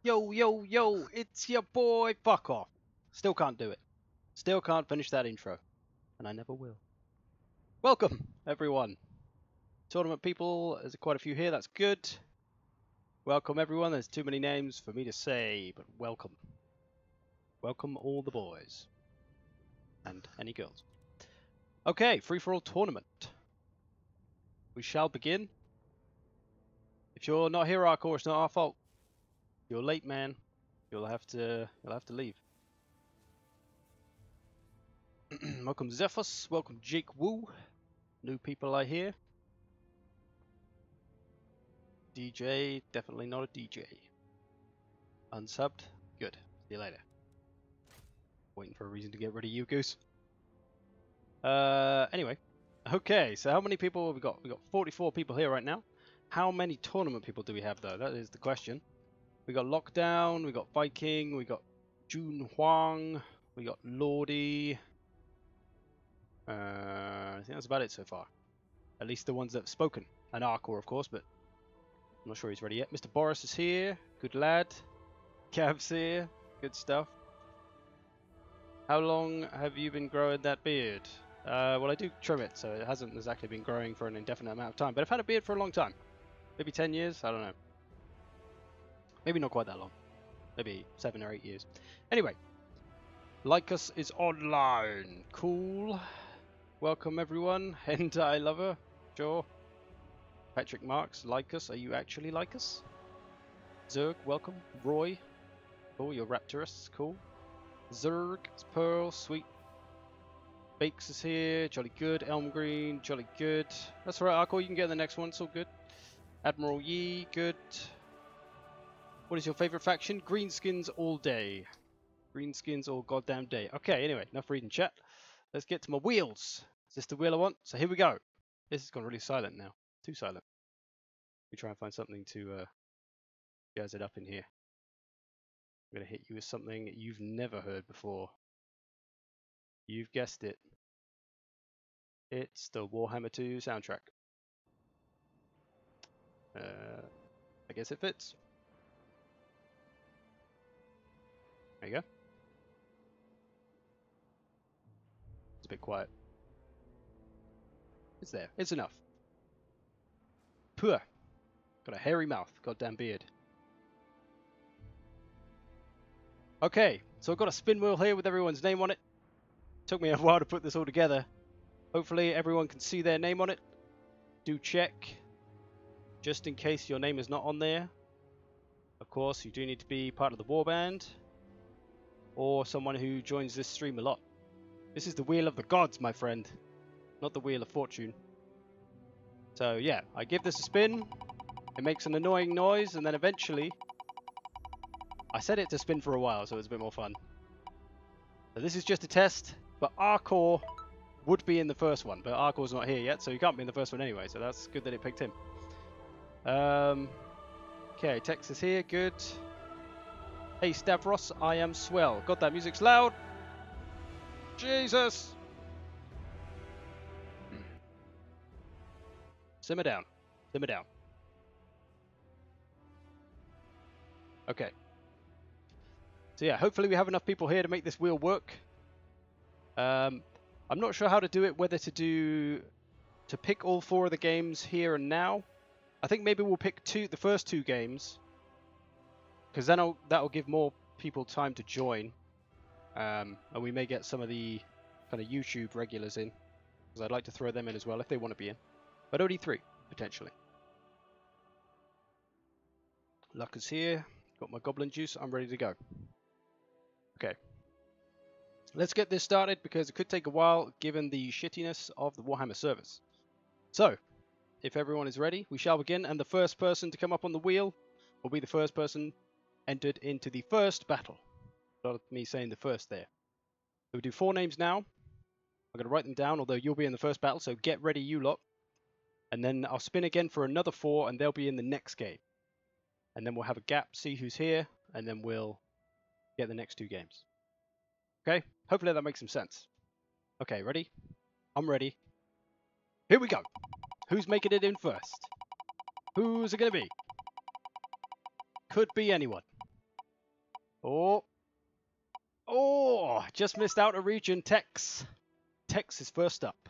Yo, yo, yo, it's your boy, fuck off. Still can't do it. Still can't finish that intro. And I never will. Welcome, everyone. Tournament people, there's quite a few here, that's good. Welcome, everyone. There's too many names for me to say, but welcome. Welcome all the boys. And any girls. Okay, free-for-all tournament. We shall begin. If you're not here, Arcor, it's not our fault. You're late, man. You'll have to leave. Welcome Zephyrus, welcome Jake Woo. New people I hear. DJ, definitely not a DJ. Unsubbed, good. See you later. Waiting for a reason to get rid of you, Goose. Anyway. Okay, so how many people have we got? We got 44 people here right now. How many tournament people do we have though? That is the question. We got Lockdown, we got Viking, we got Jun Huang, we got Lordy. I think that's about it so far. At least the ones that have spoken. And Arcor, of course, but I'm not sure he's ready yet. Mr. Boris is here. Good lad. Cav's here. Good stuff. How long have you been growing that beard? Well, I do trim it, so it hasn't exactly been growing for an indefinite amount of time. But I've had a beard for a long time. Maybe 10 years? I don't know. Maybe not quite that long. Maybe 7 or 8 years. Anyway. Like Us is online. Cool. Welcome everyone. Hentai lover. Sure. Patrick Marks. Like Us. Are you actually like us? Zerg. Welcome. Roy. Oh, you're Raptorus. Cool. Zerg. It's Pearl. Sweet. Bakes is here. Jolly good. Elm Green. Jolly good. That's right, Arcor. You can get the next one. It's all good. Admiral Yi. Good. What is your favorite faction? Greenskins all day. Greenskins all goddamn day. Okay, anyway, enough reading chat. Let's get to my wheels. Is this the wheel I want? So here we go. This has gone really silent now. Too silent. We try and find something to jazz it up in here. I'm going to hit you with something you've never heard before. You've guessed it. It's the Warhammer 2 soundtrack. I guess it fits. There you go. It's a bit quiet. It's there. It's enough. Puh. Got a hairy mouth. Goddamn beard. Okay, so I've got a spin wheel here with everyone's name on it. Took me a while to put this all together. Hopefully everyone can see their name on it. Do check. Just in case your name is not on there. Of course, you do need to be part of the warband. Or someone who joins this stream a lot. This is the Wheel of the Gods, my friend. Not the Wheel of Fortune. So yeah, I give this a spin. It makes an annoying noise, and then eventually... I set it to spin for a while, so it was a bit more fun. So this is just a test, but Arcor would be in the first one. But Arcor's not here yet, so he can't be in the first one anyway, so that's good that it picked him. Okay, Tex is here, good. Hey Stavros, I am swell. God, that music's loud. Jesus! Simmer down. Simmer down. Okay. So yeah, hopefully we have enough people here to make this wheel work. I'm not sure how to do it, whether to pick all 4 of the games here and now. I think maybe we'll pick the first 2 games. Because then that'll give more people time to join. And we may get some of the kind of YouTube regulars in. Because I'd like to throw them in as well if they want to be in. But only 3, potentially. Luck is here. Got my goblin juice. I'm ready to go. Okay. Let's get this started because it could take a while given the shittiness of the Warhammer servers. So, if everyone is ready, we shall begin. And the first person to come up on the wheel will be the first person entered into the first battle. Not me saying the first there. So we do 4 names now. I'm going to write them down, although you'll be in the first battle, so get ready, you lot. And then I'll spin again for another 4, and they'll be in the next game. And then we'll have a gap, see who's here, and then we'll get the next 2 games. Okay? Hopefully that makes some sense. Okay, ready? I'm ready. Here we go. Who's making it in first? Who's it going to be? Could be anyone. Oh! Oh! Just missed out a region. Tex. Tex is first up.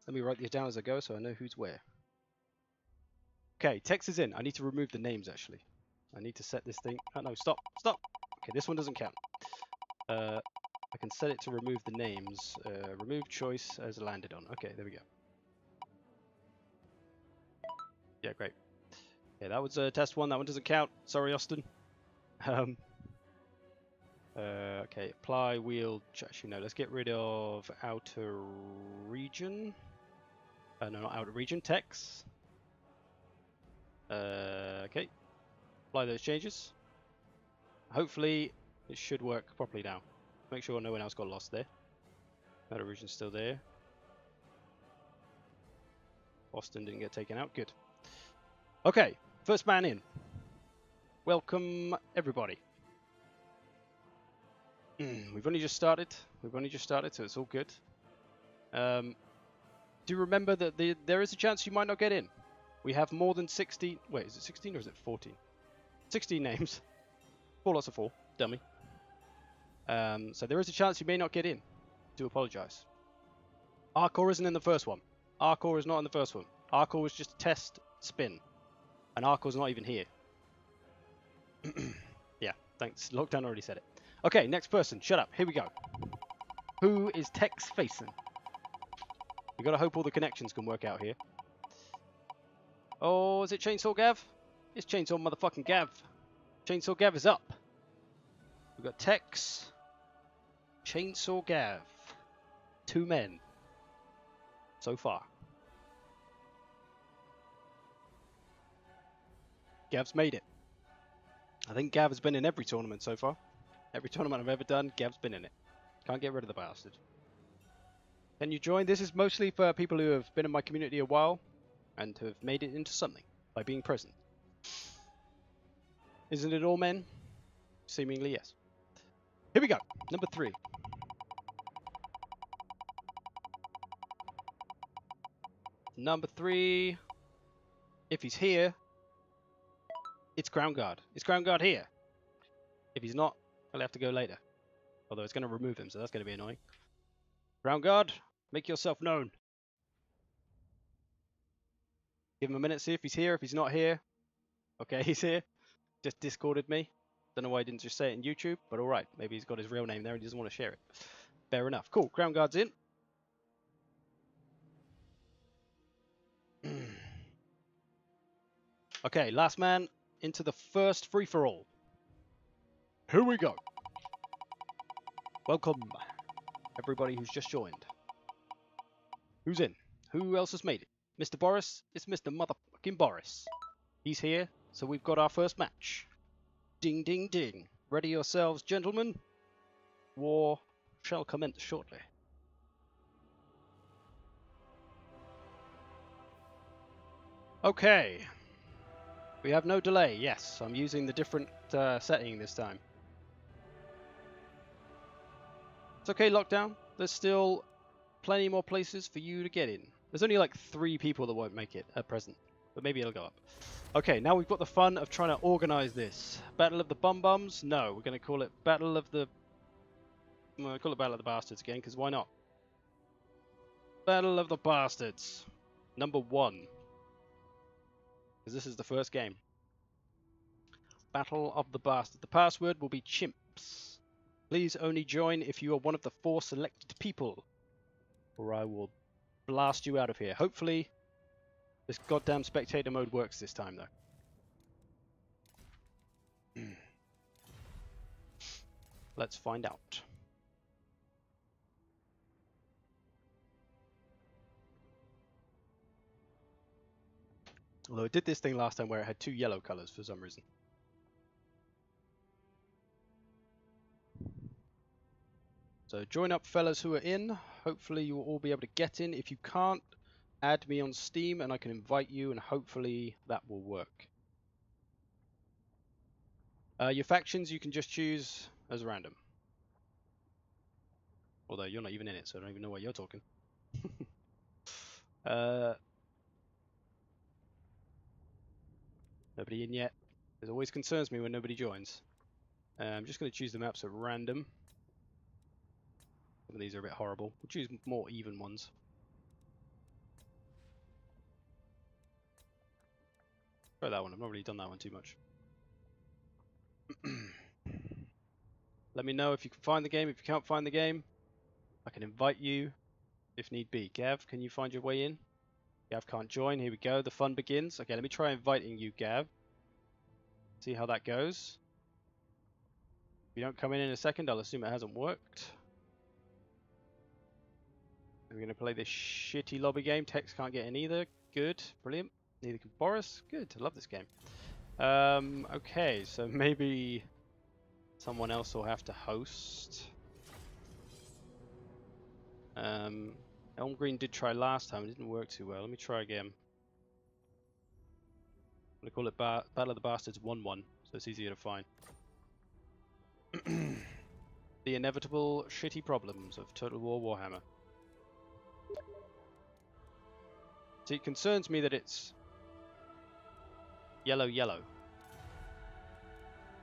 Let me write these down as I go so I know who's where. Okay, Tex is in. I need to remove the names, actually. I need to set this thing... Oh, no, stop. Stop! Okay, this one doesn't count. I can set it to remove the names. Remove choice as landed on. Okay, there we go. Yeah, great. Yeah, that was test one. That one doesn't count. Sorry, Austin. Okay, apply wheel. Actually, no. Let's get rid of outer region. No, not outer region. Text. Okay. Apply those changes. Hopefully, it should work properly now. Make sure no one else got lost there. Outer region's still there. Austin didn't get taken out. Good. Okay, first man in. Welcome, everybody. We've only just started. So it's all good. Do remember that there is a chance you might not get in. We have more than 16... Wait, is it 16 or is it 14? 16 names. 4 lots of 4. Dummy. So there is a chance you may not get in. Do apologise. Arcor isn't in the first one. Arcor is not in the first one. Arcor was just a test spin. And Arcor's not even here. Yeah, thanks. Lockdown already said it. Okay, next person. Shut up. Here we go. Who is Tex facing? We gotta hope all the connections can work out here. Oh, is it Chainsaw Gav? It's Chainsaw motherfucking Gav. Chainsaw Gav is up. We've got Tex. Chainsaw Gav. 2 men. So far. Gav's made it. I think Gav has been in every tournament so far. Every tournament I've ever done, Gav's been in it. Can't get rid of the bastard. Can you join? This is mostly for people who have been in my community a while and have made it into something by being present. Isn't it all men? Seemingly yes. Here we go. Number 3. Number 3. If he's here, it's Ground Guard. Is Ground Guard here? If he's not, I'll have to go later. Although it's going to remove him, so that's going to be annoying. Ground Guard, make yourself known. Give him a minute, see if he's here. If he's not here, okay, he's here. Just Discorded me. Don't know why he didn't just say it in YouTube, but alright. Maybe he's got his real name there and he doesn't want to share it. Fair enough. Cool, Ground Guard's in. Okay, last man into the first free-for-all. Here we go. Welcome, everybody who's just joined. Who's in? Who else has made it? Mr. Boris? It's Mr. Motherfucking Boris. He's here, so we've got our first match. Ding, ding, ding. Ready yourselves, gentlemen. War shall commence shortly. Okay. We have no delay. Yes, I'm using the different setting this time. It's okay, Lockdown. There's still plenty more places for you to get in. There's only like 3 people that won't make it at present, but maybe it'll go up. Okay, now we've got the fun of trying to organize this. Battle of the Bum Bums? No, we're going to call it Battle of the... Well, call it Battle of the Bastards again, because why not? Battle of the Bastards. Number 1. Because this is the first game. Battle of the Bastards. The password will be chimps. Please only join if you are one of the 4 selected people, or I will blast you out of here. Hopefully, this goddamn spectator mode works this time, though. Let's find out. Although it did this thing last time where it had 2 yellow colors for some reason. So join up, fellas who are in. Hopefully you will all be able to get in. If you can't, add me on Steam and I can invite you, and hopefully that will work. Your factions you can just choose as random. Although you're not even in it, so I don't even know why you're talking. Nobody in yet. It always concerns me when nobody joins. I'm just going to choose the maps at random. Some of these are a bit horrible. We'll choose more even ones. Try that one. I've not really done that one too much. Let me know if you can find the game. If you can't find the game, I can invite you if need be. Gav, can you find your way in? Gav can't join. Here we go. The fun begins. Okay, let me try inviting you, Gav. See how that goes. If you don't come in a second, I'll assume it hasn't worked. We're going to play this shitty lobby game. Tex can't get in either. Good. Brilliant. Neither can Boris. Good. I love this game. Okay, so maybe someone else will have to host. Elm Green did try last time. It didn't work too well. Let me try again. I'm going to call it Battle of the Bastards 1-1, so it's easier to find. The inevitable shitty problems of Total War Warhammer. See, it concerns me that it's yellow. It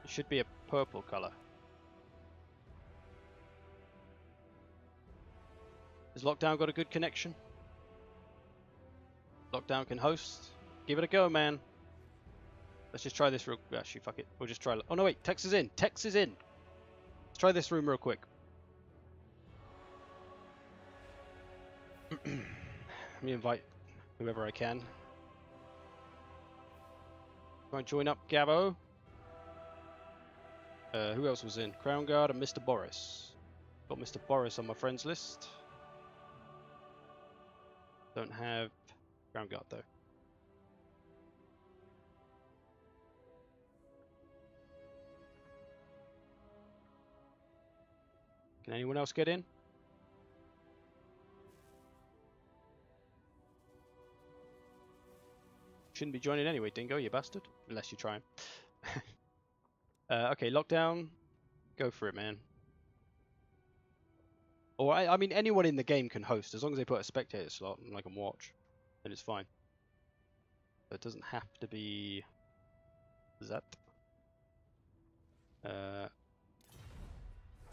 should be a purple colour. Has Lockdown got a good connection? Lockdown can host. Give it a go, man. Let's just try this real... Actually, fuck it. We'll just try... Oh, no, wait. Tex is in. Tex is in. Let's try this room real quick. Let me invite whoever I can. Try and join up, Gabo. Who else was in? Crown Guard and Mr. Boris. Got Mr. Boris on my friends list. Don't have Crown Guard though. Can anyone else get in? Shouldn't be joining anyway, Dingo, you bastard. Unless you try him. Okay, Lockdown. Go for it, man. Or, I mean, anyone in the game can host, as long as they put a spectator slot and I can watch, then it's fine. But it doesn't have to be that.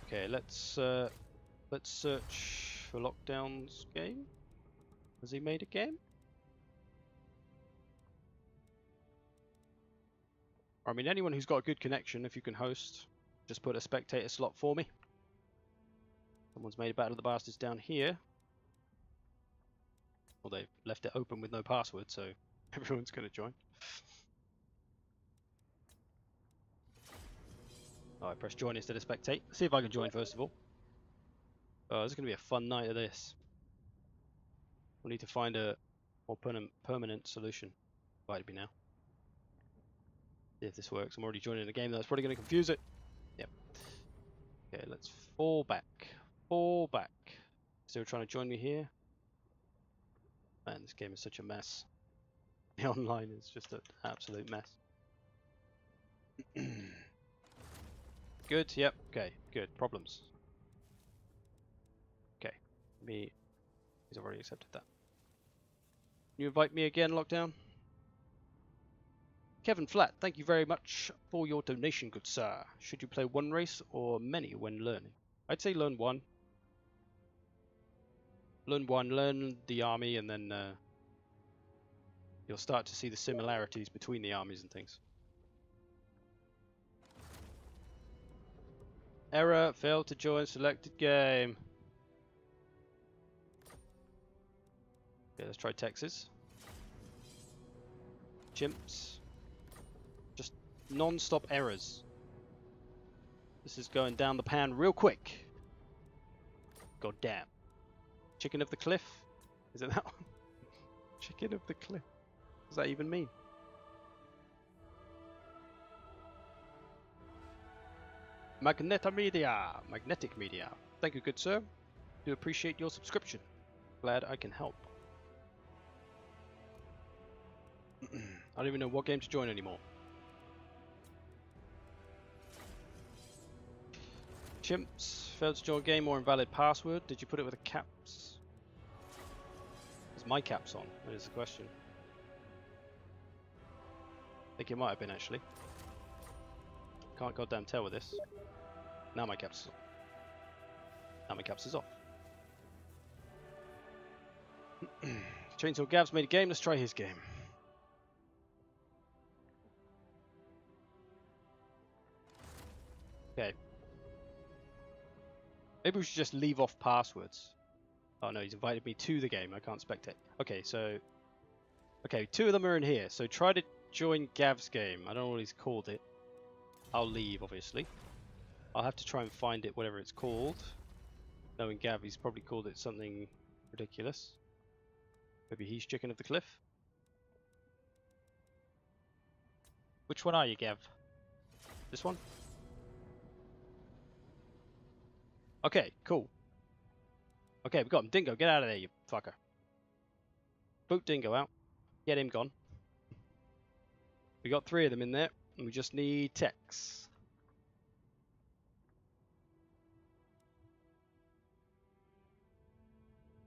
Okay, let's search for Lockdown's game. Has he made a game? I mean, anyone who's got a good connection, if you can host, just put a spectator slot for me. Someone's made a Battle of the Bastards down here. Well, they've left it open with no password, so everyone's going to join. Oh, I press join instead of spectate. Let's see if I can join first of all. Oh, this is going to be a fun night of this. We'll need to find a more permanent solution. Invite me now. See if this works. I'm already joining a game that's probably going to confuse it. Yep. Okay, let's fall back. Fall back. Still trying to join me here? Man, this game is such a mess. The online is just an absolute mess. Good, yep, okay, good. Problems. Okay, he's already accepted that. Can you invite me again, Lockdown? Kevin Flat, thank you very much for your donation, good sir. Should you play one race or many when learning? I'd say learn one. Learn the army, and then you'll start to see the similarities between the armies and things. Error, failed to join selected game. Okay, let's try Texas. Chimps. Just non-stop errors. This is going down the pan real quick. God damn. Chicken of the cliff? Is it that one? Chicken of the cliff. What does that even mean? Magnetic media. Thank you, good sir. Do appreciate your subscription. Glad I can help. I don't even know what game to join anymore. Chimps. Failed to join game or invalid password. Did you put it with a caps? Is my caps on? That is the question. I think it might have been actually. can't goddamn tell with this. Now my caps is off. Now my caps is off. Chainsaw Gav's made a game, let's try his game. Okay. Maybe we should just leave off passwords. Oh no, he's invited me to the game, I can't spectate. Okay, so... Okay, 2 of them are in here, so try to join Gav's game. I don't know what he's called it. I'll leave, obviously. I'll have to try and find it, whatever it's called. Knowing Gav, he's probably called it something ridiculous. Maybe he's Chicken of the Cliff? Which one are you, Gav? This one? Okay, cool. Okay, we got him. Dingo, get out of there, you fucker. Boot Dingo out. Get him gone. We got 3 of them in there, and we just need Tex.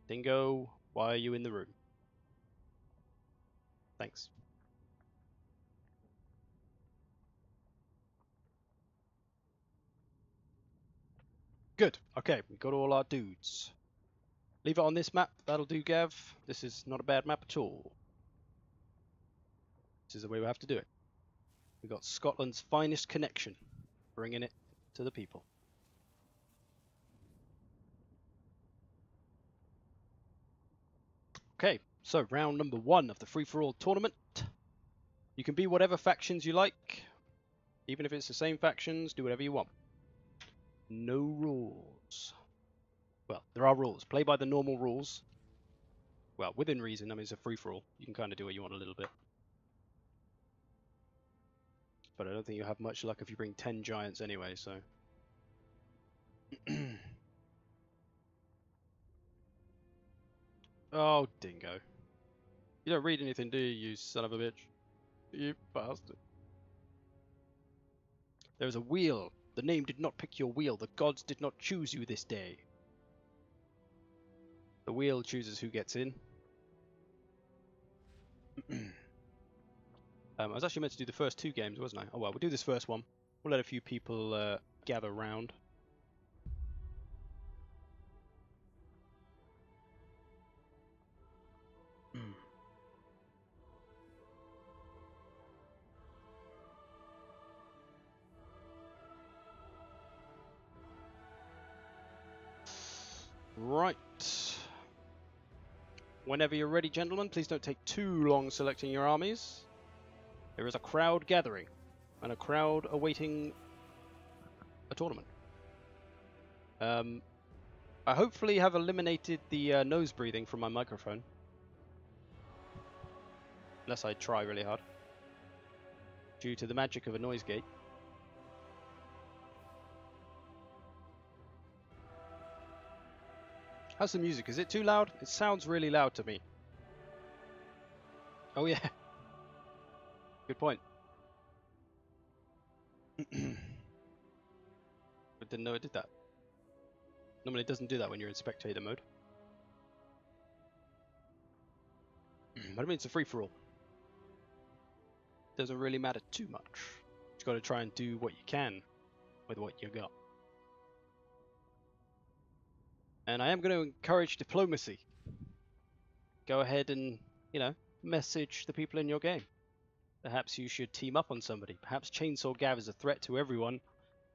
Dingo, why are you in the room? Thanks. Good. Okay, we got all our dudes. Leave it on this map. That'll do, Gav. This is not a bad map at all. This is the way we have to do it. We got Scotland's finest connection, bringing it to the people. Okay, so round number 1 of the free-for-all tournament. You can be whatever factions you like. Even if it's the same factions, do whatever you want. No rules. Well, there are rules. Play by the normal rules. Well, within reason. I mean, it's a free-for-all. You can kind of do what you want a little bit. But I don't think you'll have much luck if you bring 10 giants anyway, so... Oh, Dingo. You don't read anything, do you, you son of a bitch? You bastard. There is a wheel. The name did not pick your wheel. The gods did not choose you this day. The wheel chooses who gets in. I was actually meant to do the first 2 games, wasn't I? Oh well, we'll do this first one. We'll let a few people gather round. Right. Whenever you're ready, gentlemen, please don't take too long selecting your armies. There is a crowd gathering, and a crowd awaiting a tournament. I hopefully have eliminated the nose breathing from my microphone. Unless I try really hard. Due to the magic of a noise gate. How's the music? Is it too loud? It sounds really loud to me. Oh yeah. Good point. I didn't know it did that. Normally it doesn't do that when you're in spectator mode. But I mean, it's a free-for-all. Doesn't really matter too much. You've got to try and do what you can with what you got. And I am going to encourage diplomacy. Go ahead and, you know, message the people in your game. Perhaps you should team up on somebody. Perhaps Chainsaw Gav is a threat to everyone,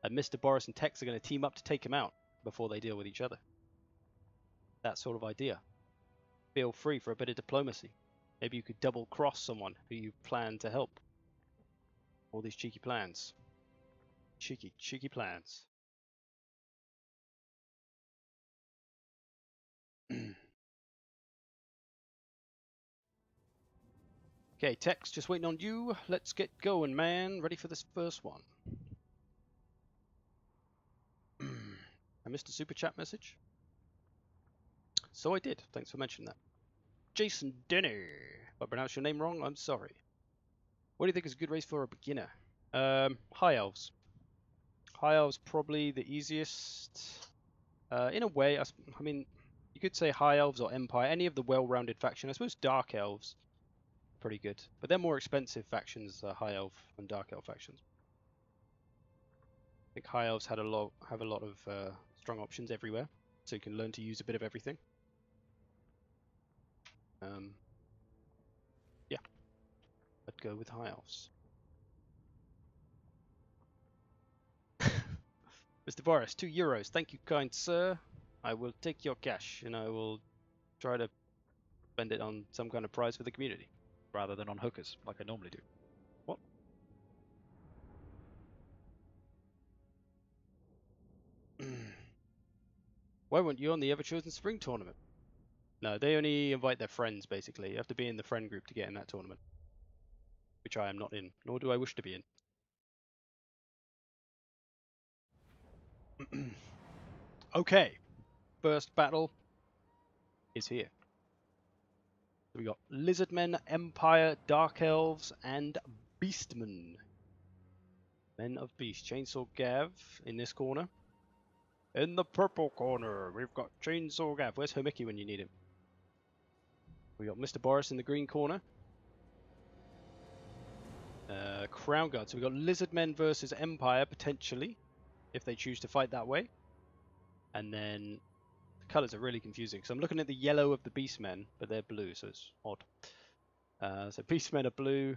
and Mr. Boris and Tex are going to team up to take him out before they deal with each other. That sort of idea. Feel free for a bit of diplomacy. Maybe you could double cross someone who you plan to help. All these cheeky plans. Cheeky plans. Okay, Tex, just waiting on you. Let's get going, man. Ready for this first one. I missed a super chat message. So I did. Thanks for mentioning that. Jason Denny. If I pronounced your name wrong, I'm sorry. What do you think is a good race for a beginner? High Elves. High Elves probably the easiest. In a way, I mean, you could say High Elves or Empire. Any of the well-rounded faction. I suppose Dark Elves. Pretty good. But they're more expensive factions, High Elf and Dark Elf factions. I think High Elves have a lot of strong options everywhere, so you can learn to use a bit of everything. Yeah, I'd go with High Elves. Mr. Boris, €2. Thank you, kind sir. I will take your cash and I will try to spend it on some kind of prize for the community. Rather than on hookers, like I normally do. What? Why weren't you on the Ever Chosen Spring tournament? No, they only invite their friends, basically. You have to be in the friend group to get in that tournament. Which I am not in, nor do I wish to be in. Okay, first battle is here. So we got Lizardmen, Empire, Dark Elves, and Beastmen. Men of Beast. Chainsaw Gav in this corner. In the purple corner, we've got Chainsaw Gav. Where's Hermicky when you need him? We got Mr. Boris in the green corner. Crown Guard. So we've got Lizardmen versus Empire, potentially, if they choose to fight that way. And then the colours are really confusing. So I'm looking at the yellow of the Beastmen, but they're blue, so it's odd. So Beastmen are blue.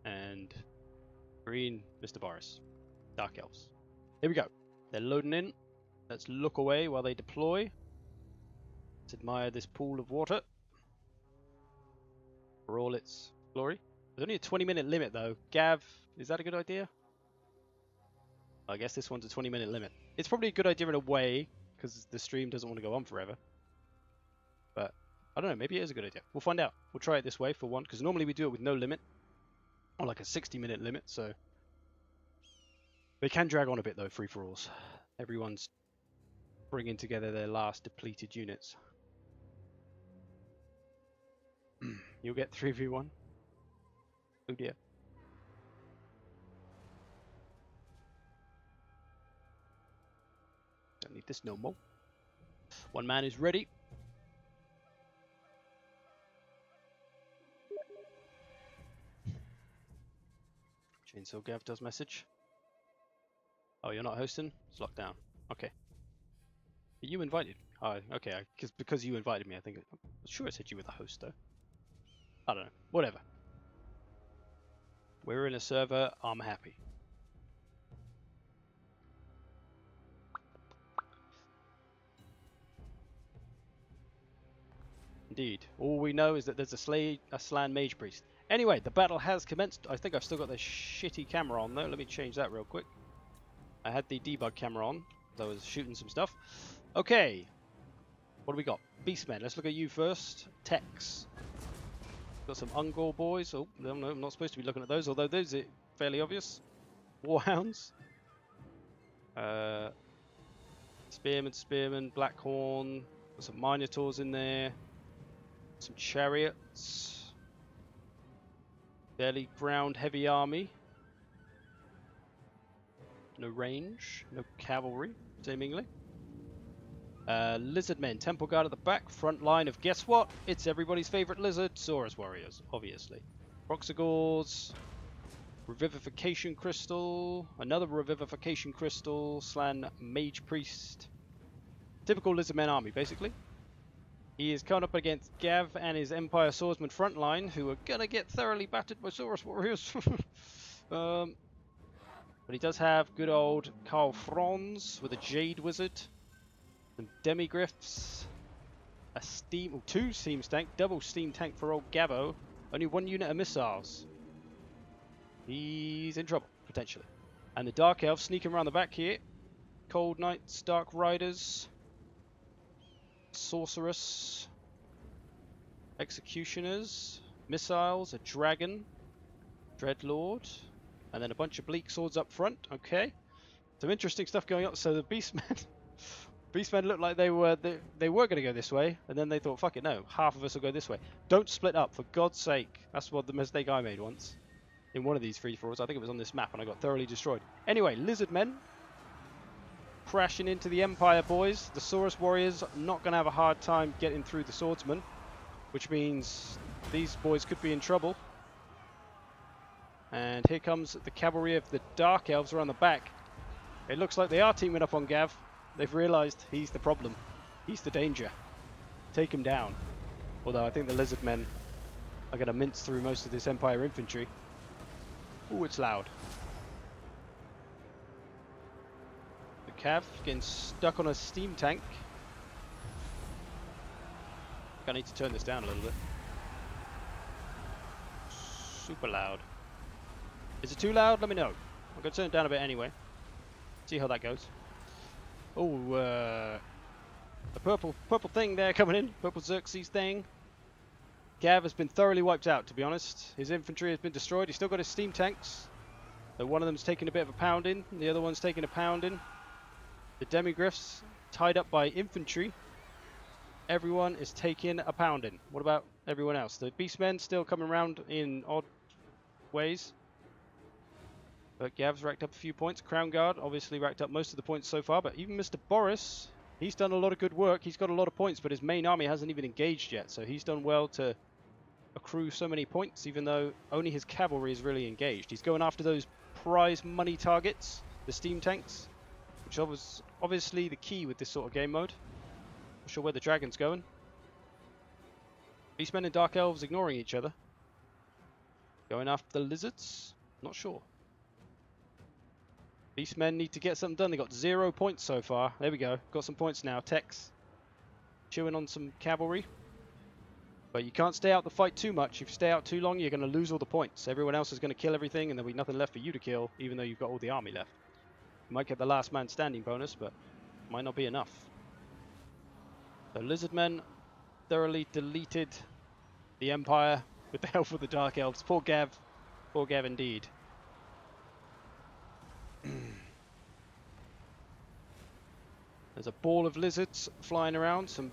And green, Mr. Boris. Dark Elves. Here we go. They're loading in. Let's look away while they deploy. Let's admire this pool of water for all its glory. There's only a 20-minute limit though. Gav, is that a good idea? I guess this one's a 20-minute limit. It's probably a good idea in a way, because the stream doesn't want to go on forever. But, I don't know, maybe it is a good idea. We'll find out. We'll try it this way for one, because normally we do it with no limit. Or like a 60-minute limit, so... They can drag on a bit though, free-for-alls. Everyone's bringing together their last depleted units. You'll get 3v1. Oh dear. Don't need this no more. One man is ready. Chainsaw Gav does message. Oh, you're not hosting? It's locked down. Okay. You invited. Oh, okay. Because you invited me, I think. I'm sure I said you were the host, though. I don't know. Whatever. We're in a server. I'm happy. Indeed. All we know is that there's a Slan Mage Priest. Anyway, the battle has commenced. I think I've still got the shitty camera on, though. Let me change that real quick. I had the debug camera on, so I was shooting some stuff. Okay. What do we got? Beastmen. Let's look at you first. Tex. Got some Ungor boys. Oh, no, I'm not supposed to be looking at those, although those are fairly obvious. Warhounds. Spearmen, Blackhorn. Got some Minotaurs in there. Some Chariots. Fairly ground heavy army. No range, no cavalry, seemingly. Lizardmen, Temple Guard at the back, front line of guess what? It's everybody's favourite lizard, Saurus Warriors, obviously. Proxigors, Revivification Crystal, another Revivification Crystal, Slan Mage Priest. Typical Lizardmen army, basically. He is coming up against Gav and his Empire Swordsman front line, who are gonna get thoroughly battered by Saurus Warriors. But he does have good old Carl Franz with a Jade Wizard, some Demigryphs, a steam, two steam tank, double steam tank for old Gavo, only one unit of missiles. He's in trouble, potentially. And the Dark Elves sneaking around the back here. Cold Knights, Dark Riders, Sorceress, Executioners, Missiles, a Dragon, Dreadlord. And then a bunch of bleak swords up front. Okay, some interesting stuff going on. So the Beastmen looked like they were going to go this way, and then they thought, fuck it, no, half of us will go this way. Don't split up, for God's sake. That's what the mistake I made once in one of these free-for-alls. I think it was on this map, and I got thoroughly destroyed. Anyway, Lizardmen crashing into the Empire boys. The Saurus Warriors not going to have a hard time getting through the Swordsmen, which means these boys could be in trouble. And here comes the cavalry of the Dark Elves around the back. It looks like they are teaming up on Gav. They've realised he's the problem. He's the danger. Take him down. Although I think the lizard men are going to mince through most of this Empire infantry. Ooh, it's loud. The Cav getting stuck on a steam tank. I need to turn this down a little bit. Super loud. Is it too loud? Let me know. I'm going to turn it down a bit anyway. See how that goes. Oh, a purple thing there coming in. Purple Xerxes thing. Gav has been thoroughly wiped out, to be honest. His infantry has been destroyed. He's still got his steam tanks. So one of them's taking a bit of a pounding. The other one's taking a pounding. The demigriffs tied up by infantry. Everyone is taking a pounding. What about everyone else? The beastmen still coming around in odd ways. But Gav's racked up a few points. Crown Guard obviously racked up most of the points so far. But even Mr. Boris, he's done a lot of good work. He's got a lot of points, but his main army hasn't even engaged yet. So he's done well to accrue so many points, even though only his cavalry is really engaged. He's going after those prize money targets, the steam tanks, which was obviously the key with this sort of game mode. Not sure where the dragon's going. Beastmen and Dark Elves ignoring each other. Going after the lizards? Not sure. Beastmen need to get something done. They got 0 points so far. There we go. Got some points now. Tex chewing on some cavalry. But you can't stay out the fight too much. If you stay out too long, you're going to lose all the points. Everyone else is going to kill everything, and there'll be nothing left for you to kill, even though you've got all the army left. You might get the last man standing bonus, but might not be enough. So Lizardmen thoroughly deleted the Empire with the help of the Dark Elves. Poor Gav. Poor Gav indeed. There's a ball of lizards flying around. Some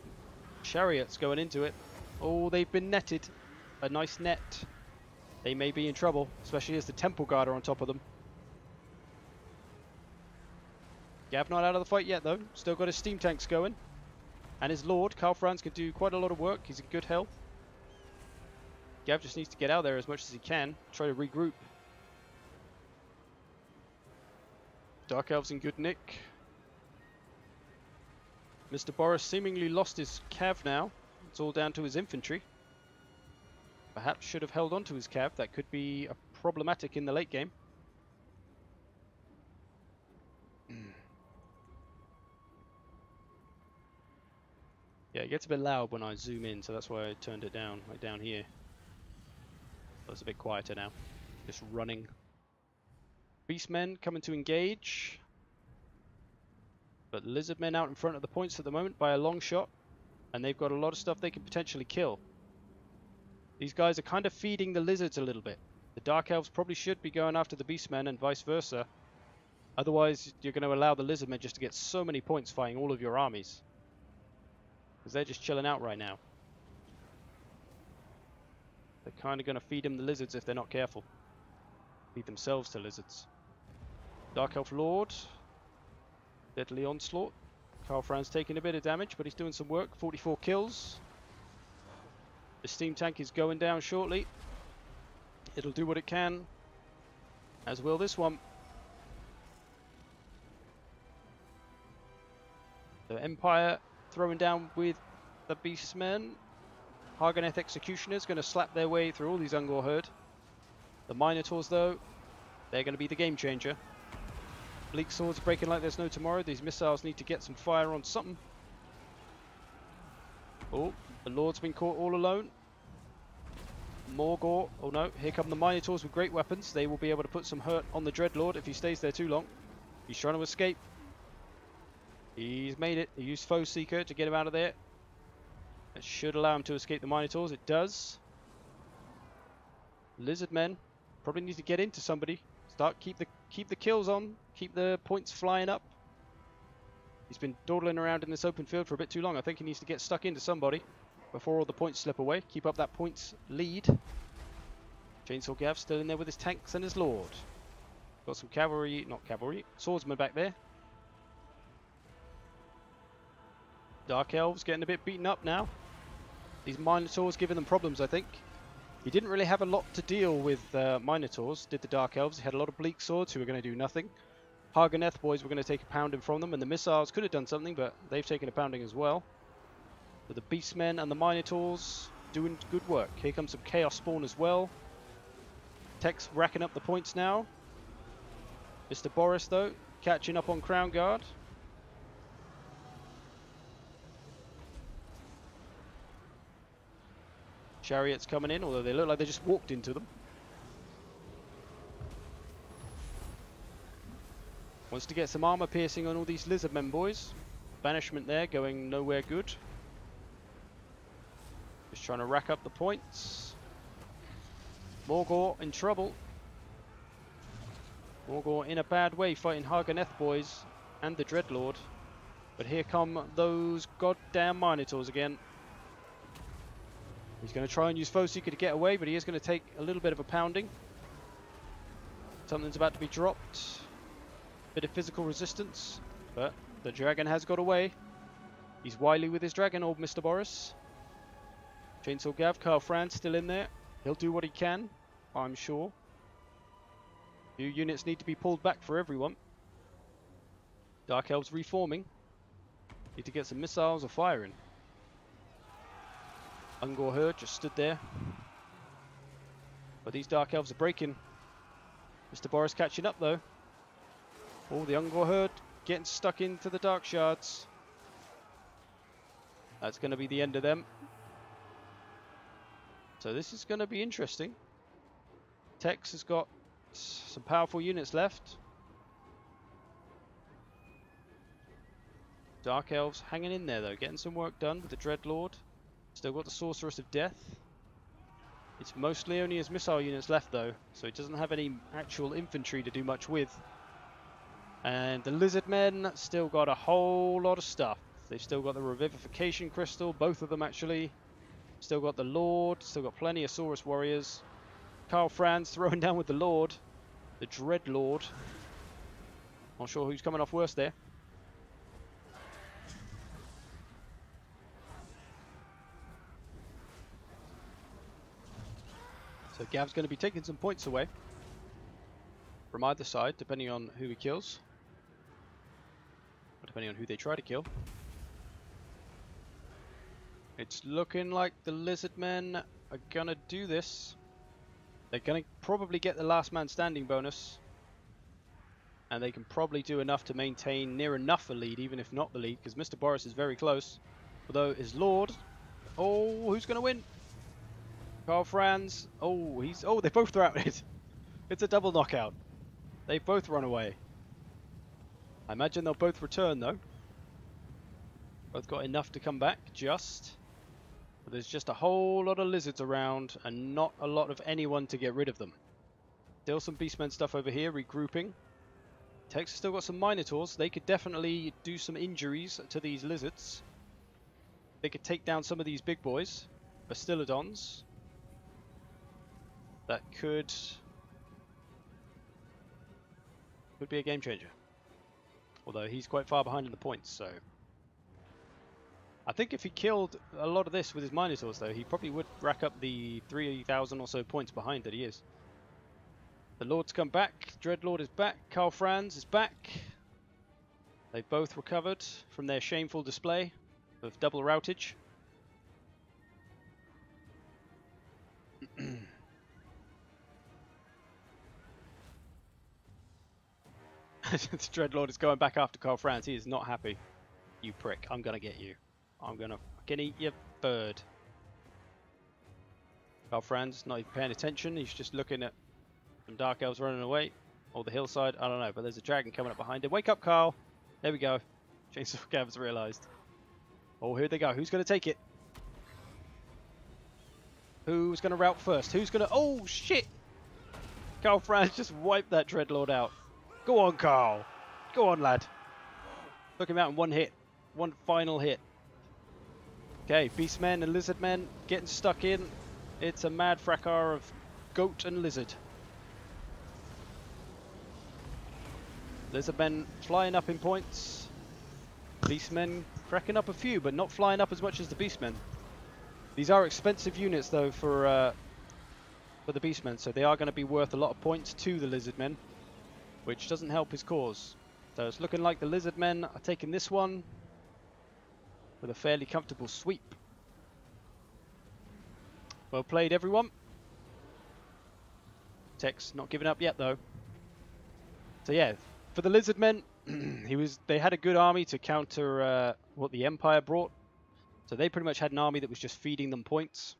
chariots going into it. Oh, they've been netted. A nice net. They may be in trouble, especially as the Temple Guard are on top of them. Gav not out of the fight yet, though. Still got his steam tanks going. And his lord, Karl Franz, can do quite a lot of work. He's in good health. Gav just needs to get out there as much as he can. Try to regroup. Dark Elves in good nick. Mr. Boris seemingly lost his cav now. It's all down to his infantry. Perhaps should have held on to his cav. That could be problematic in the late game. Yeah, it gets a bit loud when I zoom in, so that's why I turned it down, like down here. So it's a bit quieter now. Just running. Beastmen coming to engage. But Lizardmen out in front of the points at the moment by a long shot. And they've got a lot of stuff they can potentially kill. These guys are kind of feeding the lizards a little bit. The Dark Elves probably should be going after the Beastmen and vice versa. Otherwise, you're going to allow the Lizardmen just to get so many points fighting all of your armies. Because they're just chilling out right now. They're kind of going to feed them the lizards if they're not careful. Feed themselves to lizards. Dark Elf Lord. Deadly Onslaught. Karl Franz taking a bit of damage, but he's doing some work. 44 kills. The steam tank is going down shortly. It'll do what it can. As will this one. The Empire throwing down with the Beastmen. Haganeth Executioners going to slap their way through all these Ungor herd. The Minotaurs, though, they're going to be the game changer. Bleak Swords breaking like there's no tomorrow. These missiles need to get some fire on something. Oh, the Lord's been caught all alone. Morgor. Oh no, here come the Minotaurs with great weapons. They will be able to put some hurt on the Dreadlord if he stays there too long. He's trying to escape. He's made it. He used Foe Seeker to get him out of there. That should allow him to escape the Minotaurs. It does. Lizardmen probably need to get into somebody. Keep the kills on. Keep the points flying up. He's been dawdling around in this open field for a bit too long. I think he needs to get stuck into somebody before all the points slip away. Keep up that points lead. Chainsaw Gav still in there with his tanks and his lord. Got some cavalry, not cavalry, swordsmen back there. Dark Elves getting a bit beaten up now. These Minotaurs giving them problems, I think. He didn't really have a lot to deal with Minotaurs, did the Dark Elves. He had a lot of Bleak Swords who were going to do nothing. Haganeth boys were going to take a pounding from them, and the missiles could have done something, but they've taken a pounding as well. But the Beastmen and the Minotaurs doing good work. Here comes some Chaos Spawn as well. Tech's racking up the points now. Mr. Boris, though, catching up on Crown Guard. Chariots coming in, although they look like they just walked into them. Wants to get some armor piercing on all these lizardmen, boys. Banishment there, going nowhere good. Just trying to rack up the points. Morgor in trouble. Morgor in a bad way, fighting Haganeth boys and the Dreadlord. But here come those goddamn Minotaurs again. He's going to try and use Foseeker to get away, but he is going to take a little bit of a pounding. Something's about to be dropped. Bit of physical resistance, but the dragon has got away. He's wily with his dragon, old Mr. Boris. Chainsaw Gav, Karl Franz still in there. He'll do what he can, I'm sure. Few units need to be pulled back for everyone. Dark Elves reforming. Need to get some missiles or firing. Ungor Herd just stood there. But these Dark Elves are breaking. Mr. Boris catching up though. Oh, the Ungor Herd getting stuck into the Dark Shards. That's going to be the end of them. So this is going to be interesting. Tex has got some powerful units left. Dark Elves hanging in there though, getting some work done with the Dreadlord. Still got the Sorceress of Death. It's mostly only his missile units left though, so he doesn't have any actual infantry to do much with. And the Lizardmen still got a whole lot of stuff. They've still got the Revivification Crystal, both of them actually. Still got the Lord, still got plenty of Saurus Warriors. Karl Franz throwing down with the Lord, the Dreadlord. Not sure who's coming off worse there. So Gav's going to be taking some points away from either side, depending on who he kills. Or depending on who they try to kill. It's looking like the Lizardmen are going to do this. They're going to probably get the last man standing bonus. And they can probably do enough to maintain near enough a lead, even if not the lead, because Mr. Boris is very close. Although his Lord... Oh, who's going to win? Karl Franz. Oh, they're both routed. It's a double knockout. They both run away. I imagine they'll both return though. Both got enough to come back, just. But there's just a whole lot of lizards around and not a lot of anyone to get rid of them. Still some Beastmen stuff over here, regrouping. Tex has still got some Minotaurs. They could definitely do some injuries to these lizards. They could take down some of these big boys. Bastillodons. That could be a game changer. Although he's quite far behind in the points, so... I think if he killed a lot of this with his Minotaurs, though, he probably would rack up the 3,000 or so points behind that he is. The Lord's come back. Dreadlord is back. Karl Franz is back. They've both recovered from their shameful display of double routage. This Dreadlord is going back after Karl Franz. He is not happy. You prick. I'm going to get you. I'm going to fucking eat your bird. Karl Franz not even paying attention. He's just looking at some Dark Elves running away. Or the hillside. I don't know. But there's a dragon coming up behind him. Wake up, Karl. There we go. Chainsaw Gav's realised. Oh, here they go. Who's going to take it? Who's going to rout first? Who's going to... Oh, shit! Karl Franz just wiped that Dreadlord out. Go on, Karl. Go on, lad. Took him out in one hit. One final hit. Okay, Beastmen and Lizardmen getting stuck in. It's a mad fracas of goat and lizard. Lizardmen flying up in points. Beastmen cracking up a few, but not flying up as much as the Beastmen. These are expensive units, though, for the Beastmen, so they are going to be worth a lot of points to the Lizardmen, which doesn't help his cause. So it's looking like the lizard men are taking this one with a fairly comfortable sweep. Well played, everyone. Tech's not giving up yet, though. So yeah, for the lizard men, they had a good army to counter what the Empire brought. So they pretty much had an army that was just feeding them points.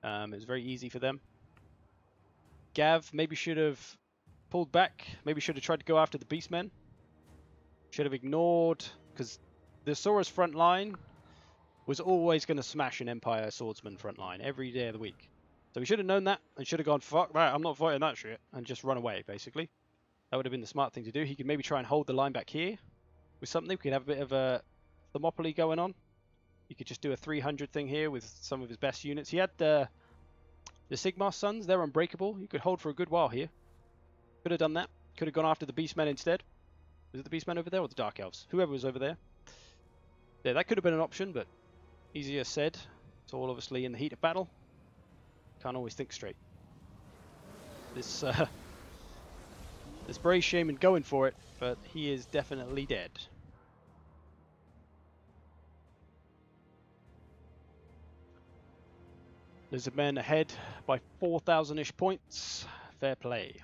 It was very easy for them. Gav maybe should have pulled back. Maybe should have tried to go after the Beastmen. Should have ignored, because the Saurus front line was always going to smash an Empire swordsman front line every day of the week. So we should have known that and should have gone, fuck that, I'm not fighting that shit, and just run away, basically. That would have been the smart thing to do. He could maybe try and hold the line back here with something. We could have a bit of a Thermopylae going on. He could just do a 300 thing here with some of his best units. He had the Sigmar Sons, they're unbreakable. You could hold for a good while here. Could have done that. Could have gone after the Beastmen instead. Was it the Beastmen over there or the Dark Elves? Whoever was over there. Yeah, that could have been an option, but easier said. It's all obviously in the heat of battle. Can't always think straight. This Bray Shaman going for it, but he is definitely dead. Lizard men ahead by 4,000-ish points. Fair play.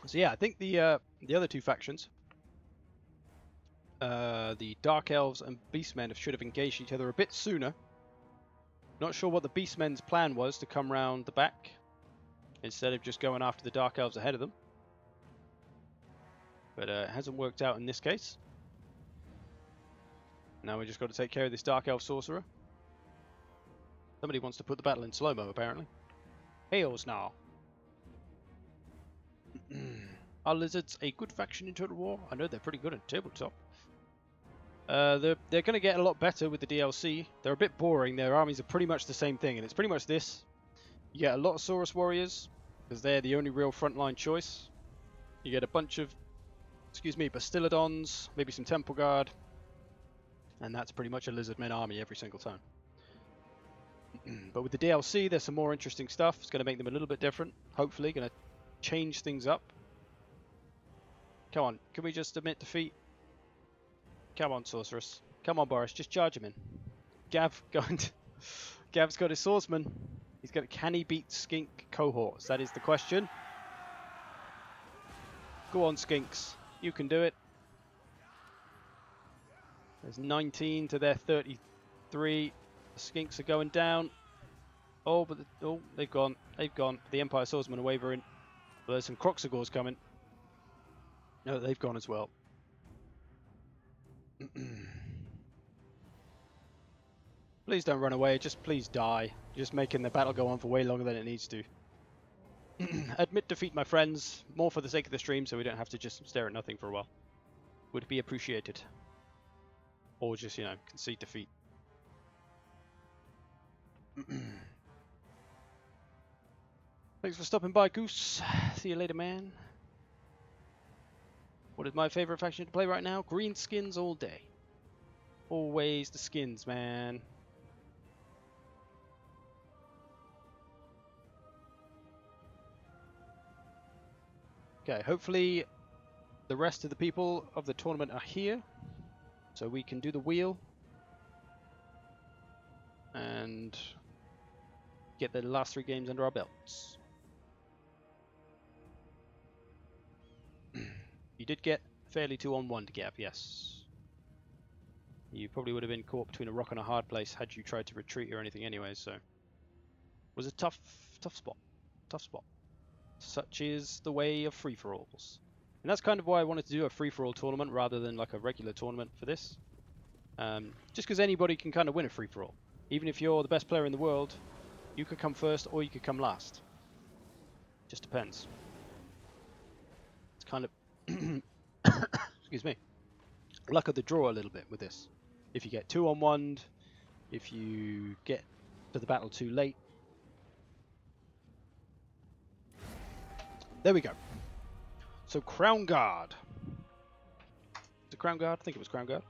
So yeah, I think the other two factions, the Dark Elves and Beastmen, should have engaged each other a bit sooner. Not sure what the Beastmen's plan was to come round the back instead of just going after the Dark Elves ahead of them. But it hasn't worked out in this case. Now we just got to take care of this Dark Elf Sorcerer. Somebody wants to put the battle in slow-mo, apparently. Hails now. Are lizards a good faction in Total War? I know they're pretty good at tabletop. They're going to get a lot better with the DLC. They're a bit boring. Their armies are pretty much the same thing, and it's pretty much this. You get a lot of Saurus warriors, because they're the only real frontline choice. You get a bunch of, Bastiladons, maybe some Temple Guard, and that's pretty much a Lizardmen army every single time. But with the DLC, there's some more interesting stuff. It's going to make them a little bit different. Hopefully, going to change things up. Come on, can we just admit defeat? Come on, Sorceress. Come on, Boris, just charge him in. Gav's got his swordsman. Can he beat Skink cohorts? That is the question. Go on, Skinks. You can do it. There's 19 to their 33. The Skinks are going down. Oh, but they've gone. They've gone. The Empire swordsmen are wavering. But there's some Croxagors coming. No, they've gone as well. Please don't run away. Just please die. You're just making the battle go on for way longer than it needs to. Admit defeat, my friends. More for the sake of the stream, so we don't have to just stare at nothing for a while. Would be appreciated. Or just, concede defeat. Thanks for stopping by, Goose. See you later, man. What is my favorite faction to play right now? Green skins all day. Always the skins, man. Okay, hopefully the rest of the people of the tournament are here, so we can do the wheel and get the last 3 games under our belts. You did get fairly 2-on-1 to Gab, yes. You probably would have been caught between a rock and a hard place had you tried to retreat or anything anyway, so it was a tough spot. Tough spot. Such is the way of free-for-alls. And that's kind of why I wanted to do a free-for-all tournament rather than like a regular tournament for this. Just because anybody can kind of win a free-for-all. Even if you're the best player in the world, you could come first or you could come last. Just depends. It's kind of excuse me, luck of the draw a little bit with this. If you get 2-on-1'd, if you get to the battle too late. There we go. So Crown Guard. Is it Crown Guard? I think it was Crown Guard.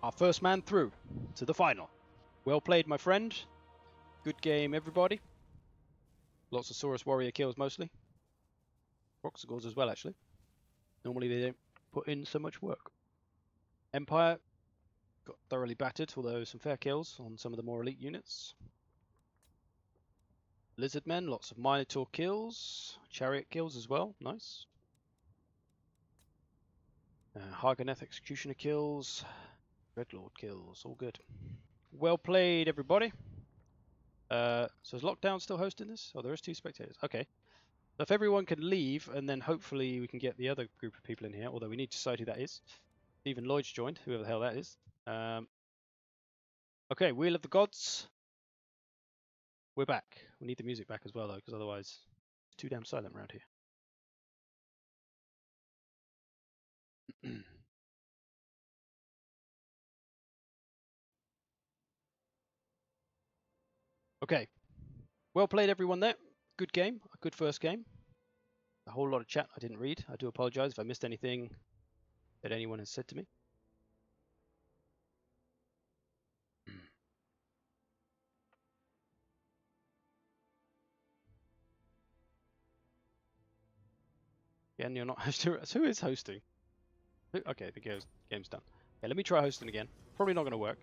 Our first man through to the final. Well played, my friend. Good game, everybody. Lots of Saurus warrior kills mostly. Roxagors as well, actually. Normally they don't put in so much work. Empire got thoroughly battered, although some fair kills on some of the more elite units. Lizardmen, lots of Minotaur kills. Chariot kills as well, nice. Hargoneth Executioner kills. Dreadlord kills, all good. Well played, everybody. So is Lockdown still hosting this? Oh, there is 2 spectators. Okay. So if everyone can leave, and then hopefully we can get the other group of people in here, although we need to decide who that is. Stephen Lloyd's joined, whoever the hell that is. Okay, Wheel of the Gods. We're back. We need the music back as well, though, because otherwise it's too damn silent around here. Okay. Well played, everyone there. Good game. A good first game. A whole lot of chat I didn't read. I do apologize if I missed anything that anyone has said to me. Again, you're not hosting. Who is hosting? Okay, the game's done. Okay, let me try hosting again. Probably not going to work.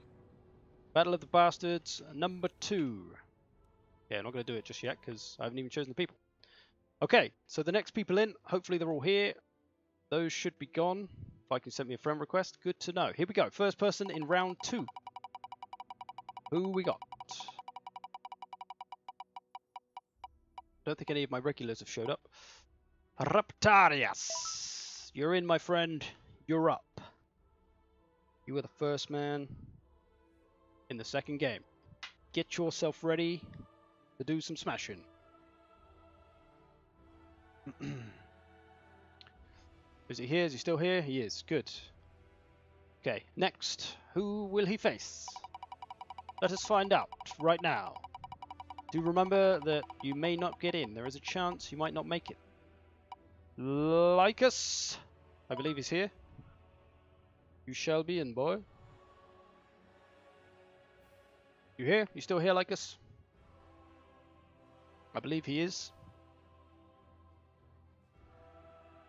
Battle of the Bastards, number 2. Yeah, I'm not going to do it just yet because I haven't even chosen the people. Okay, so the next people in, hopefully they're all here. Those should be gone. If I can send me a friend request, good to know. Here we go. First person in round 2. Who we got? Don't think any of my regulars have showed up. Raptarius! You're in, my friend. You're up. You were the first man in the second game. Get yourself ready to do some smashing. Is he here? Is he still here? He is. Good. Okay, next. Who will he face? Let us find out right now. Do remember that you may not get in. There is a chance you might not make it. Lycus, I believe he's here. You shall be in, boy. You here? You still here, Lycus? I believe he is.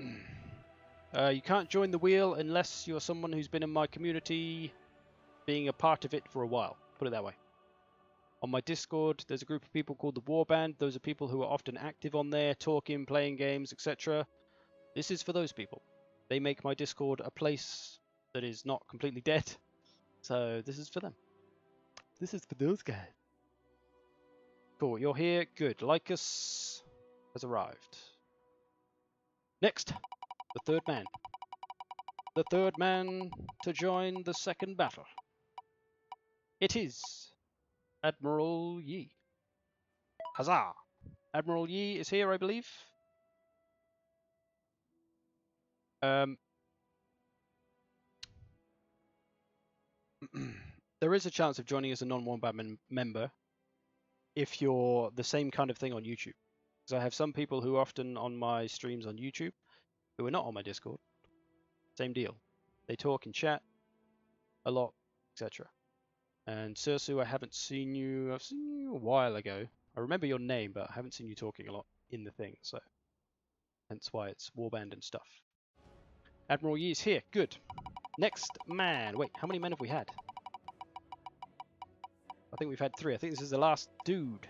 You can't join the wheel unless you're someone who's been in my community, being a part of it for a while. Put it that way. On my Discord, there's a group of people called the Warband. Those are people who are often active on there, talking, playing games, etc. This is for those people. They make my Discord a place that is not completely dead. So this is for them. This is for those guys. Cool, you're here. Good. Lycus has arrived. Next, the third man. The third man to join the second battle. It is Admiral Yi. Huzzah! Admiral Yi is here, I believe. There is a chance of joining as a non-Wombat member if you're the same kind of thing on YouTube. Because I have some people who are often on my streams on YouTube who are not on my Discord. Same deal. They talk and chat a lot, etc. And Sursu, I haven't seen you. I've seen you a while ago. I remember your name, but I haven't seen you talking a lot in the thing, so hence why it's Warband and stuff. Admiral Yi is here. Good. Next man. Wait, how many men have we had? I think we've had 3. I think this is the last dude.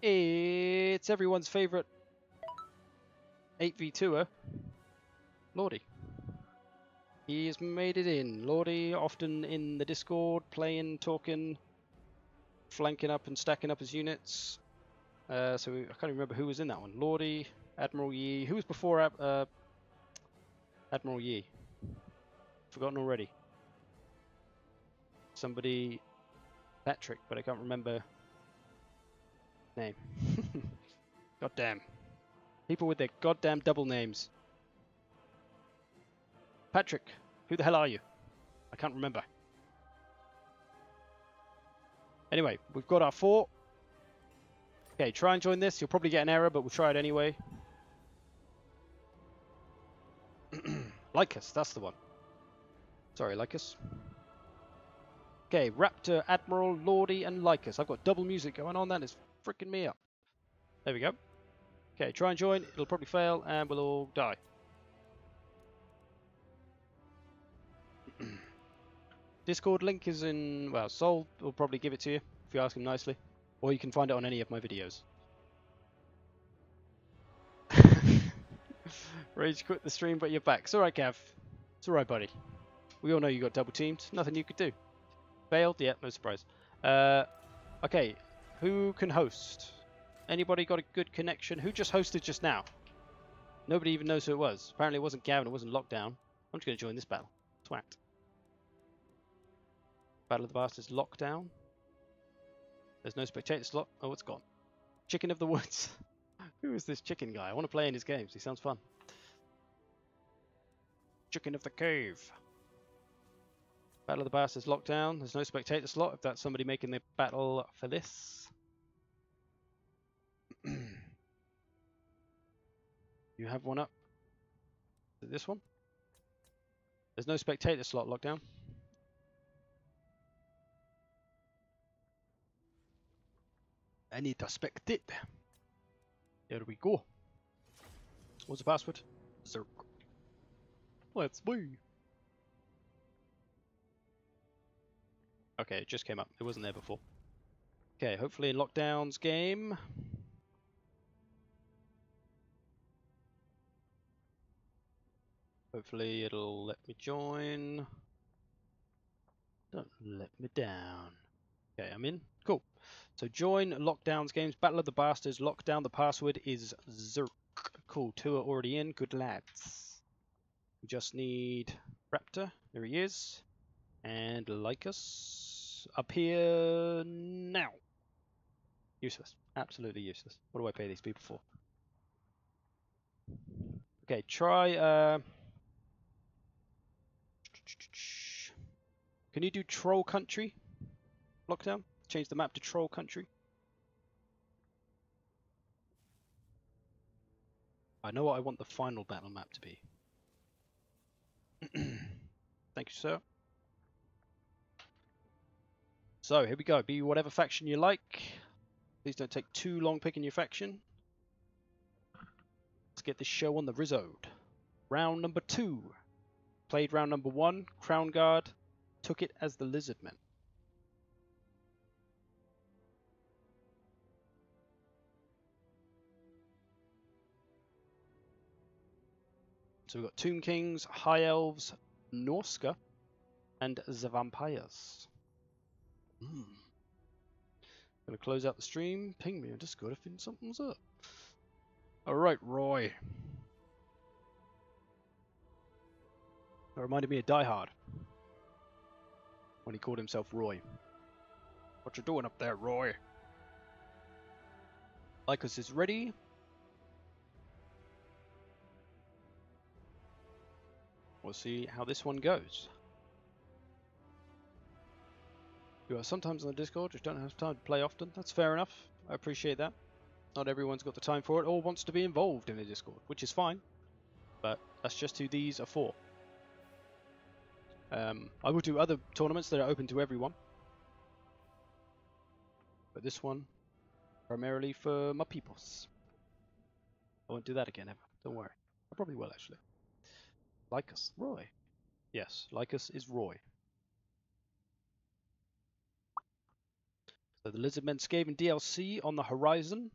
It's everyone's favourite 8v2er, Lordy. He has made it in. Lordy, often in the Discord, playing, talking, flanking up and stacking up his units. So I can't remember who was in that one. Lordy, Admiral Yi. Who was before Admiral Yi? Forgotten already. Somebody... Patrick, but I can't remember his name. Goddamn. People with their goddamn double names. Patrick, who the hell are you? I can't remember. Anyway, we've got our 4. Okay, try and join this. You'll probably get an error, but we'll try it anyway. Lycus, that's the one. Sorry, Lycus. Okay, Raptor, Admiral, Lordy, and Lycus. I've got double music going on. That is freaking me up. There we go. Okay, try and join. It'll probably fail, and we'll all die. Discord link is in... Well, Sol will probably give it to you, if you ask him nicely. Or you can find it on any of my videos. Rage quit the stream, but you're back. It's alright, Gav. It's alright, buddy. We all know you got double teamed. Nothing you could do. Failed? Yeah, no surprise. Okay, who can host? Anybody got a good connection? Who just hosted just now? Nobody even knows who it was. Apparently it wasn't Gavin, it wasn't Lockdown. I'm just going to join this battle. Twat. Battle of the Bastards Lockdown. There's no spectator slot. Oh, it's gone. Chicken of the Woods. Who is this chicken guy? I want to play in his games. He sounds fun. Chicken of the Cave. Battle of the Bastards Lockdown. There's no spectator slot if that's somebody making the battle for this. You have one up. Is it this one? There's no spectator slot. Lockdown. I need to spectate. There we go. What's the password? Zerk. Let's be. Okay, it just came up. It wasn't there before. Okay, hopefully in Lockdown's game. Hopefully it'll let me join. Don't let me down. Okay, I'm in. Cool. So join Lockdown's games. Battle of the Bastards. Lockdown. The password is Zerk. Cool. 2 are already in. Good lads. We just need Raptor. There he is. And Lycus. Up here now. Useless. Absolutely useless. What do I pay these people for? Okay, try... Can you do Troll Country? Lockdown? Change the map to Troll Country. I know what I want the final battle map to be. Thank you, sir. So, here we go. Be whatever faction you like. Please don't take too long picking your faction. Let's get this show on the Rizzode. Round number 2. Played round number 1. Crown Guard. Took it as the Lizardmen. So we've got Tomb Kings, High Elves, Norska, and the Vampires. Gonna close out the stream. Ping me on Discord if something's up. Alright, Roy. That reminded me of Die Hard. When he called himself Roy. What you doing up there, Roy? Lycus is ready. We'll see how this one goes. You are sometimes on the Discord, just don't have time to play often. That's fair enough. I appreciate that. Not everyone's got the time for it or wants to be involved in the Discord, which is fine. But that's just who these are for. I will do other tournaments that are open to everyone. But this one, primarily for my peoples. I won't do that again ever. Don't worry. I probably will actually. Lycus. Roy. Yes, Lycus is Roy. So the Lizardmen Skaven DLC on the horizon.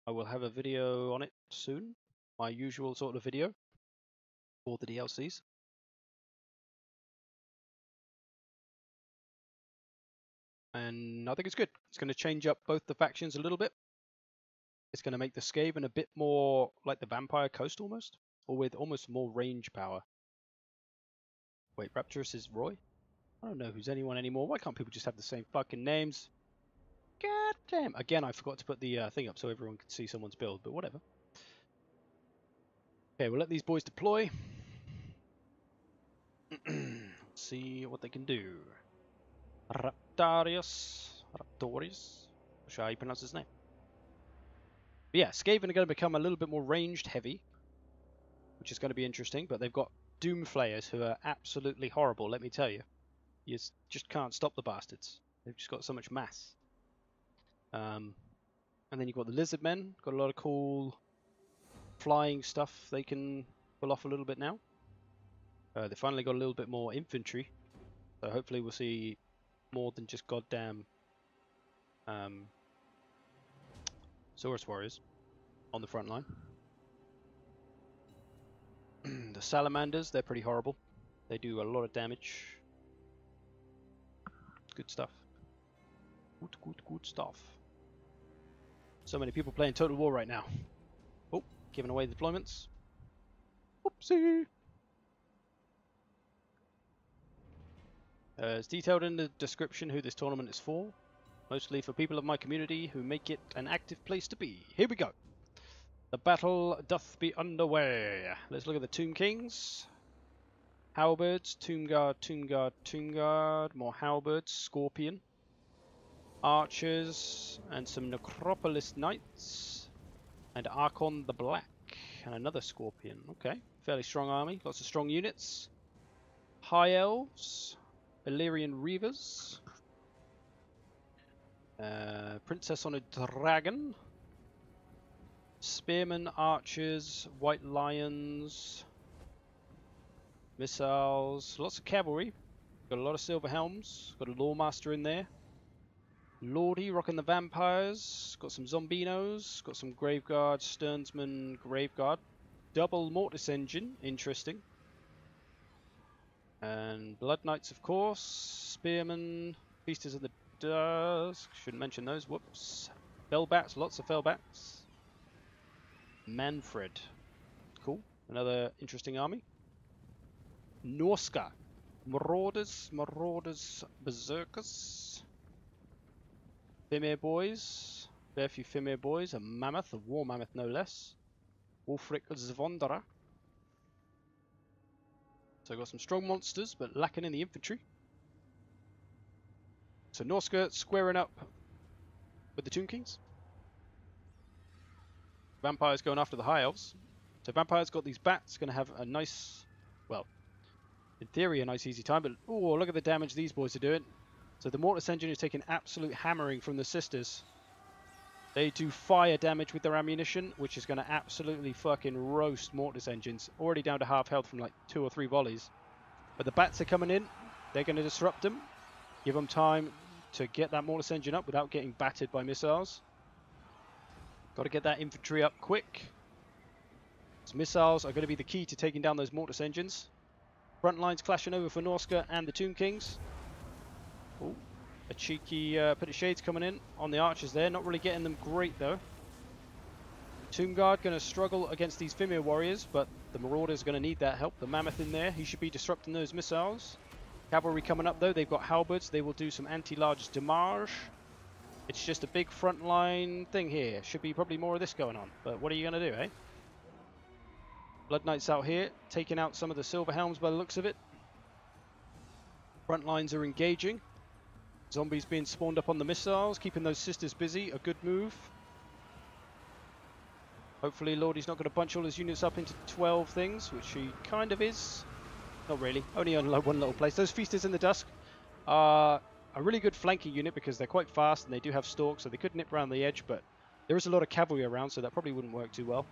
I will have a video on it soon. My usual sort of video for the DLCs. And I think it's good. It's going to change up both the factions a little bit. It's going to make the Skaven a bit more like the Vampire Coast almost. Or with almost more range power. Wait, Rapturus is Roy? I don't know who's anyone anymore. Why can't people just have the same fucking names? God damn. Again, I forgot to put the thing up so everyone could see someone's build, but whatever. Okay, we'll let these boys deploy. See what they can do. Raptorius. Not sure how you pronounce his name. But yeah, Skaven are going to become a little bit more ranged heavy, which is going to be interesting, but they've got Doomflayers who are absolutely horrible, let me tell you. You just can't stop the bastards. They've just got so much mass. And then you've got the lizard men. Got a lot of cool flying stuff they can pull off a little bit now. They finally got a little bit more infantry. So hopefully we'll see more than just goddamn Saurus warriors on the front line. The salamanders, they're pretty horrible. They do a lot of damage. Good stuff. Good stuff. So many people playing Total War right now. Oh, giving away the deployments. Whoopsie! It's detailed in the description who this tournament is for. Mostly for people of my community who make it an active place to be. Here we go. The battle doth be underway. Let's look at the Tomb Kings. Halberds, Tomb Guard, Tomb Guard, Tomb Guard. More Halberds, Scorpion. Archers, and some Necropolis Knights. And Archon the Black. And another Scorpion. Okay, fairly strong army. Lots of strong units. High Elves. Illyrian Reavers. Princess on a Dragon. Spearmen, Archers, White Lions. Missiles. Lots of cavalry. Got a lot of silver helms. Got a Lawmaster in there. Lordy rocking the vampires. Got some Zombinos. Got some Graveguard, Sternsman, Graveguard. Double Mortis Engine. Interesting. And Blood Knights, of course. Spearmen. Feasters of the Dusk. Shouldn't mention those. Whoops. Fellbats. Lots of Fellbats. Manfred. Cool. Another interesting army. Norska. Marauders. Berserkers. Fimir boys. Very few Fimir boys. A mammoth. A war mammoth, no less. Wolfric Zvondara. So got some strong monsters, but lacking in the infantry. So Norska squaring up with the Tomb Kings. Vampires going after the High Elves. So Vampires got these bats, going to have a nice, well, in theory a nice easy time, but oh, look at the damage these boys are doing. So the Mortis Engine is taking absolute hammering from the Sisters. They do fire damage with their ammunition, which is going to absolutely fucking roast Mortis Engines. Already down to half health from like 2 or 3 volleys. But the bats are coming in. They're going to disrupt them. Give them time to get that Mortis Engine up without getting battered by missiles. Got to get that infantry up quick. Those missiles are going to be the key to taking down those Mortis Engines. Front lines clashing over for Norska and the Tomb Kings. Ooh. A cheeky bit of shades coming in on the archers there. Not really getting them great though. Tomb Guard going to struggle against these Fimir warriors, but the Marauder's going to need that help. The Mammoth in there. He should be disrupting those missiles. Cavalry coming up though. They've got halberds. They will do some anti-large damage. It's just a big front line thing here. Should be probably more of this going on. But what are you going to do, eh? Blood Knights out here. Taking out some of the Silver Helms by the looks of it. Front lines are engaging. Zombies being spawned up on the missiles, keeping those Sisters busy, a good move. Hopefully Lordy's not going to bunch all his units up into 12 things, which he kind of is. Not really, only on one little place. Those Feasters in the Dusk are a really good flanking unit because they're quite fast and they do have stalks, so they could nip around the edge, but there is a lot of cavalry around, so that probably wouldn't work too well.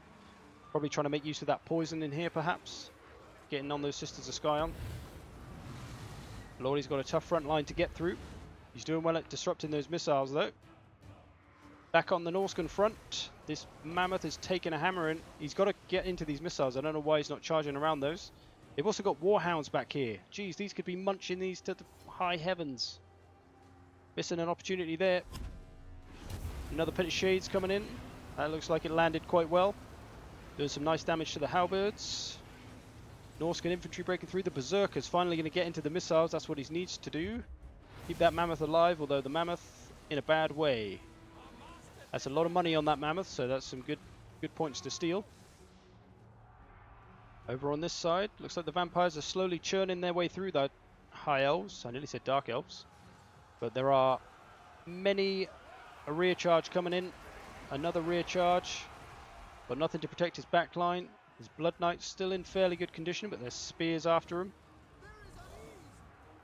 Probably trying to make use of that poison in here, perhaps. Getting on those Sisters of Scion. Lordy's got a tough front line to get through. He's doing well at disrupting those missiles though. Back on the Norscan front, this Mammoth is taking a hammer in. He's got to get into these missiles. I don't know why he's not charging around those. They've also got Warhounds back here. Geez, these could be munching these to the high heavens. Missing an opportunity there. Another Pit of Shades coming in. That looks like it landed quite well. Doing some nice damage to the halberds. Norscan infantry breaking through. The Berserker's finally going to get into the missiles. That's what he needs to do. Keep that Mammoth alive, although the Mammoth in a bad way. That's a lot of money on that Mammoth, so that's some good points to steal. Over on this side, looks like the Vampires are slowly churning their way through the High Elves. I nearly said Dark Elves. But there are many. A rear charge coming in. Another rear charge. But nothing to protect his back line. His Blood Knights still in fairly good condition, but there's spears after him.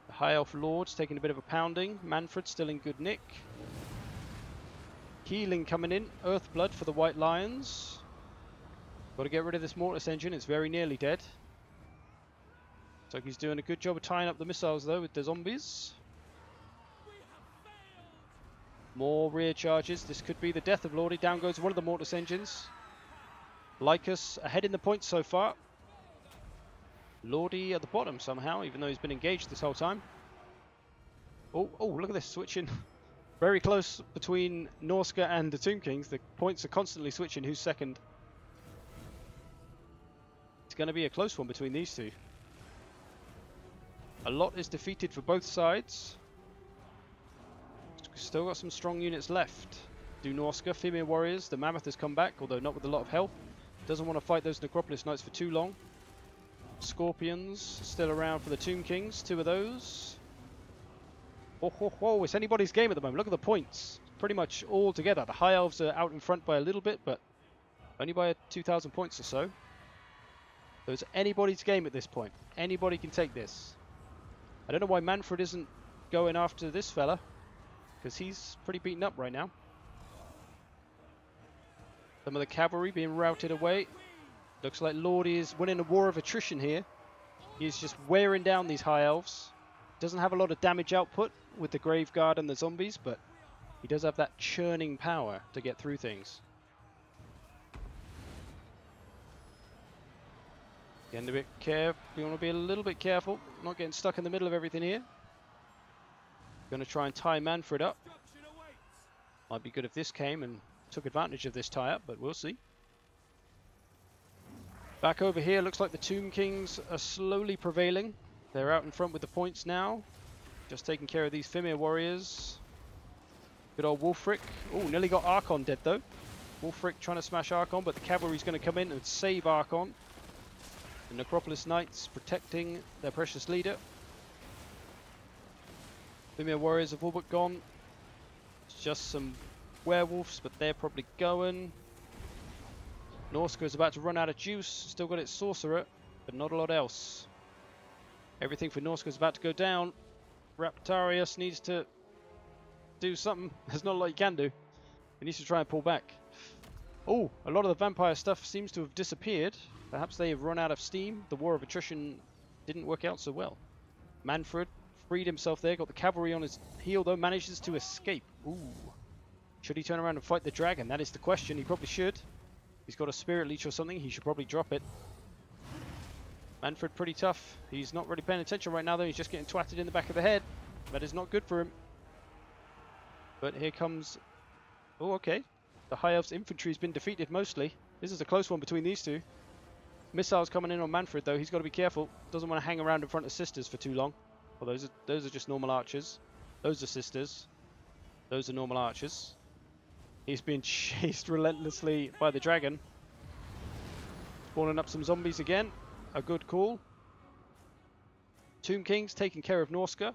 The High Elf Lord's taking a bit of a pounding. Manfred's still in good nick. Healing coming in. Earthblood for the White Lions. Got to get rid of this Mortis engine. It's very nearly dead. Looks like he's doing a good job of tying up the missiles though with the zombies. More rear charges. This could be the death of Lordy. Down goes one of the Mortis engines. Lycus ahead in the points so far. Lordy at the bottom somehow, even though he's been engaged this whole time. Oh, look at this switching. Very close between Norska and the Tomb Kings. The points are constantly switching who's second. It's going to be a close one between these two. A lot is defeated for both sides. Still got some strong units left. Do Norska, Female Warriors. The Mammoth has come back, although not with a lot of health. Doesn't want to fight those Necropolis Knights for too long. Scorpions still around for the Tomb Kings. Two of those. It's anybody's game at the moment. Look at the points. Pretty much all together. The High Elves are out in front by a little bit, but only by 2,000 points or so. So it's anybody's game at this point. Anybody can take this. I don't know why Manfred isn't going after this fella, because he's pretty beaten up right now. Some of the cavalry being routed away. Looks like Lordy is winning a war of attrition here. He's just wearing down these High Elves. Doesn't have a lot of damage output with the Graveguard and the zombies, but he does have that churning power to get through things. Getting a bit careful. You want to be a little bit careful, not getting stuck in the middle of everything here. Going to try and tie Manfred up. Might be good if this came and took advantage of this tie-up, but we'll see. Back over here, looks like the Tomb Kings are slowly prevailing. They're out in front with the points now. Just taking care of these Fimir warriors. Good old Wulfric. Oh, nearly got Archon dead though. Wulfric trying to smash Archon, but the cavalry's going to come in and save Archon. The Necropolis Knights protecting their precious leader. Fimir warriors have all but gone. It's just some werewolves, but they're probably going. Norska is about to run out of juice. Still got its sorcerer, but not a lot else. Everything for Norska is about to go down. Raptarius needs to do something. There's not a lot he can do. He needs to try and pull back. Oh, a lot of the vampire stuff seems to have disappeared. Perhaps they have run out of steam. The war of attrition didn't work out so well. Manfred freed himself there. Got the cavalry on his heel though. Manages to escape. Ooh. Should he turn around and fight the dragon? That is the question. He probably should. He's got a spirit leech or something. He should probably drop it. Manfred pretty tough. He's not really paying attention right now though. He's just getting twatted in the back of the head. That is not good for him. But here comes... Oh, okay. The High Elf's infantry has been defeated mostly. This is a close one between these two. Missiles coming in on Manfred though. He's got to be careful. Doesn't want to hang around in front of sisters for too long. Well, those are just normal archers. Those are sisters. Those are normal archers. He's being chased relentlessly by the dragon. Spawning up some zombies again. A good call. Tomb King's taking care of Norska.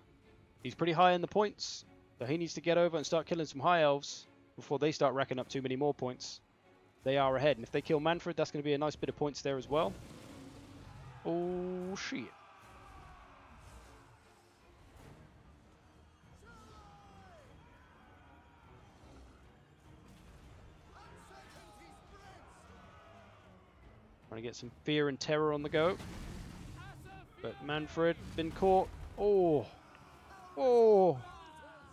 He's pretty high in the points. So he needs to get over and start killing some High Elves before they start racking up too many more points. They are ahead. And if they kill Manfred, that's going to be a nice bit of points there as well. Oh, shit. Trying to get some fear and terror on the go. But Manfred been caught. Oh. Oh.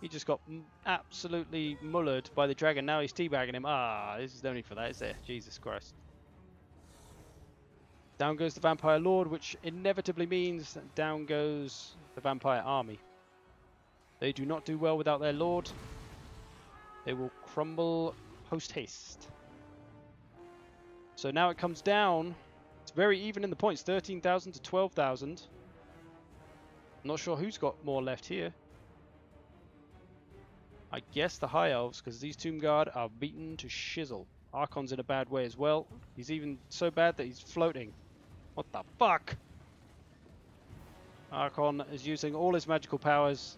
He just got absolutely mullered by the dragon. Now he's teabagging him. Ah, this is no need for that, is there? Jesus Christ. Down goes the Vampire Lord, which inevitably means that down goes the Vampire Army. They do not do well without their Lord. They will crumble post-haste. So now it comes down. It's very even in the points. 13,000 to 12,000. Not sure who's got more left here. I guess the High Elves, because these Tomb Guard are beaten to shizzle. Archon's in a bad way as well. He's even so bad that he's floating. What the fuck? Archon is using all his magical powers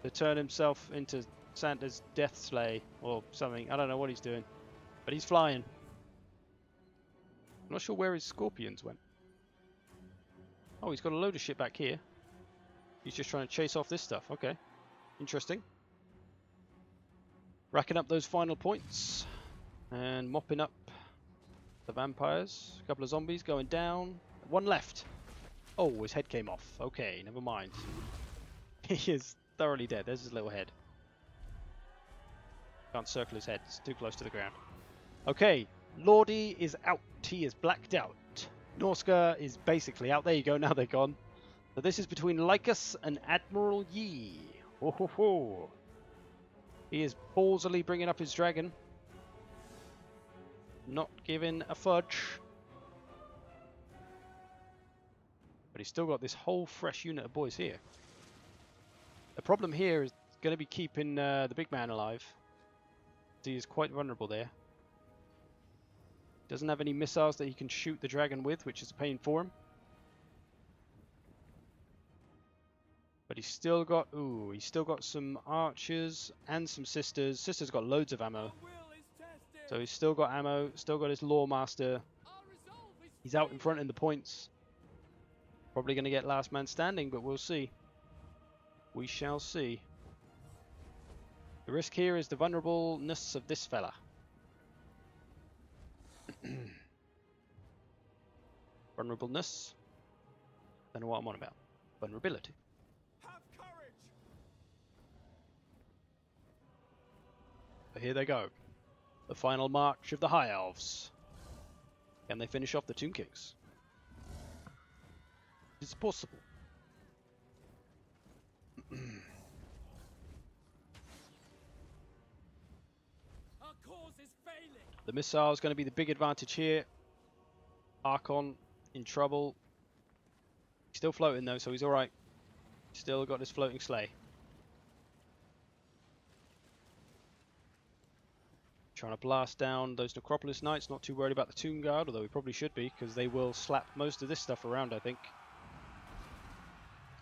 to turn himself into Santa's death sleigh or something. I don't know what he's doing. But he's flying. I'm not sure where his scorpions went. Oh, he's got a load of shit back here. He's just trying to chase off this stuff. Okay. Interesting. Racking up those final points. And mopping up the vampires. A couple of zombies going down. One left. Oh, his head came off. Okay, never mind. He is thoroughly dead. There's his little head. Can't circle his head. It's too close to the ground. Okay, Lordy is out. He is blacked out. Norska is basically out. There you go. Now they're gone. So this is between Lycus and Admiral Yi. Ho ho ho. He is ballsily bringing up his dragon. Not giving a fudge. But he's still got this whole fresh unit of boys here. The problem here is going to be keeping the big man alive. He is quite vulnerable there. Doesn't have any missiles that he can shoot the dragon with, which is a pain for him. But he's still got, he's still got some archers and some sisters. Sisters got loads of ammo. So he's still got ammo, still got his Lawmaster. He's out in front in the points. Probably going to get last man standing, but we'll see. We shall see. The risk here is the vulnerableness of this fella. Vulnerableness. Don't know what I'm on about. Vulnerability. Have courage. But here they go. The final march of the High Elves. Can they finish off the Tomb Kings? It's possible. Our cause is failing. The missile is going to be the big advantage here. Archon in trouble. He's still floating though, so he's alright. Still got his floating sleigh. Trying to blast down those Necropolis Knights. Not too worried about the Tomb Guard, although we probably should be, because they will slap most of this stuff around, I think.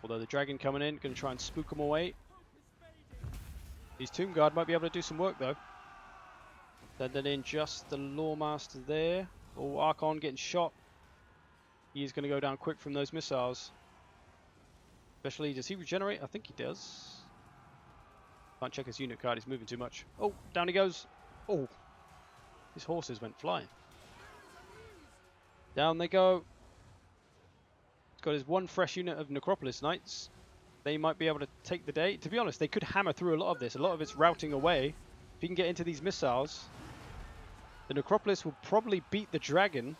Although the dragon coming in, going to try and spook them away. These Tomb Guard might be able to do some work though. Sending in just the Lawmaster there. Oh, Archon getting shot. He's going to go down quick from those missiles. Especially, does he regenerate? I think he does. Can't check his unit card, he's moving too much. Oh, down he goes. Oh, his horses went flying. Down they go. He's got his one fresh unit of Necropolis Knights. They might be able to take the day. To be honest, they could hammer through a lot of this. A lot of it's routing away. If he can get into these missiles, the Necropolis will probably beat the dragon,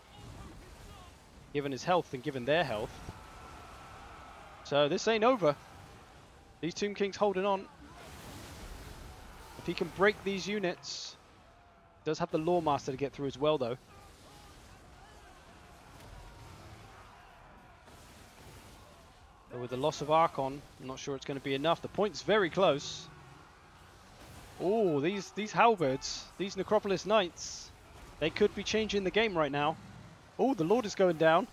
given his health and given their health. So this ain't over. These Tomb Kings holding on. If he can break these units, does have the Lawmaster to get through as well though. But with the loss of Archon, I'm not sure it's going to be enough. The point's very close. Oh, these halberds, these Necropolis Knights, they could be changing the game right now. Oh, the Lord is going down.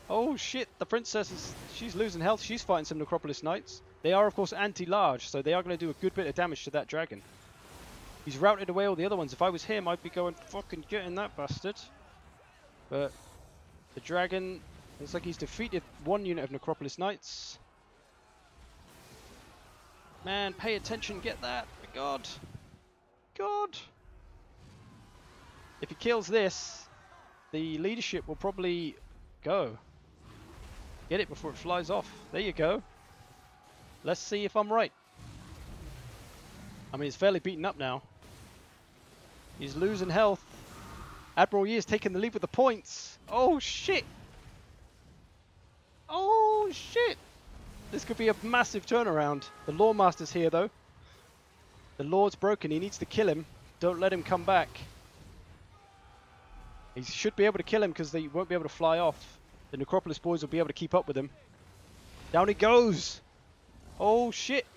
Oh shit, the princess she's losing health. She's fighting some Necropolis Knights. They are of course anti-large, so they are going to do a good bit of damage to that dragon. He's routed away all the other ones. If I was him, I'd be going fucking getting that bastard. But the dragon looks like he's defeated one unit of Necropolis Knights. Man, pay attention, get that. My God. God. If he kills this, the leadership will probably go. Get it before it flies off. There you go. Let's see if I'm right. I mean, it's fairly beaten up now. He's losing health. Admiral Yi is taking the lead with the points. Oh, shit. Oh, shit. This could be a massive turnaround. The Lawmaster's here, though. The Lord's broken. He needs to kill him. Don't let him come back. He should be able to kill him because they won't be able to fly off. The Necropolis boys will be able to keep up with him. Down he goes. Oh, shit.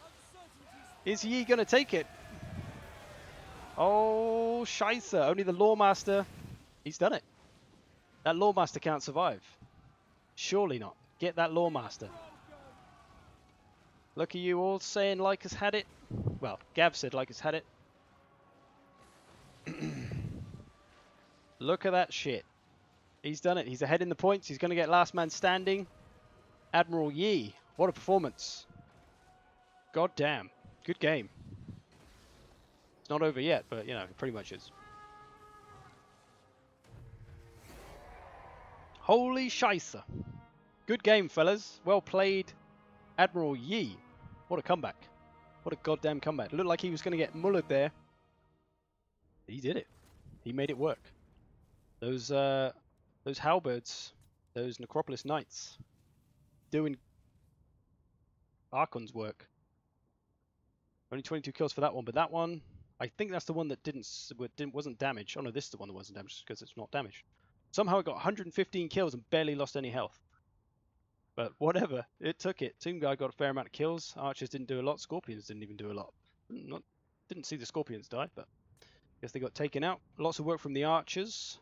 Is Yi going to take it? Oh, scheisse. Only the Lawmaster. He's done it. That Lawmaster can't survive. Surely not. Get that Lawmaster. Look at you all saying Lycus had it. Well, Gav said Lycus had it. Look at that shit. He's done it. He's ahead in the points. He's going to get last man standing. Admiral Yi. What a performance. God damn. Good game. It's not over yet, but, you know, it pretty much is. Holy scheisse. Good game, fellas. Well played, Admiral Yi. What a comeback. What a goddamn comeback. Looked like he was going to get mullered there. He did it. He made it work. Those halberds, those Necropolis Knights, doing Archon's work. Only 22 kills for that one, but that one, I think that's the one that wasn't damaged. Oh no, this is the one that wasn't damaged because it's not damaged. Somehow it got 115 kills and barely lost any health. But whatever, it took it. Team Guy got a fair amount of kills. Archers didn't do a lot. Scorpions didn't even do a lot. Didn't see the Scorpions die, but I guess they got taken out. Lots of work from the Archers.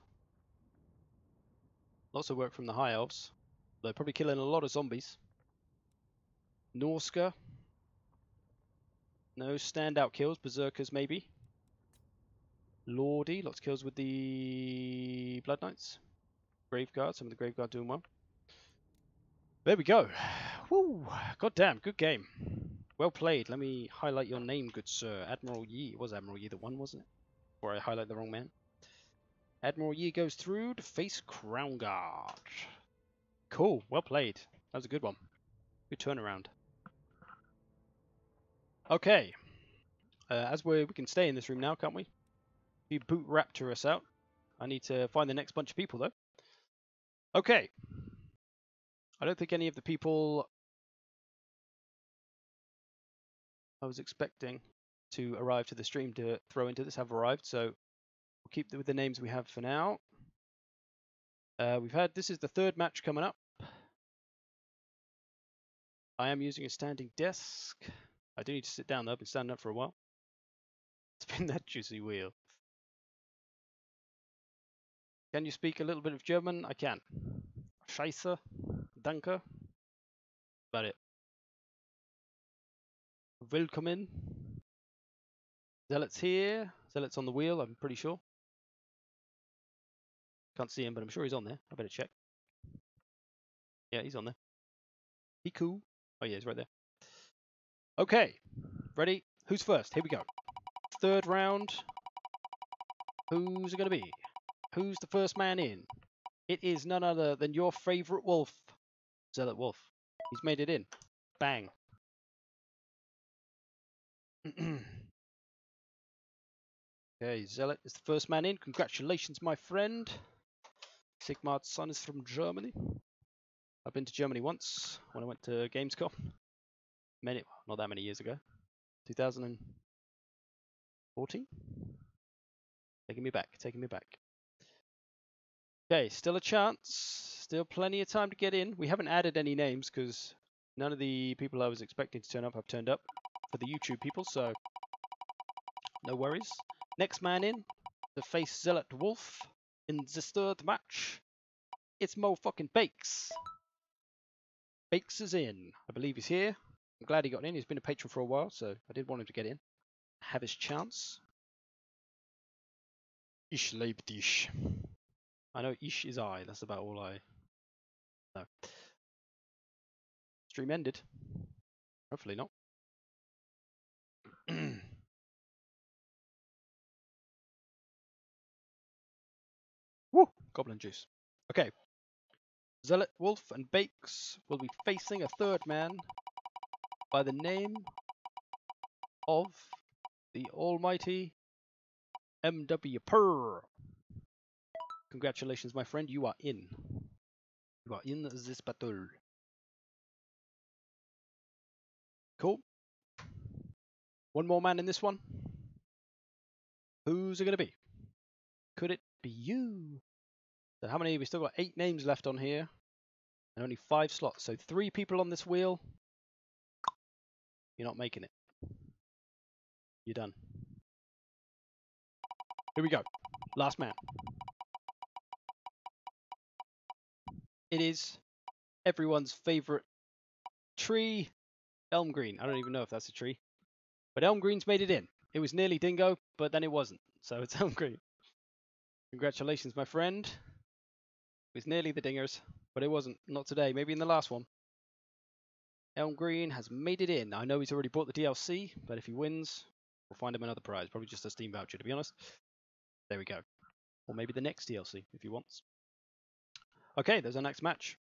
Lots of work from the High Elves. They're probably killing a lot of zombies. Norska. No standout kills. Berserkers maybe. Lordy. Lots of kills with the Blood Knights. Graveguard. Some of the Graveguard doing well. There we go. Woo! Goddamn, good game. Well played. Let me highlight your name, good sir. Admiral Yi. It was Admiral Yi that won, wasn't it? Or I highlight the wrong man. Admiral Yi goes through to face Crown Guard. Cool. Well played. That was a good one. Good turnaround. Okay. As we can stay in this room now, can't we? You boot raptor us out. I need to find the next bunch of people, though. Okay. I don't think any of the people I was expecting to arrive to the stream to throw into this have arrived, so we'll keep with the names we have for now. This is the third match coming up. I am using a standing desk. I do need to sit down though, I've been standing up for a while. Spin that juicy wheel. Can you speak a little bit of German? I can. Scheiße. Danke. About it. Willkommen. Zealot's here. Zealot's on the wheel, I'm pretty sure. Can't see him, but I'm sure he's on there. I better check. Yeah, he's on there. He cool. Oh yeah, he's right there. Okay. Ready? Who's first? Here we go. Third round. Who's it going to be? Who's the first man in? It is none other than your favourite wolf. Zealot Wolf. He's made it in. Bang. Okay, Zealot is the first man in. Congratulations, my friend. Sigmard's son is from Germany. I've been to Germany once when I went to Gamescom. Not that many years ago. 2014? Taking me back. Okay, still a chance. Still plenty of time to get in. We haven't added any names because none of the people I was expecting to turn up have turned up for the YouTube people, so no worries. Next man in to face Zealot Wolf in the third match. It's Mo fucking Bakes. Bakes is in. I believe he's here. I'm glad he got in. He's been a patron for a while, so I did want him to get in. Have his chance. Ich liebe dich. I know Ish is I. That's about all I know. Stream ended. Hopefully not. Woo! Goblin juice. Okay. Zealot Wolf and Bakes will be facing a third man by the name of the almighty MW Purr. Congratulations, my friend. You are in. You are in this battle. Cool. One more man in this one. Who's it going to be? Could it be you? So how many? We still got 8 names left on here. And only 5 slots. So 3 people on this wheel. You're not making it. You're done. Here we go. Last man. It is everyone's favourite tree, Elm Green. I don't even know if that's a tree. But Elm Green's made it in. It was nearly Dingo, but then it wasn't. So it's Elm Green. Congratulations, my friend. It was nearly the Dingers, but it wasn't. Not today. Maybe in the last one. Elm Green has made it in. I know he's already bought the DLC, but if he wins, We'll find him another prize. Probably just a Steam voucher, to be honest. There we go. Or maybe the next DLC, if he wants. Okay, there's our next match.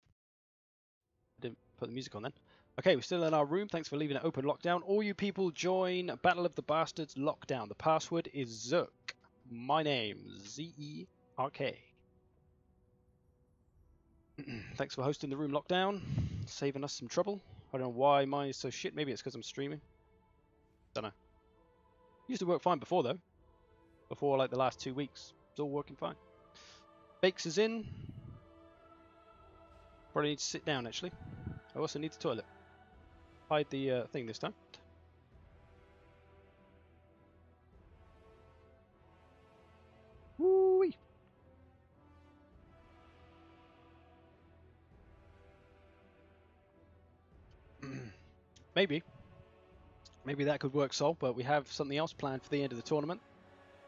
I didn't put the music on then. Okay, we're still in our room. Thanks for leaving it open lockdown. All you people join Battle of the Bastards lockdown. The password is Zerk. My name, Z-E-R-K. Thanks for hosting the room lockdown. Saving us some trouble. I don't know why mine is so shit. Maybe it's because I'm streaming. Don't know. Used to work fine before, though. Before, like, the last 2 weeks. It's all working fine. Bakes is in. Probably need to sit down, actually. I also need the toilet. Hide the thing this time. Woo-wee. Maybe. Maybe that could work, Sol, but we have something else planned for the end of the tournament.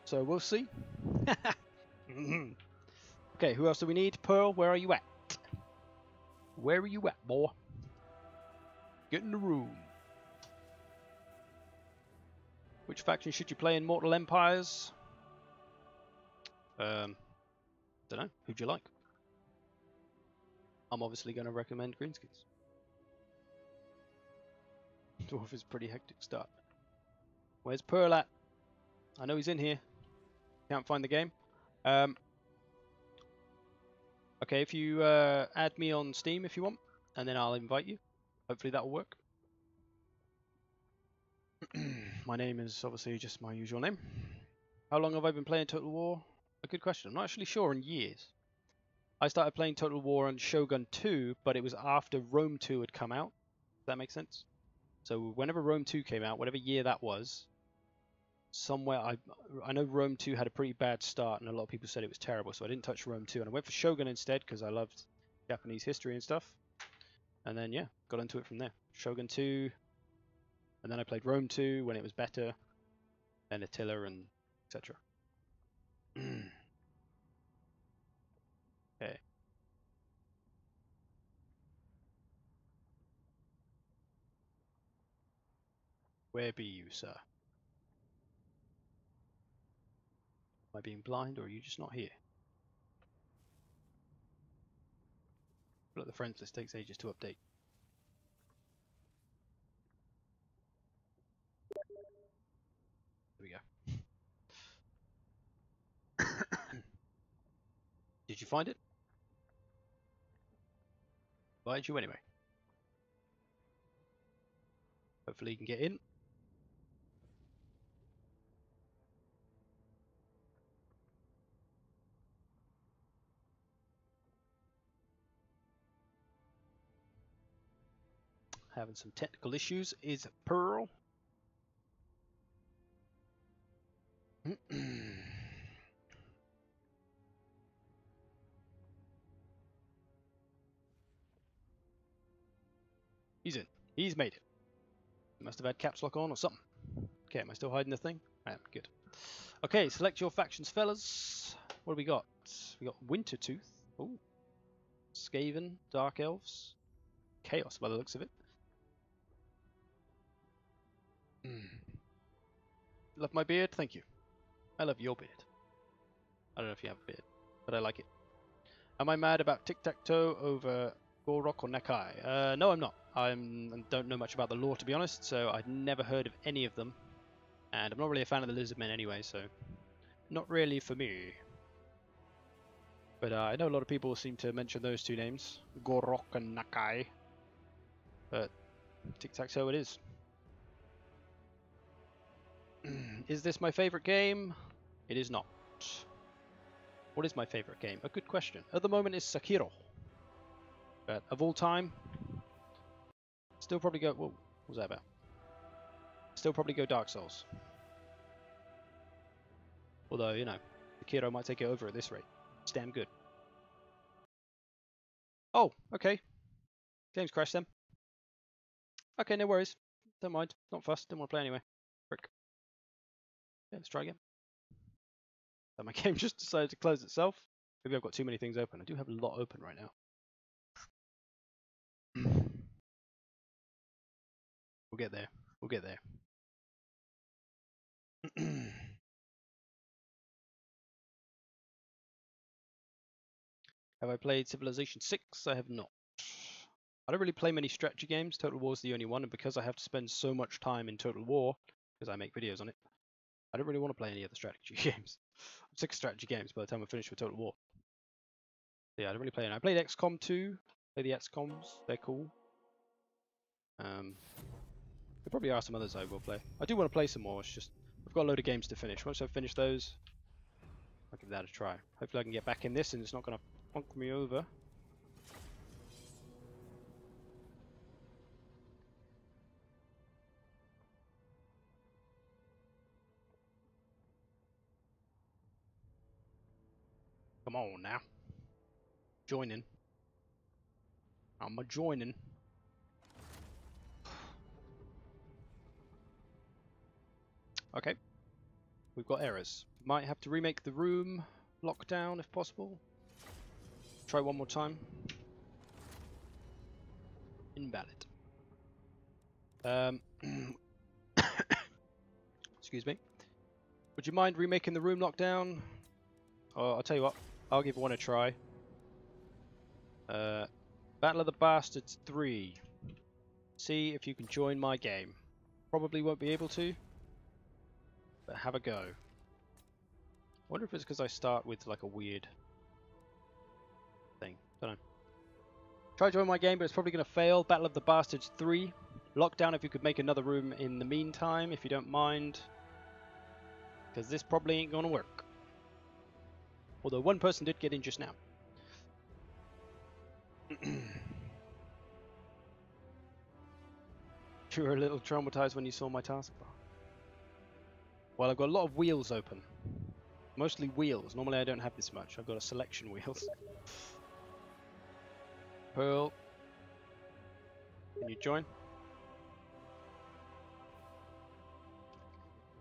So we'll see. Okay, who else do we need? Pearl, where are you at? Where are you at, boy? Get in the room. Which faction should you play in Mortal Empires? Don't know. Who'd you like? I'm obviously going to recommend Greenskins. Dwarf is a pretty hectic start. Where's Pearl at? I know he's in here. Can't find the game. Okay, if you add me on Steam if you want, and then I'll invite you. Hopefully that'll work. My name is obviously just my usual name. How long have I been playing Total War? A good question. I'm not actually sure in years. I started playing Total War on Shogun 2, but it was after Rome 2 had come out. Does that make sense? So whenever Rome 2 came out, whatever year that was, somewhere I know Rome 2 had a pretty bad start, and a lot of people said it was terrible, so I didn't touch Rome 2, and I went for Shogun instead because I loved Japanese history and stuff. And then yeah, got into it from there. Shogun 2, and then I played Rome 2 when it was better, then Attila and etc. Okay. Where be you, sir? Am I being blind, or are you just not here? Look, the friends list takes ages to update. There we go. Did you find it? Invited you anyway. Hopefully you can get in. Having some technical issues is Pearl. He's in. He's made it. He must have had caps lock on or something. Okay, am I still hiding the thing? I am. Good. Okay, select your factions, fellas. What do we got? We got Wintertooth. Ooh. Skaven, Dark Elves. Chaos by the looks of it. Love my beard? Thank you. I love your beard. I don't know if you have a beard, but I like it. Am I mad about tic-tac-toe over Gorok or Nakai? No, I'm not. I don't know much about the lore, to be honest, so I'd never heard of any of them. And I'm not really a fan of the Lizardmen anyway, so not really for me. But I know a lot of people seem to mention those two names, Gorok and Nakai. But tic-tac-toe it is. Is this my favorite game? It is not. What is my favorite game? A good question. At the moment it's Sekiro. But of all time, still probably go... Whoa, what was that about? Still probably go Dark Souls. Although, you know, Sekiro might take it over at this rate. It's damn good. Oh, okay. Game's crashed then. Okay, no worries. Don't mind. Not fussed. Don't want to play anyway. Frick. Yeah, let's try again. So my game just decided to close itself. Maybe I've got too many things open. I do have a lot open right now. We'll get there. We'll get there. Have I played Civilization 6? I have not. I don't really play many strategy games. Total War is the only one, and because I have to spend so much time in Total War, because I make videos on it, I don't really want to play any other strategy games. I'm sick of strategy games by the time I'm finished with Total War. Yeah, I don't really play any. I played XCOM 2. Play the XCOMs. They're cool. There probably are some others I will play. I do want to play some more. It's just I've got a load of games to finish. Once I've finished those, I'll give that a try. Hopefully I can get back in this and it's not going to funk me over. Come on now. Joining. I'm a joining. Okay. We've got errors. Might have to remake the room lockdown if possible. Try one more time. Invalid. Excuse me. Would you mind remaking the room lockdown? Oh, I'll tell you what. I'll give one a try. Battle of the Bastards 3. See if you can join my game. Probably won't be able to, but have a go. I wonder if it's because I start with like a weird thing. Don't know. Try to join my game, but it's probably going to fail. Battle of the Bastards 3. Lockdown if you could make another room in the meantime, if you don't mind. Because this probably ain't going to work. Although one person did get in just now. You were a little traumatized when you saw my taskbar. Well, I've got a lot of wheels open. Mostly wheels. Normally I don't have this much. I've got a selection wheels. Pearl. Can you join?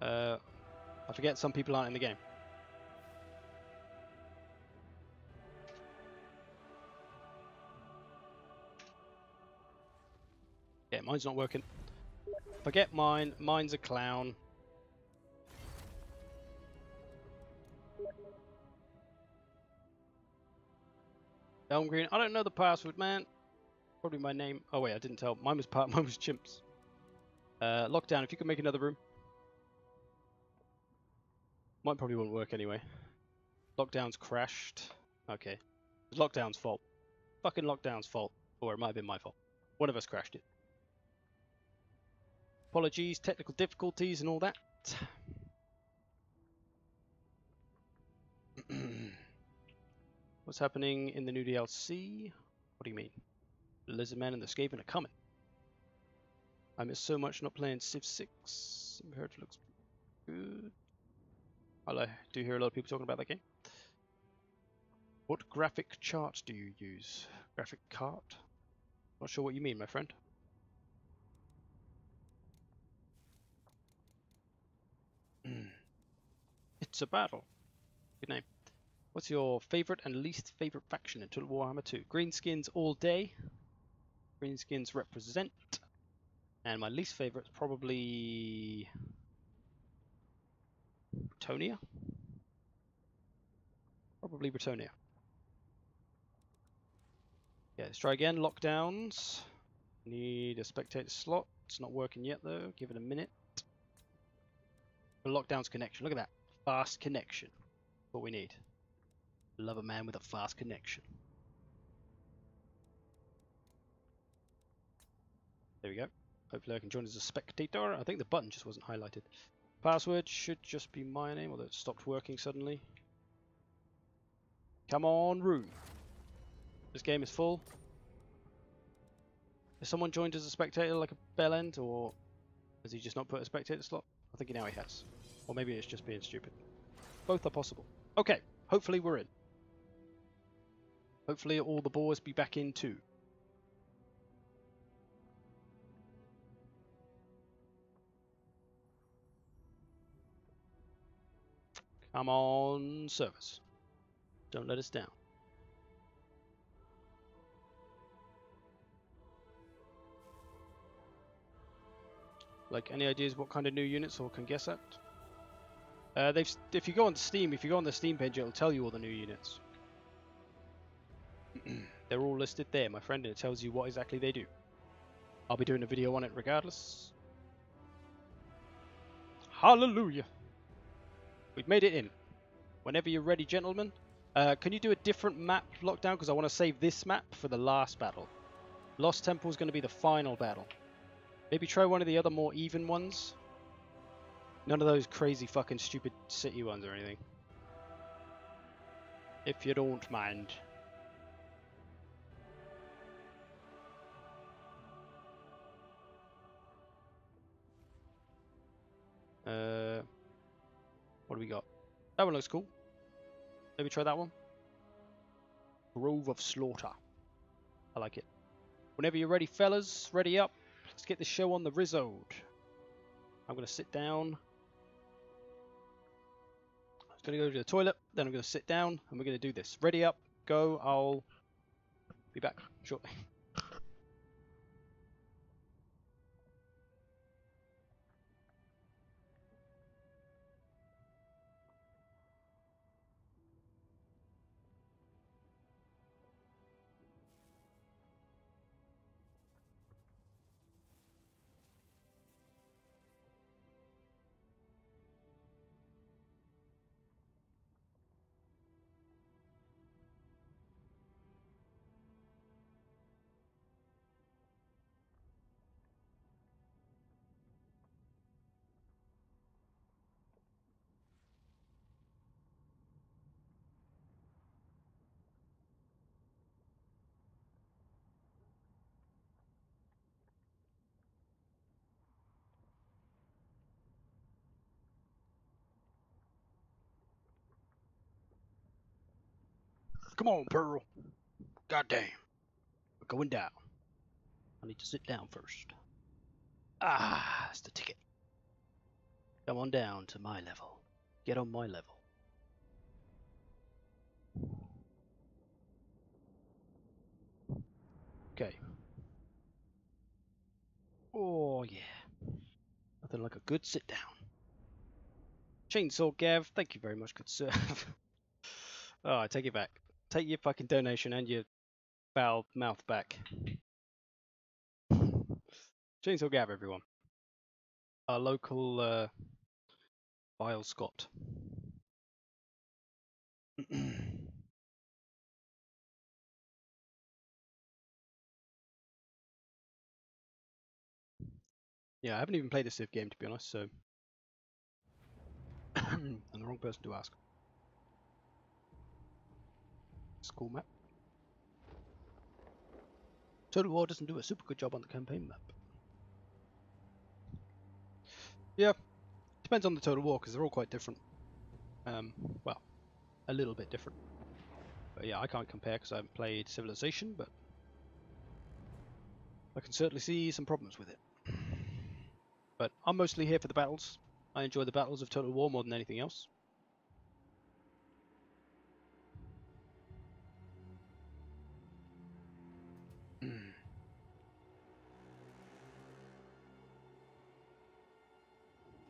I forget some people aren't in the game. Yeah, mine's not working. Forget mine. Mine's a clown. Elm Green. I don't know the password, man. Probably my name. Oh wait, I didn't tell. Mine was chimps. Lockdown. If you can make another room. Mine probably won't work anyway. Lockdown's crashed. Okay. It's Lockdown's fault. Fucking Lockdown's fault. Or it might have been my fault. One of us crashed it. Apologies, technical difficulties and all that. What's happening in the new DLC? What do you mean? The Lizardman and the Skaven are coming. I miss so much not playing Civ 6. Imperative looks good. I do hear a lot of people talking about that game. What graphic chart do you use? Graphic card? Not sure what you mean, my friend. It's a battle. Good name. What's your favorite and least favorite faction in Total Warhammer 2? Greenskins all day. Greenskins represent. And my least favorite is probably Bretonia. Probably Bretonia. Yeah, let's try again. Lockdowns. Need a spectator slot. It's not working yet though. Give it a minute. The lockdown's connection. Look at that. Fast connection. What we need. Love a man with a fast connection. There we go. Hopefully I can join as a spectator. I think the button just wasn't highlighted. Password should just be my name, although it stopped working suddenly. Come on, room. This game is full. Has someone joined as a spectator like a bell end, or has he just not put a spectator slot? I think now he has. Or maybe it's just being stupid. Both are possible. Okay, hopefully we're in. Hopefully all the boars be back in too. Come on, servers. Don't let us down. Like, any ideas what kind of new units or can guess at? If you go on Steam, if you go on the Steam page, it'll tell you all the new units. They're all listed there, my friend, and it tells you what exactly they do. I'll be doing a video on it regardless. Hallelujah! We've made it in. Whenever you're ready, gentlemen. Can you do a different map lockdown? Because I want to save this map for the last battle. Lost Temple is going to be the final battle. Maybe try one of the other more even ones. None of those crazy fucking stupid city ones or anything. If you don't mind. What do we got? That one looks cool. Maybe try that one. Grove of Slaughter. I like it. Whenever you're ready, fellas, ready up. Let's get this show on the Rizzode. I'm going to sit down. I'm going to go to the toilet, then I'm going to sit down, and we're going to do this. Ready up, go, I'll be back shortly. Come on, Pearl. Goddamn. We're going down. I need to sit down first. Ah, that's the ticket. Come on down to my level. Get on my level. Okay. Oh, yeah. Nothing like a good sit down. Chainsaw Gav, thank you very much, good sir. Oh, I take it back. Take your fucking donation and your foul mouth back. Chainsaw Gav, everyone. Our local Vile Scott. Yeah, I haven't even played a Civ game, to be honest, so I'm the wrong person to ask. School map. Total War doesn't do a super good job on the campaign map. Yeah, depends on the Total War because they're all quite different. Well, a little bit different. But yeah, I can't compare because I haven't played Civilization, but I can certainly see some problems with it. But I'm mostly here for the battles. I enjoy the battles of Total War more than anything else.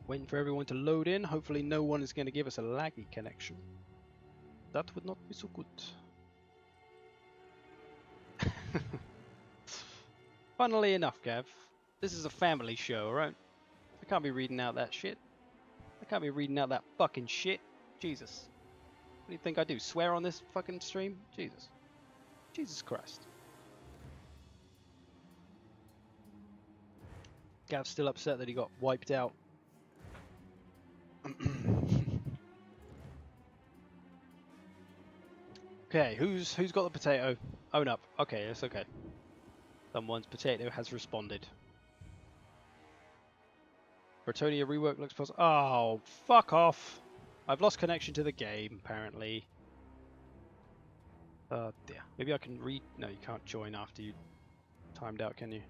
Waiting for everyone to load in. Hopefully no one is going to give us a laggy connection. That would not be so good. Funnily enough, Gav, this is a family show, right? I can't be reading out that shit. I can't be reading out that fucking shit. Jesus. What do you think I do? Swear on this fucking stream? Jesus. Jesus Christ. Gav's still upset that he got wiped out. Okay, who's got the potato? Own up. Okay, that's okay. Someone's potato has responded. Bretonia rework looks possible. Oh, fuck off! I've lost connection to the game, apparently. Oh dear. Maybe I can read. No, you can't join after you timed out, can you?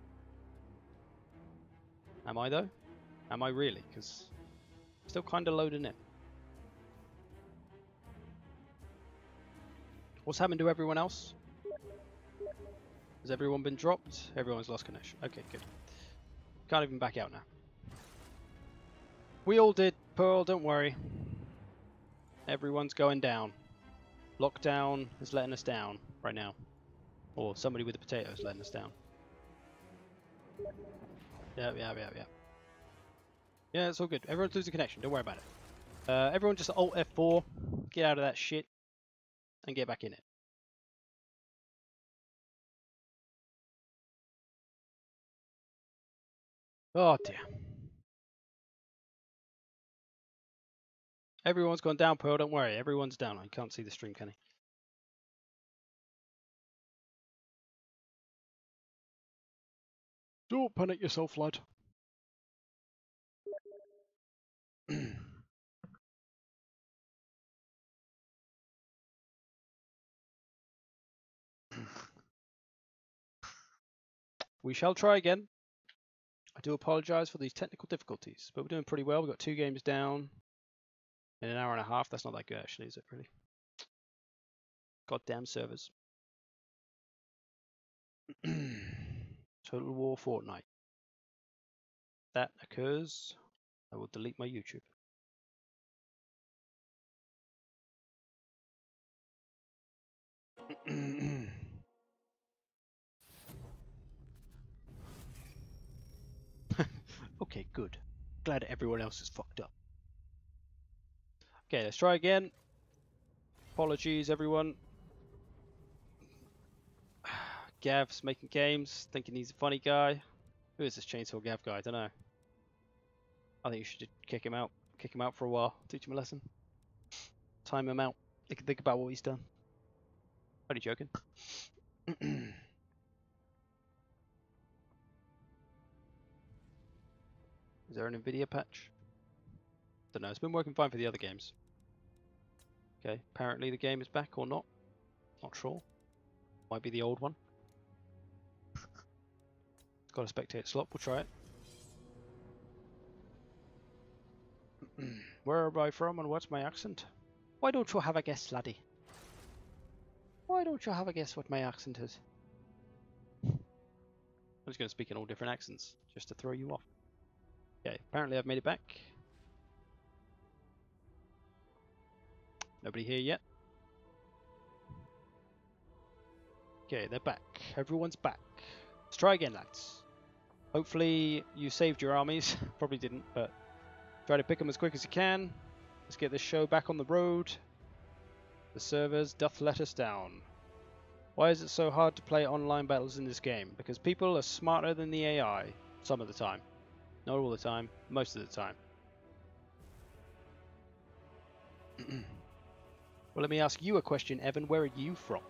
Am I though? Am I really? Because still kind of loading in. What's happened to everyone else? Has everyone been dropped? Everyone's lost connection. Okay, good. Can't even back out now. We all did, Pearl, don't worry. Everyone's going down. Lockdown is letting us down right now. Or somebody with a potato is letting us down. Yeah. Yeah, it's all good. Everyone's losing connection. Don't worry about it. Everyone just Alt F4. Get out of that shit. And get back in it. Oh dear. Everyone's gone down, Pearl. Don't worry. Everyone's down. I can't see the stream, can he? Don't panic yourself, lad. We shall try again. I do apologise for these technical difficulties, but we're doing pretty well. We've got 2 games down in an hour and a half. That's not that good, actually, is it, really? Goddamn servers. Total War Fortnite. That occurs. I will delete my YouTube. Okay, good. Glad everyone else is fucked up. Okay, let's try again. Apologies, everyone. Gav's making games, thinking he's a funny guy. Who is this Chainsaw Gav guy? I don't know. I think you should kick him out. Kick him out for a while. Teach him a lesson. Time him out. He can think about what he's done. Only joking. Is there an Nvidia patch? Don't know. It's been working fine for the other games. Okay. Apparently the game is back or not. Not sure. Might be the old one. Got a spectate slot. We'll try it. Where am I from and what's my accent? Why don't you have a guess, laddie? Why don't you have a guess what my accent is? I'm just going to speak in all different accents, just to throw you off. Okay, apparently I've made it back. Nobody here yet. Okay, they're back. Everyone's back. Let's try again, lads. Hopefully you saved your armies. Probably didn't, but try to pick them as quick as you can. Let's get this show back on the road. The servers doth let us down. Why is it so hard to play online battles in this game? Because people are smarter than the AI some of the time. Not all the time, most of the time. Well, let me ask you a question, Evan. Where are you from?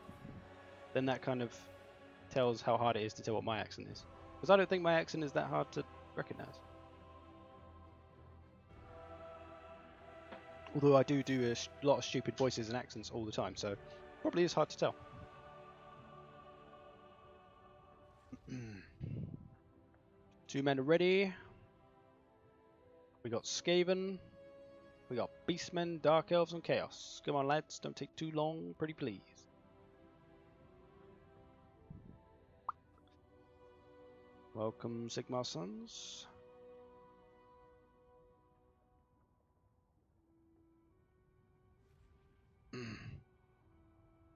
Then that kind of tells how hard it is to tell what my accent is. Because I don't think my accent is that hard to recognize. Although I do a lot of stupid voices and accents all the time, so probably is hard to tell. 2 men are ready. We got Skaven. We got Beastmen, Dark Elves, and Chaos. Come on, lads. Don't take too long, pretty please. Welcome, Sigmar Sons.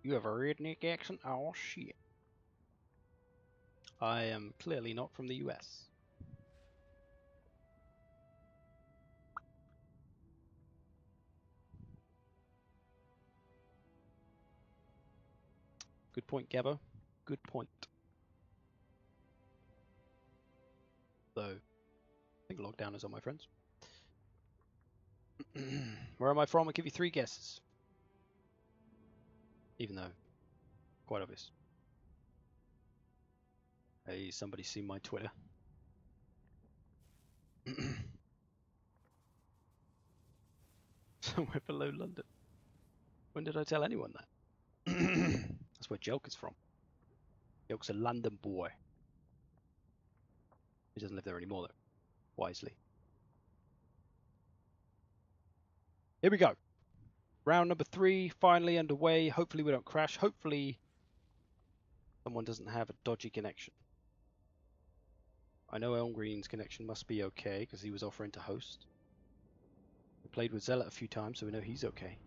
You have a redneck accent? Oh, shit. I am clearly not from the US. Good point, Gabbo. Good point. Though, I think lockdown is on, my friends. Where am I from? I'll give you 3 guesses. Even though, quite obvious. Hey, somebody seen my Twitter? Somewhere below London. When did I tell anyone that? That's where Jelk is from. Jelk's a London boy. He doesn't live there anymore, though. Wisely. Here we go. Round number 3, finally underway. Hopefully we don't crash. Hopefully someone doesn't have a dodgy connection. I know Elm Green's connection must be okay, because he was offering to host. We played with Zealot a few times, so we know he's okay.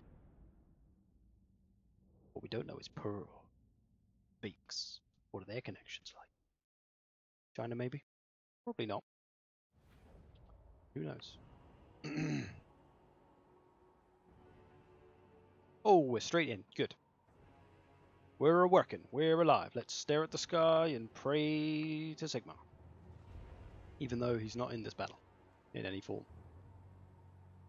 What we don't know is Pearl, Beaks. What are their connections like? China, maybe? Probably not. Who knows? Oh, we're straight in. Good. We're working. We're alive. Let's stare at the sky and pray to Sigmar. Even though he's not in this battle in any form.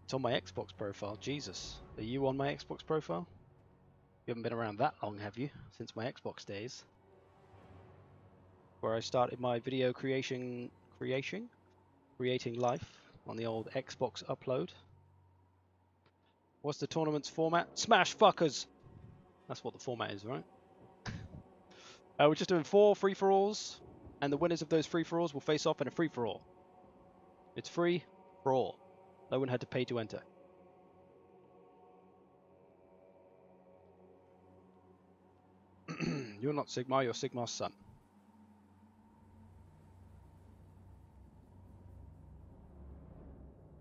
It's on my Xbox profile. Jesus. Are you on my Xbox profile? You haven't been around that long, have you? Since my Xbox days. Where I started my video creating life on the old Xbox upload. What's the tournament's format? Smash fuckers! That's what the format is, right? We're just doing 4 free-for-alls, and the winners of those free-for-alls will face off in a free-for-all. It's free for all. No one had to pay to enter. You're not Sigmar, you're Sigmar's son.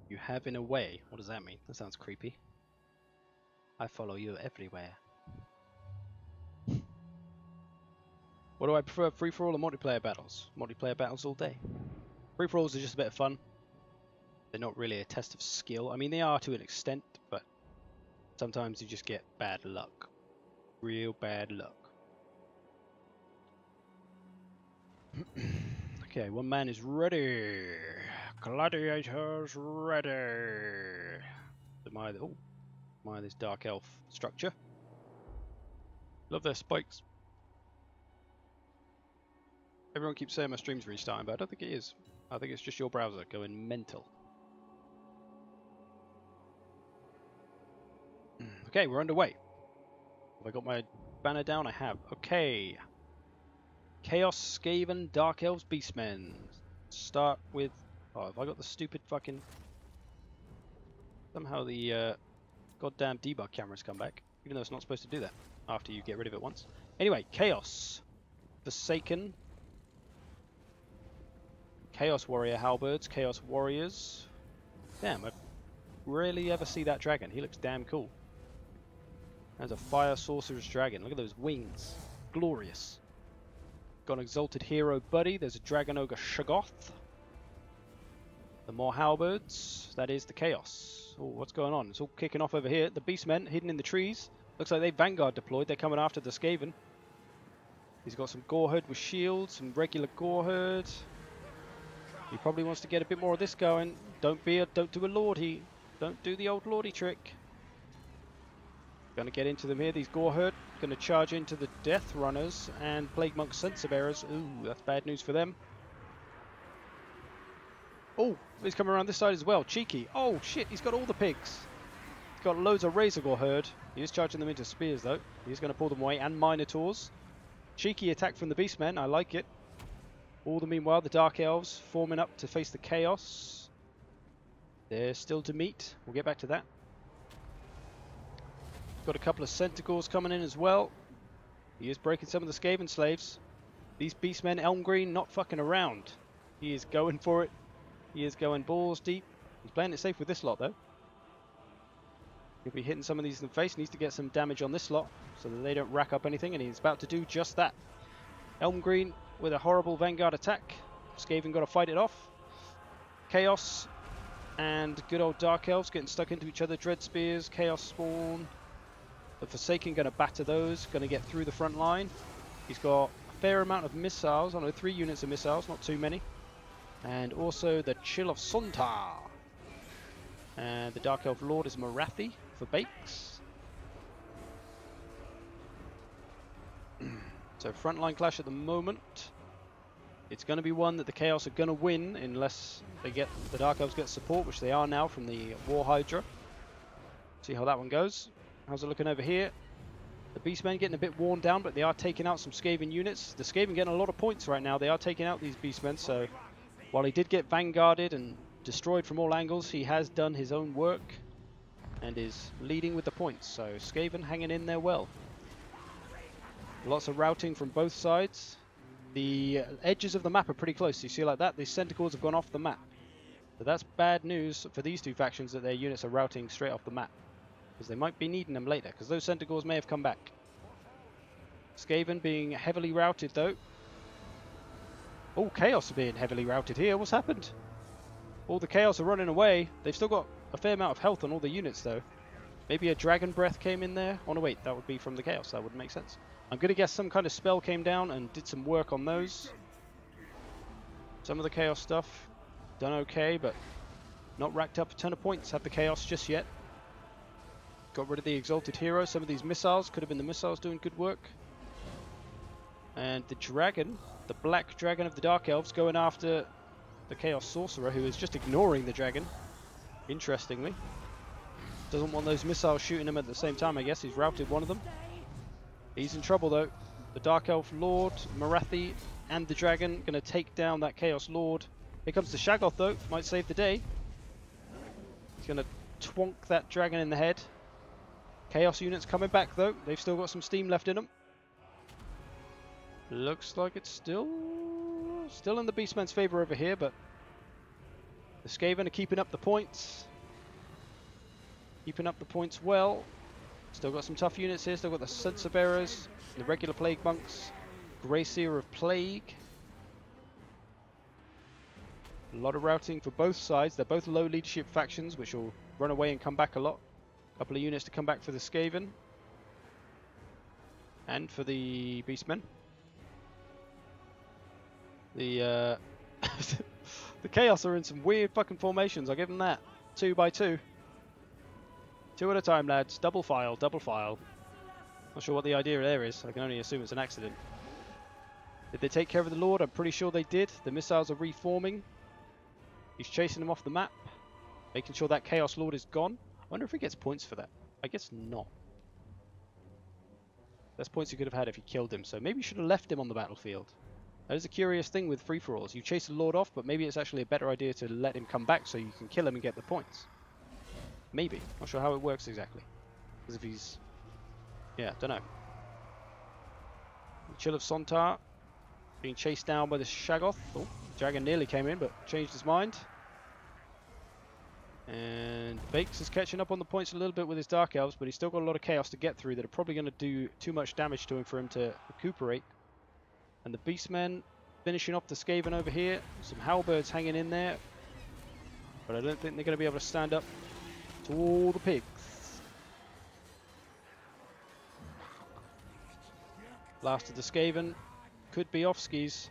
You have in a way. What does that mean? That sounds creepy. I follow you everywhere. What do I prefer, free-for-all or multiplayer battles? Multiplayer battles all day. Free-for-alls are just a bit of fun. They're not really a test of skill. I mean, they are to an extent, but sometimes you just get bad luck. Real bad luck. Okay, one man is ready. Gladiators ready. Admire this dark elf structure. Love their spikes. Everyone keeps saying my stream's restarting, but I don't think it is. I think it's just your browser going mental. Okay, we're underway. Have I got my banner down? I have. Okay. Chaos, Skaven, Dark Elves, Beastmen. Start with... Oh, have I got the stupid fucking... Somehow the goddamn debug camera's come back. Even though it's not supposed to do that after you get rid of it once. Anyway, Chaos. Forsaken. Chaos Warrior Halberds, Chaos Warriors. Damn, I rarely ever see that dragon. He looks damn cool. There's a Fire Sorcerer's Dragon. Look at those wings. Glorious. Got an Exalted Hero Buddy. There's a Dragon Ogre Shoggoth. The more Halberds. That is the Chaos. Oh, what's going on? It's all kicking off over here. The Beastmen hidden in the trees. Looks like they Vanguard deployed. They're coming after the Skaven. He's got some Goreherd with shields. Some regular Goreherd. He probably wants to get a bit more of this going. Don't do a lordy. Don't do the old lordy trick. Gonna get into them here. These Goreherd gonna charge into the Death Runners and Plague Monk Sensor Bearers. Ooh, that's bad news for them. Oh, he's coming around this side as well. Cheeky. Oh shit, he's got all the pigs. He's got loads of Razor Goreherd. He is charging them into spears though. He's gonna pull them away, and Minotaurs. Cheeky attack from the Beastmen. I like it. All the meanwhile, the Dark Elves forming up to face the Chaos. They're still to meet. We'll get back to that. Got a couple of Centaurs coming in as well. He is breaking some of the Skaven slaves. These Beastmen, Elm Green, not fucking around. He is going for it. He is going balls deep. He's playing it safe with this lot though. He'll be hitting some of these in the face. Needs to get some damage on this lot so that they don't rack up anything, and he's about to do just that. Elm Green with a horrible Vanguard attack. Skaven got to fight it off. Chaos and good old Dark Elves getting stuck into each other. Dread Spears, Chaos Spawn. The Forsaken going to batter those. Going to get through the front line. He's got a fair amount of missiles. I know 3 units of missiles, not too many. And also the Chill of Sontar. And the Dark Elf Lord is Morathi for Bakes. So frontline clash at the moment. It's going to be one that the Chaos are going to win unless they get the Dark Elves get support, which they are now from the War Hydra. See how that one goes. How's it looking over here? The Beastmen getting a bit worn down, but they are taking out some Skaven units. The Skaven getting a lot of points right now. They are taking out these Beastmen, so while he did get Vanguarded and destroyed from all angles, he has done his own work and is leading with the points. So Skaven hanging in there well. Lots of routing from both sides. The edges of the map are pretty close. You see like that? These Centaurs have gone off the map. So that's bad news for these two factions, that their units are routing straight off the map. Because they might be needing them later, because those Centaurs may have come back. Skaven being heavily routed though. Oh, Chaos are being heavily routed here. What's happened? All the Chaos are running away. They've still got a fair amount of health on all the units though. Maybe a Dragon Breath came in there. Oh no, wait, that would be from the Chaos. That would make sense. I'm going to guess some kind of spell came down and did some work on those. Some of the Chaos stuff done okay, but not racked up a ton of points at the Chaos just yet. Got rid of the Exalted Hero. Some of these missiles could have been the missiles doing good work. And the dragon, the black dragon of the Dark Elves, going after the Chaos Sorcerer, who is just ignoring the dragon, interestingly. Doesn't want those missiles shooting him at the same time, I guess. He's routed one of them. He's in trouble, though. The Dark Elf Lord, Marathi, and the dragon going to take down that Chaos Lord. Here comes the Shaggoth, though. Might save the day. He's going to twonk that dragon in the head. Chaos units coming back, though. They've still got some steam left in them. Looks like it's still in the Beastman's favour over here, but the Skaven are keeping up the points. Keeping up the points well. Still got some tough units here. Still got the Censer Bearers, the regular Plague Monks, Grey Seer of Plague. A lot of routing for both sides. They're both low leadership factions, which will run away and come back a lot. A couple of units to come back for the Skaven. And for the Beastmen. The the Chaos are in some weird fucking formations, I'll give them that. 2 by 2. 2 at a time, lads. Double file, double file. Not sure what the idea there is. I can only assume it's an accident. Did they take care of the Lord? I'm pretty sure they did. The missiles are reforming. He's chasing them off the map. Making sure that Chaos Lord is gone. I wonder if he gets points for that. I guess not. That's points he could have had if he killed him. So maybe you should have left him on the battlefield. That is a curious thing with free-for-alls. You chase the Lord off, but maybe it's actually a better idea to let him come back so you can kill him and get the points. Maybe. Not sure how it works exactly. Because if he's... yeah, don't know. Chill of Sontar being chased down by the Shaggoth. Oh, dragon nearly came in, but changed his mind. And Bakes is catching up on the points a little bit with his Dark Elves, but he's still got a lot of Chaos to get through that are probably going to do too much damage to him for him to recuperate. And the Beastmen finishing off the Skaven over here. Some Halberds hanging in there. But I don't think they're going to be able to stand up to all the pigs. Last of the Skaven could be off skis.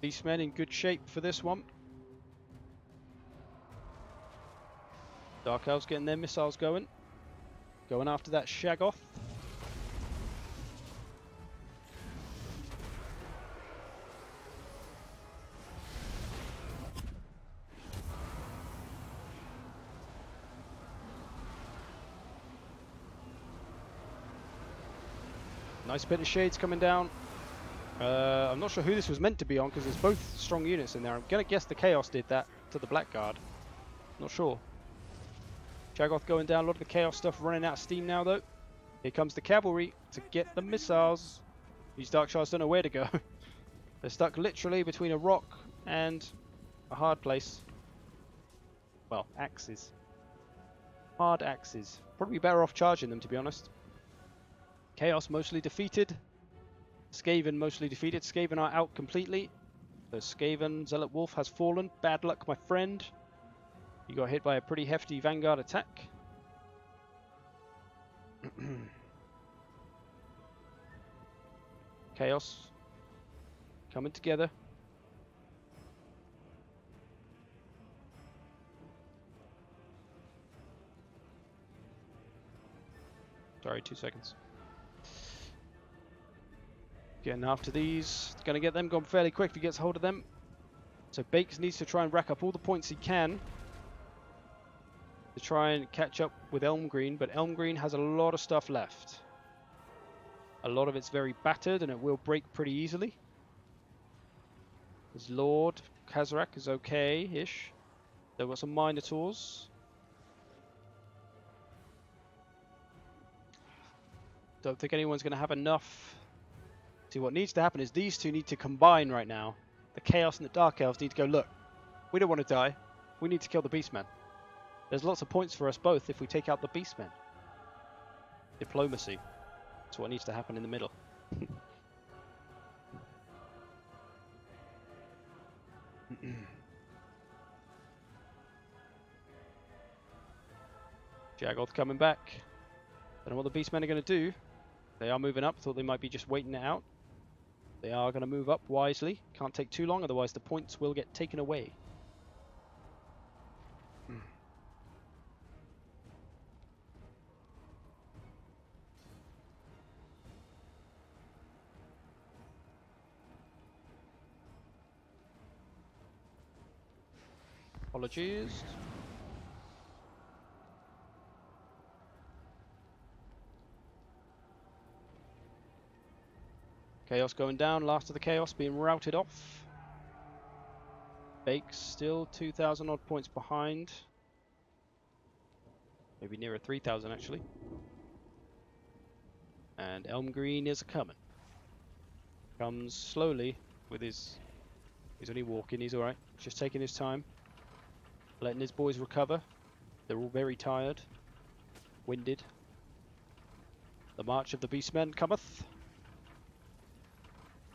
Beastmen in good shape for this one. Dark Elves getting their missiles going. Going after that Shaggoth. Nice bit of shades coming down. I'm not sure who this was meant to be on because there's both strong units in there. I'm going to guess the Chaos did that to the Blackguard. Not sure. Shaggoth going down. A lot of the Chaos stuff running out of steam now though. Here comes the cavalry to get the missiles. These Dark Shards don't know where to go. They're stuck literally between a rock and a hard place. Well, axes. Hard axes. Probably better off charging them, to be honest. Chaos mostly defeated. Skaven mostly defeated. Skaven are out completely. The Skaven Zealot Wolf has fallen. Bad luck, my friend. You got hit by a pretty hefty Vanguard attack. Chaos coming together. Sorry, 2 seconds. Getting after these. Going to get them gone fairly quick if he gets hold of them. So Bakes needs to try and rack up all the points he can to try and catch up with Elm Green, but Elm Green has a lot of stuff left. A lot of it's very battered and it will break pretty easily. His Lord Kazrak is okay-ish. They've got some Minotaurs. Don't think anyone's going to have enough. See, what needs to happen is these two need to combine right now. The Chaos and the Dark Elves need to go, look, we don't want to die. We need to kill the Beastmen. There's lots of points for us both if we take out the Beastmen. Diplomacy. That's what needs to happen in the middle. Jagoth coming back. Don't know what the Beastmen are going to do. They are moving up. Thought they might be just waiting it out. They are going to move up wisely. Can't take too long, otherwise the points will get taken away. Apologies. Chaos going down, last of the Chaos being routed off. Bakes still 2,000 odd points behind. Maybe nearer 3,000 actually. And Elm Green is coming. Comes slowly with his... He's only walking, he's alright. Just taking his time. Letting his boys recover. They're all very tired. Winded. The march of the Beastmen cometh.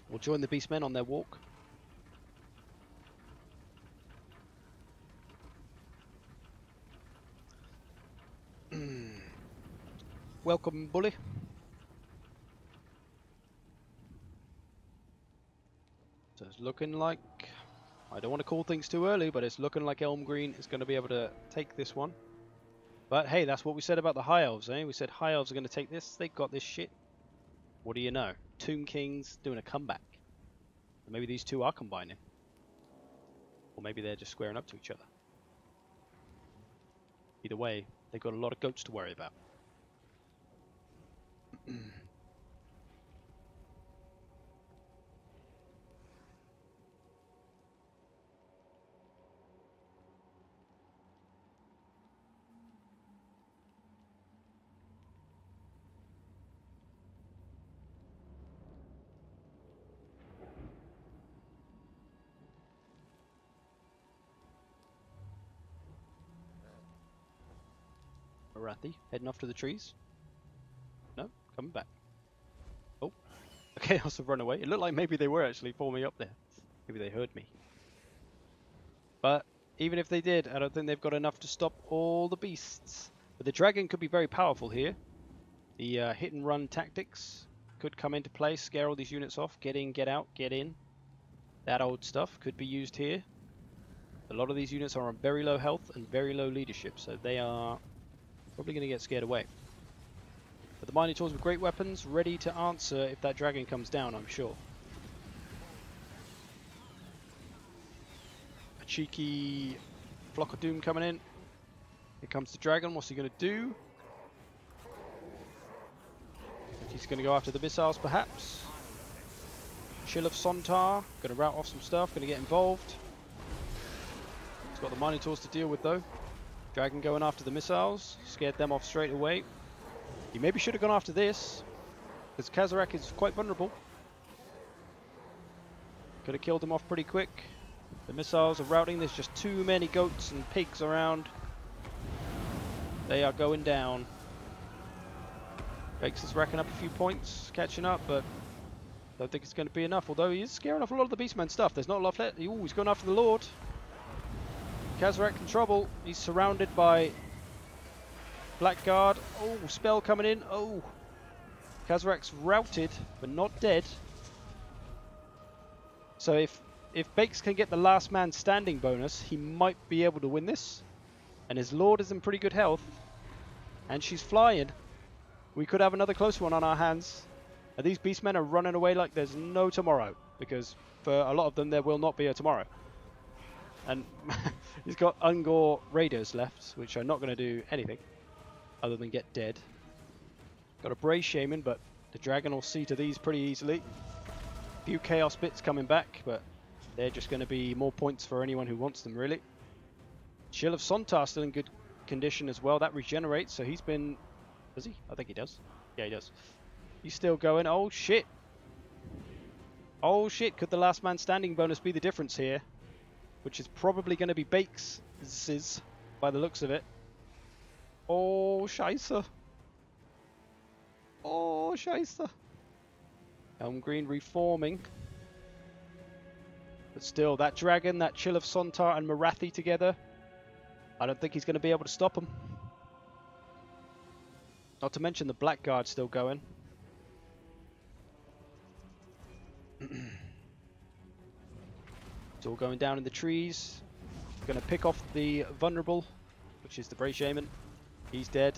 We'll join the Beastmen on their walk. Welcome, Bully. So it's looking like... I don't want to call things too early, but it's looking like Elm Green is going to be able to take this one. But hey, that's what we said about the High Elves, eh? We said High Elves are going to take this. They got this shit. What do you know? Tomb Kings doing a comeback. Or maybe these two are combining. Or maybe they're just squaring up to each other. Either way, they've got a lot of goats to worry about. Arathi heading off to the trees. No, coming back. Oh, the Chaos have run away. It looked like maybe they were actually forming up there. Maybe they heard me. But even if they did, I don't think they've got enough to stop all the beasts. But the dragon could be very powerful here. The hit and run tactics could come into play, scare all these units off, get in, get out, get in. That old stuff could be used here. A lot of these units are on very low health and very low leadership, so they are probably going to get scared away. But the Minotaurs with great weapons, ready to answer if that dragon comes down, I'm sure. A cheeky Flock of Doom coming in. Here comes the dragon, what's he going to do? He's going to go after the missiles, perhaps. Chill of Sontar, going to route off some stuff, going to get involved. He's got the Minotaurs to deal with though. Dragon going after the missiles, scared them off straight away. He maybe should have gone after this, because Kazarak is quite vulnerable. Could have killed him off pretty quick. The missiles are routing, there's just too many goats and pigs around. They are going down. Bakes is racking up a few points, catching up, but don't think it's going to be enough. Although he is scaring off a lot of the Beastman stuff. There's not a lot left. Ooh, he's going after the Lord. Kazarak in trouble. He's surrounded by Blackguard. Oh, spell coming in. Oh, Kazarak's routed, but not dead. So if Bakes can get the last man standing bonus, he might be able to win this. And his Lord is in pretty good health. And she's flying. We could have another close one on our hands. And these Beastmen are running away like there's no tomorrow. Because for a lot of them, there will not be a tomorrow. And he's got Ungor Raiders left, which are not going to do anything other than get dead. Got a Bray Shaman, but the dragon will see to these pretty easily. A few Chaos bits coming back, but they're just going to be more points for anyone who wants them, really. Chill of Sontar still in good condition as well. That regenerates, so he's been... Does he? I think he does. Yeah, he does. He's still going. Oh, shit. Oh, shit. Could the last man standing bonus be the difference here? Which is probably going to be Bakes' by the looks of it. Oh, scheisse. Oh, Scheisse. Elm Green reforming. But still, that dragon, that Chill of Sontar and Marathi together, I don't think he's going to be able to stop him. Not to mention the Blackguard still going. It's all going down in the trees. Going to pick off the vulnerable, which is the Bray Shaman. He's dead.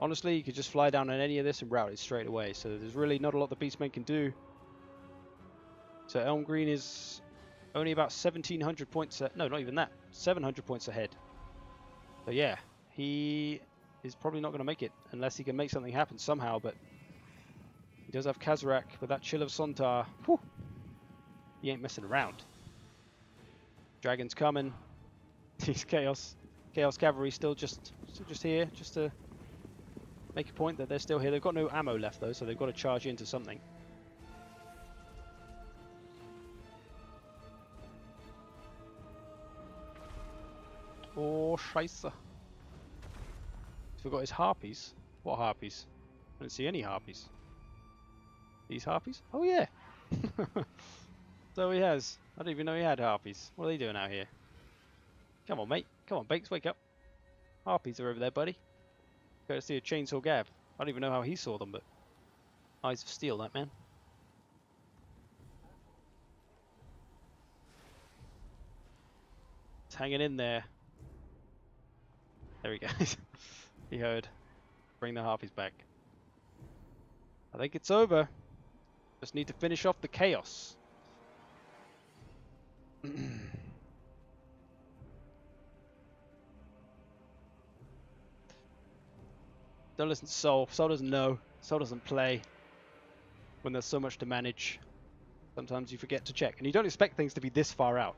Honestly, you could just fly down on any of this and route it straight away. So there's really not a lot the Beastmen can do. So Elm Green is only about 1,700 points. No, not even that. 700 points ahead. So yeah, he is probably not going to make it unless he can make something happen somehow. But he does have Kazarak with that Chill of Sontar. Whew. He ain't messing around. Dragon's coming. These Chaos Cavalry still just here, just to make a point that they're still here. They've got no ammo left though, so they've got to charge into something. Oh, Scheisse. Forgot his harpies. What harpies? I didn't see any harpies. These harpies? Oh yeah. So he has. I didn't even know he had harpies. What are they doing out here? Come on, mate. Come on, Bakes, wake up. Harpies are over there, buddy. Go to see a chainsaw Gab. I don't even know how he saw them, but eyes of steel, that man. It's hanging in there. There he goes. He heard. Bring the harpies back. I think it's over. Just need to finish off the chaos. Don't listen to Soul. Soul doesn't know. Soul doesn't play. When there's so much to manage, sometimes you forget to check. And you don't expect things to be this far out.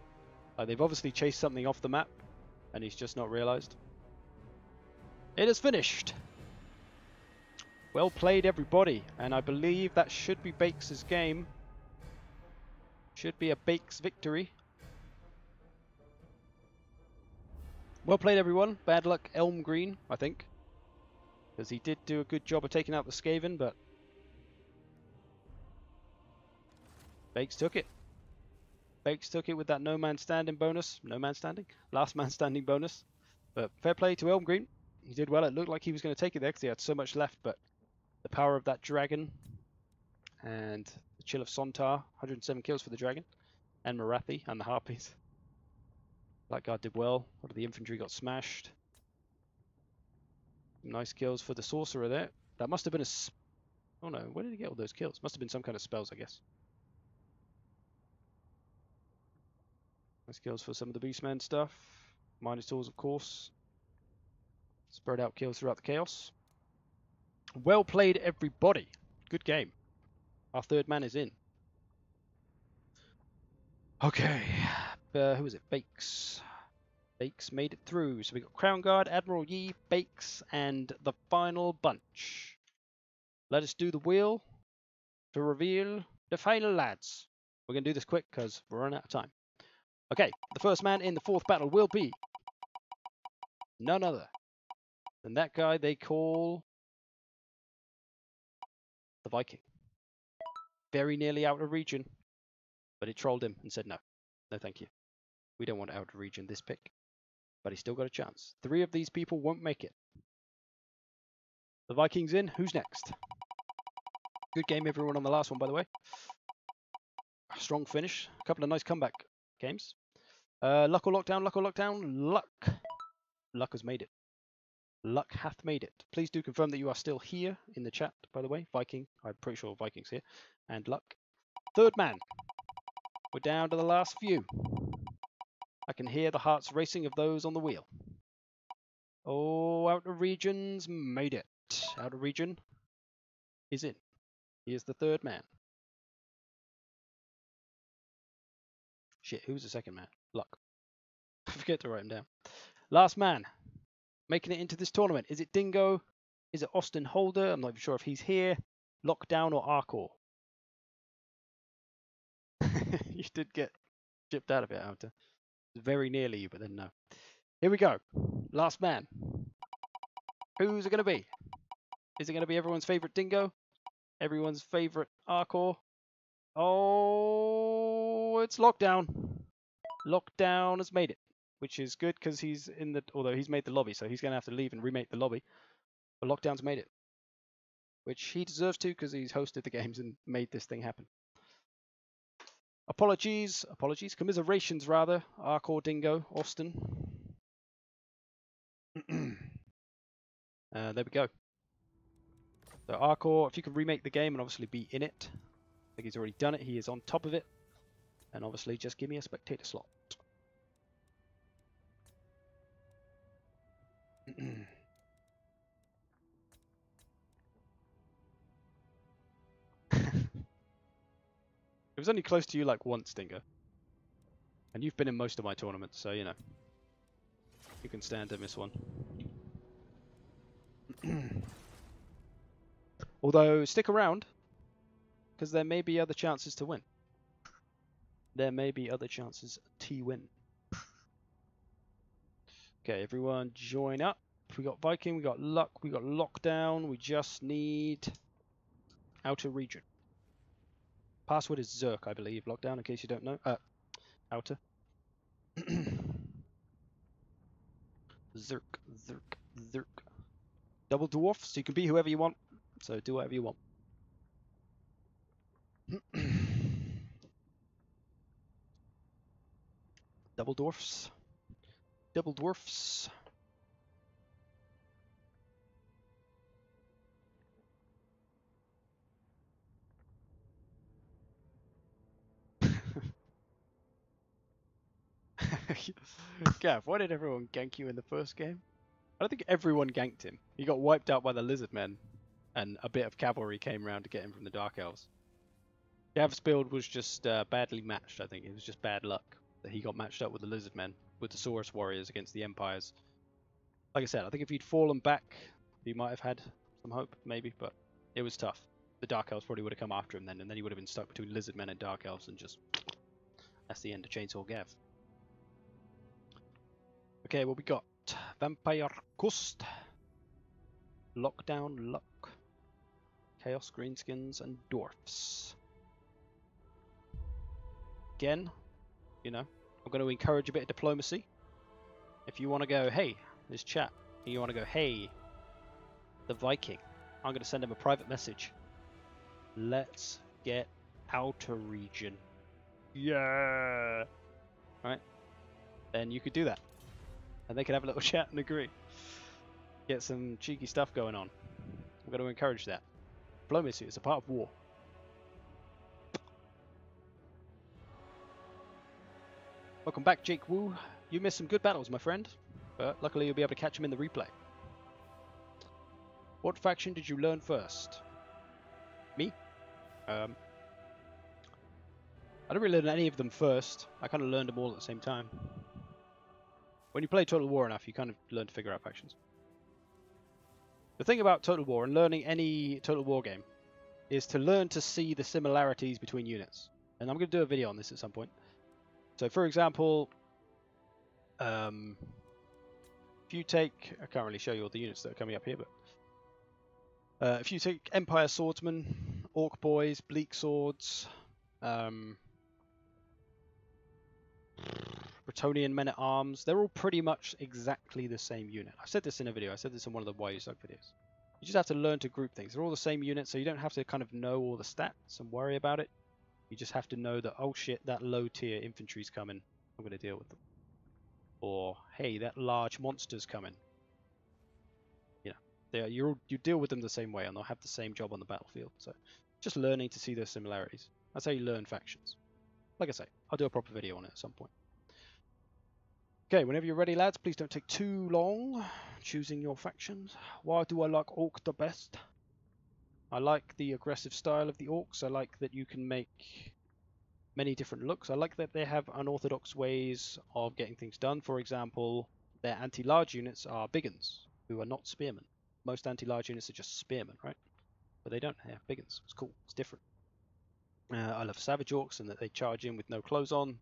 They've obviously chased something off the map, and he's just not realized. It is finished. Well played, everybody. And I believe that should be Bakes' game. Should be a Bakes victory. Well played, everyone. Bad luck, Elm Green, I think. Because he did do a good job of taking out the Skaven, but Bakes took it. Bakes took it with that no man standing bonus. No man standing? Last man standing bonus. But fair play to Elm Green. He did well. It looked like he was going to take it there because he had so much left, but the power of that dragon and the Chill of Sontar, 107 kills for the dragon, and Marathi and the Harpies. Blackguard did well. A lot of the infantry got smashed. Nice kills for the sorcerer there. That must have been a... Oh no, where did he get all those kills? Must have been some kind of spells, I guess. Nice kills for some of the Beastmen stuff. Minotaurs, of course. Spread out kills throughout the chaos. Well played, everybody. Good game. Our third man is in. Okay. Who was it? Bakes. Bakes made it through. So we got Crown Guard, Admiral Yi, Bakes, and the final bunch. Let us do the wheel to reveal the final lads. We're going to do this quick because we're running out of time. Okay, the first man in the fourth battle will be none other than that guy they call the Viking. Very nearly out of region, but it trolled him and said no. No thank you. We don't want out of region this pick. But he's still got a chance. 3 of these people won't make it. The Vikings in. Who's next? Good game, everyone, on the last one, by the way. Strong finish. A couple of nice comeback games. Luck or lockdown, luck or lockdown. Luck. Luck has made it. Luck hath made it. Please do confirm that you are still here in the chat, by the way. Viking. I'm pretty sure Viking's here. And Luck. Third man. We're down to the last few. I can hear the hearts racing of those on the wheel. Oh, Outer Region's made it. Outer Region is in. He is the third man. Shit, who's the second man? Luck. I forget to write him down. Last man. Making it into this tournament. Is it Dingo? Is it Austin Holder? I'm not even sure if he's here. Lockdown or Arcor? You did get chipped out of it, Outer. Very nearly you, but then no. Here we go. Last man. Who's it going to be? Is it going to be everyone's favorite dingo? Everyone's favorite Arcor? Oh, it's Lockdown. Lockdown has made it, which is good because he's in the, although he's made the lobby, so he's going to have to leave and remake the lobby. But Lockdown's made it, which he deserves to because he's hosted the games and made this thing happen. Apologies, commiserations rather, Arcor Dingo, Austin. There we go. So Arcor, if you can remake the game and obviously be in it, I think he's already done it, he is on top of it, and obviously just give me a spectator slot. It was only close to you like once, Dingo. And you've been in most of my tournaments, so you know. You can stand to miss one. Although, stick around, because there may be other chances to win. There may be other chances to win. Okay, everyone join up. We got Viking, we got Luck, we got Lockdown, we just need Outer Region. Password is Zerk, I believe. Lockdown, in case you don't know. Outer. Zerk, Zerk, Zerk. Double dwarf, so you can be whoever you want. So do whatever you want. Double dwarfs. Double dwarfs. Gav, why did everyone gank you in the first game? I don't think everyone ganked him. He got wiped out by the lizard men, and a bit of cavalry came around to get him from the Dark Elves. Gav's build was just badly matched, I think. It was just bad luck that he got matched up with the lizard men, with the Saurus warriors against the Empires. Like I said, I think if he'd fallen back, he might have had some hope, maybe, but it was tough. The Dark Elves probably would have come after him then, and then he would have been stuck between lizard men and Dark Elves, and just... that's the end of Chainsaw Gav. Okay, what we got? Vampire Coast, Lockdown Luck, Chaos Greenskins, and Dwarfs. Again, you know, I'm going to encourage a bit of diplomacy. If you want to go, hey, this chat, and you want to go, hey, the Viking, I'm going to send him a private message. Let's get Outer Region. Yeah! Right? Then you could do that. And they can have a little chat and agree. Get some cheeky stuff going on. I'm going to encourage that. Diplomacy is a part of war. Welcome back, Jake Wu. You missed some good battles, my friend. But luckily you'll be able to catch them in the replay. What faction did you learn first? Me? I didn't really learn any of them first. I kind of learned them all at the same time. When you play Total War enough, you kind of learn to figure out factions. The thing about Total War and learning any Total War game is to learn to see the similarities between units. And I'm going to do a video on this at some point. So for example, if you take, I can't really show you all the units that are coming up here, but if you take Empire Swordsmen, Orc Boys, Bleak Swords, Bretonian Men-at-Arms, they're all pretty much exactly the same unit. I've said this in a video, I said this in one of the Why You Suck videos. You just have to learn to group things. They're all the same unit, so you don't have to kind of know all the stats and worry about it. You just have to know that, oh shit, that low tier infantry's coming, I'm going to deal with them. Or, hey, that large monster's coming. You know, you deal with them the same way and they'll have the same job on the battlefield. So, just learning to see those similarities. That's how you learn factions. Like I say, I'll do a proper video on it at some point. Okay, whenever you're ready, lads, please don't take too long choosing your factions. Why do I like Orc the best? I like the aggressive style of the Orcs. I like that you can make many different looks. I like that they have unorthodox ways of getting things done. For example, their anti-large units are Biggins, who are not spearmen. Most anti-large units are just spearmen, right? But they don't have Biggins. It's cool. It's different. I love Savage Orcs and that they charge in with no clothes on.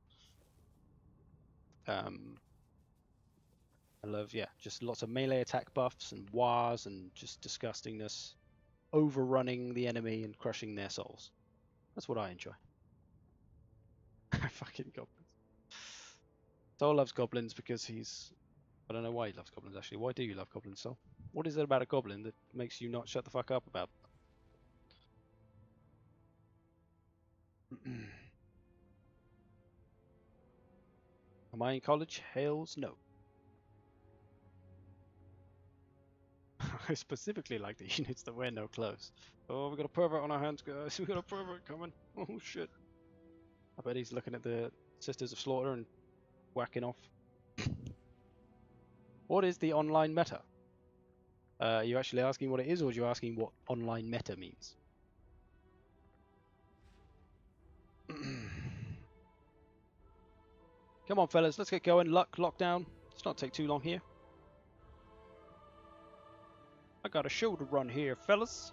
I love, yeah, just lots of melee attack buffs and wars and just disgustingness. overrunning the enemy and crushing their souls. That's what I enjoy. Fucking goblins. Soul loves goblins because he's... I don't know why he loves goblins, actually. Why do you love goblins, Soul? What is it about a goblin that makes you not shut the fuck up about them? Am I in college? Hales, no. I specifically like the units that wear no clothes. Oh, we got a pervert on our hands, guys. We got a pervert coming. Oh, shit. I bet he's looking at the Sisters of Slaughter and whacking off. What is the online meta? Are you actually asking what it is, or are you asking what online meta means? Come on, fellas, let's get going. Lockdown. Let's not take too long here. I got a show to run here, fellas.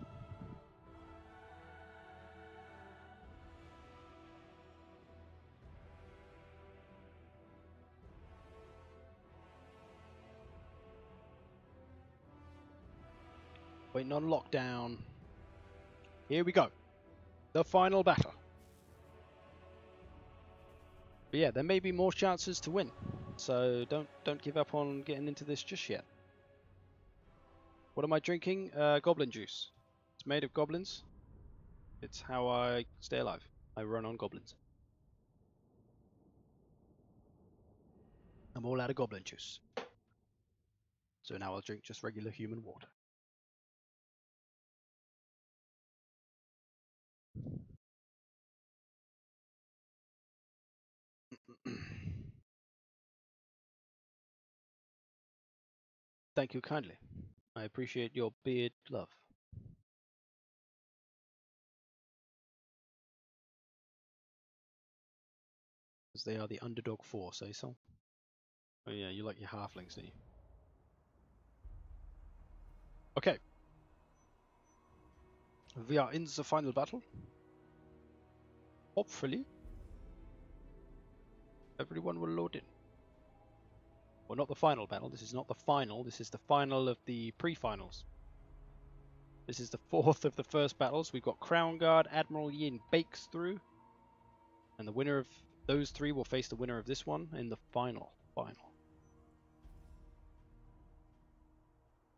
Waiting on lockdown. Here we go. The final battle. But yeah, there may be more chances to win, so don't give up on getting into this just yet. What am I drinking? Goblin juice. It's made of goblins. It's how I stay alive. I run on goblins. I'm all out of goblin juice. So now I'll drink just regular human water. Thank you kindly. I appreciate your beard love. Because they are the underdog force, eh, so? Oh yeah, you like your halflings, don't you? Okay. We are in the final battle. Hopefully, everyone will load in. Well, not the final battle. This is not the final. This is the final of the pre-finals. This is the fourth of the first battles. We've got Crown Guard, Admiral Yin Bakes through. And the winner of those three will face the winner of this one in the final.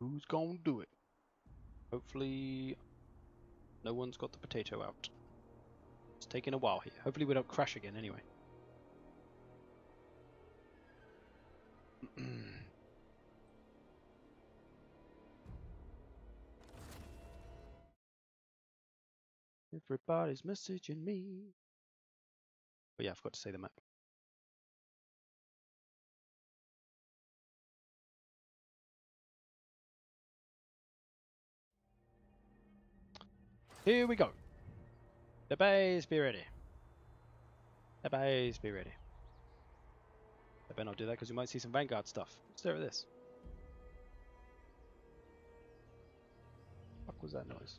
Who's gonna do it? Hopefully, no one's got the potato out. It's taking a while here. Hopefully we don't crash again anyway. Everybody's messaging me. Oh yeah, I forgot to say the map. Here we go. The base be ready. The base be ready. I better not do that because we might see some Vanguard stuff. Let's stare at this. What was that noise?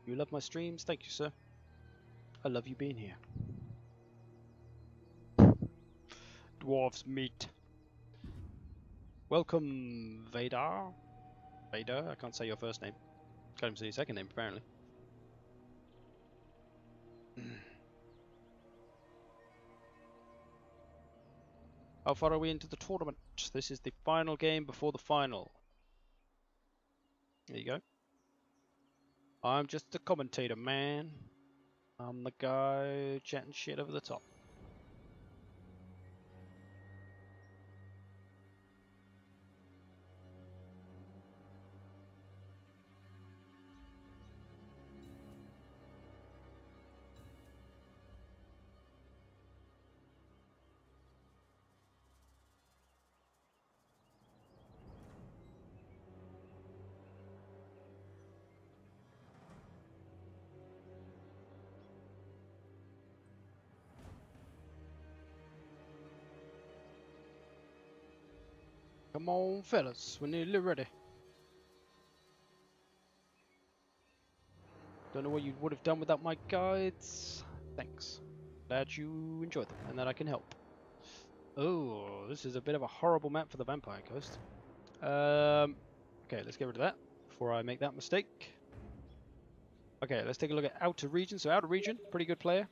You love my streams? Thank you, sir. I love you being here. Dwarves meet. Welcome, Vader. Vader? I can't say your first name. Can't even say your second name, apparently. How far are we into the tournament? This is the final game before the final. There you go. I'm just the commentator, man. I'm the guy chatting shit over the top. Come on, fellas, we're nearly ready. Don't know what you would have done without my guides. Thanks. Glad you enjoyed them and that I can help. Oh, this is a bit of a horrible map for the Vampire Coast. Okay, let's get rid of that before I make that mistake. Okay, let's take a look at Outer Region. So Outer Region, pretty good player.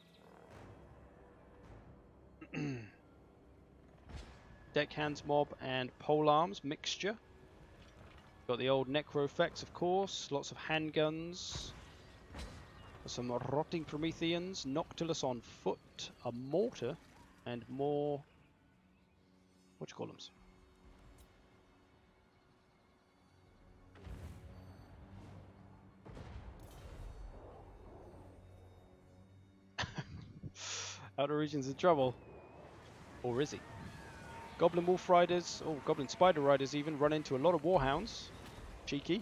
Deckhands mob and polearms mixture. Got the old necro effects, of course. Lots of handguns. Some rotting Prometheans. Noctilus on foot. A mortar. And more... what you call them? Outer Region's in trouble. Or is he? Goblin Wolf Riders, oh, Goblin Spider Riders even, run into a lot of Warhounds. Cheeky.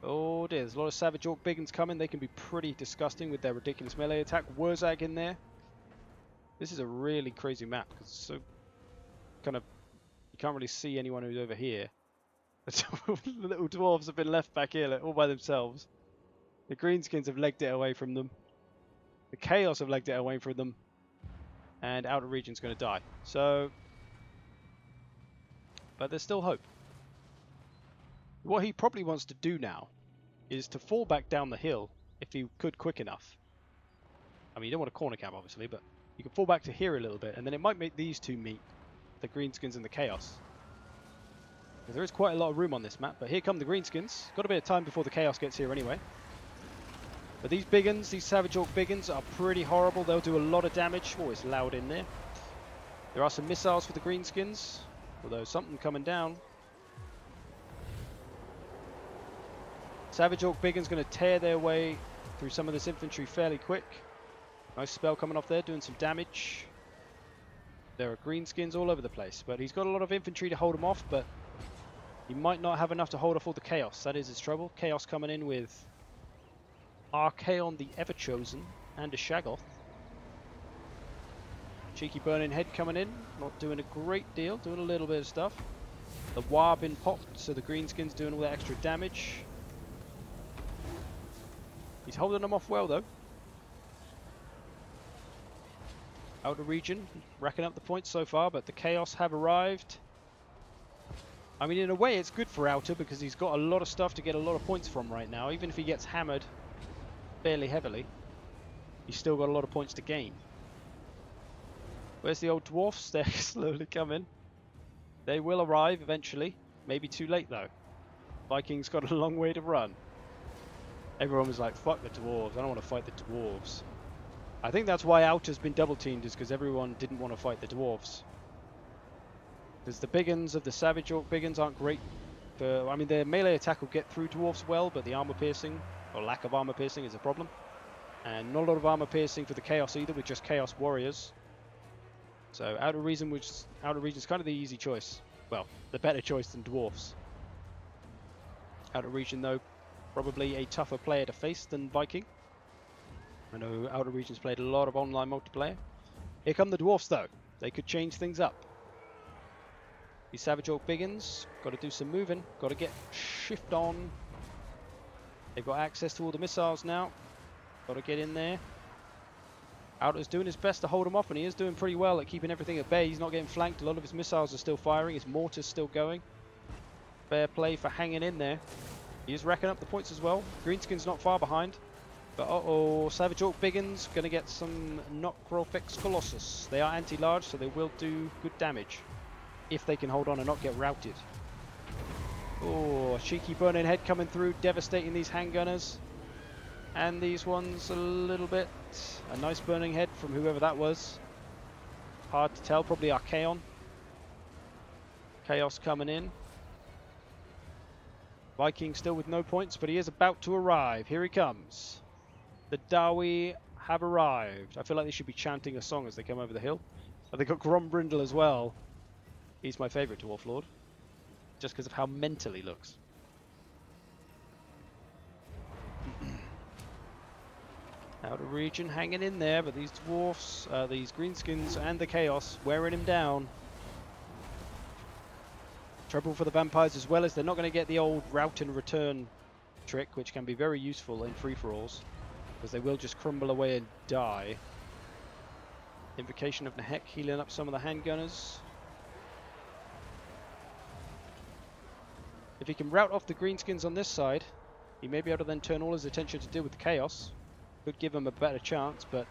Oh dear, there's a lot of Savage Orc Biggins coming. They can be pretty disgusting with their ridiculous melee attack. Wurzag in there. This is a really crazy map, because it's so kind of... you can't really see anyone who's over here. The little dwarves have been left back here like, all by themselves. The Greenskins have legged it away from them. The Chaos have legged it away from them. And Outer Region's going to die. So... but there's still hope. What he probably wants to do now is to fall back down the hill if he could quick enough. I mean, you don't want a corner camp, obviously, but you can fall back to here a little bit, and then it might make these two meet, the Greenskins and the Chaos. Because there is quite a lot of room on this map, but here come the Greenskins. Got a bit of time before the Chaos gets here anyway. But these Biggins, these Savage Orc Biggins, are pretty horrible. They'll do a lot of damage. Oh, it's loud in there. There are some missiles for the Greenskins. Although something coming down. Savage Orc Biggin's going to tear their way through some of this infantry fairly quick. Nice spell coming off there, doing some damage. There are Greenskins all over the place, but he's got a lot of infantry to hold him off, but he might not have enough to hold off all the Chaos. That is his trouble. Chaos coming in with Archaon the Everchosen and a Shaggoth. Cheeky Burning Head coming in, not doing a great deal, doing a little bit of stuff. The War been popped, so the Greenskins doing all that extra damage. He's holding them off well though. Outer Region, racking up the points so far, but the Chaos have arrived. I mean, in a way it's good for Outer because he's got a lot of stuff to get a lot of points from right now. Even if he gets hammered fairly heavily, he's still got a lot of points to gain. Where's the old dwarfs? They're slowly coming. They will arrive eventually. Maybe too late though. Vikings got a long way to run. Everyone was like, fuck the dwarves. I don't want to fight the dwarves. I think that's why Outer's been double teamed, is because everyone didn't want to fight the dwarves. Because the Biggins of the Savage Orc Biggins aren't great for... I mean, their melee attack will get through dwarfs well, but the armor piercing, or lack of armor piercing, is a problem. And not a lot of armor piercing for the Chaos either, with just Chaos Warriors. So Outer Region's kind of the easy choice. Well, the better choice than dwarfs. Outer Region though, probably a tougher player to face than Viking. I know Outer Region's played a lot of online multiplayer. Here come the dwarfs though. They could change things up. These Savage Orc Biggins, got to do some moving. Got to get shift on. They've got access to all the missiles now. Got to get in there. Outer's doing his best to hold him off, and he is doing pretty well at keeping everything at bay. He's not getting flanked. A lot of his missiles are still firing. His mortar's still going. Fair play for hanging in there. He is racking up the points as well. Greenskin's not far behind. But uh-oh, Savage Orc Biggins going to get some Necrofix Colossus. They are anti-large, so they will do good damage. If they can hold on and not get routed. Oh, cheeky Burning Head coming through, devastating these handgunners. And these ones a little bit. A nice Burning Head from whoever that was. Hard to tell, probably Archaon. Chaos coming in. Viking still with no points, but he is about to arrive. Here he comes. The Dawi have arrived. I feel like they should be chanting a song as they come over the hill. And they got Grombrindle as well. He's my favourite Dwarf Lord. Just because of how mental he looks. Outer Region hanging in there, but these dwarfs, these greenskins and the Chaos wearing him down. Trouble for the vampires as well, as they're not going to get the old route and return trick, which can be very useful in free-for-alls, because they will just crumble away and die. Invocation of Nehek healing up some of the handgunners. If he can rout off the greenskins on this side, he may be able to then turn all his attention to deal with the chaos. Could give him a better chance, but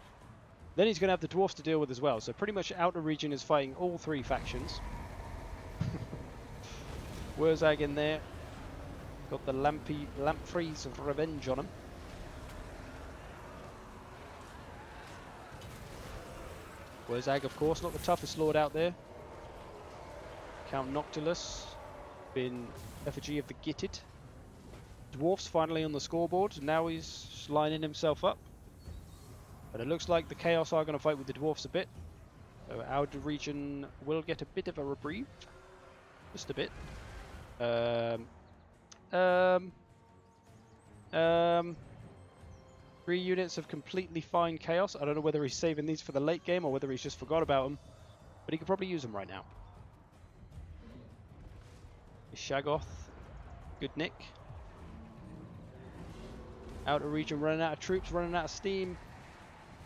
then he's going to have the dwarfs to deal with as well. So pretty much outer region is fighting all three factions. Wurzag in there. Got the Lampreys of Revenge on him. Wurzag, of course, not the toughest lord out there. Count Noctilus, been effigy of the Gitted. Dwarfs finally on the scoreboard. Now he's lining himself up. But it looks like the Chaos are going to fight with the dwarfs a bit. So outer region will get a bit of a reprieve. Just a bit. 3 units of completely fine Chaos. I don't know whether he's saving these for the late game or whether he's just forgot about them. But he could probably use them right now. Shagoth. Good nick. Outer region running out of troops, running out of steam.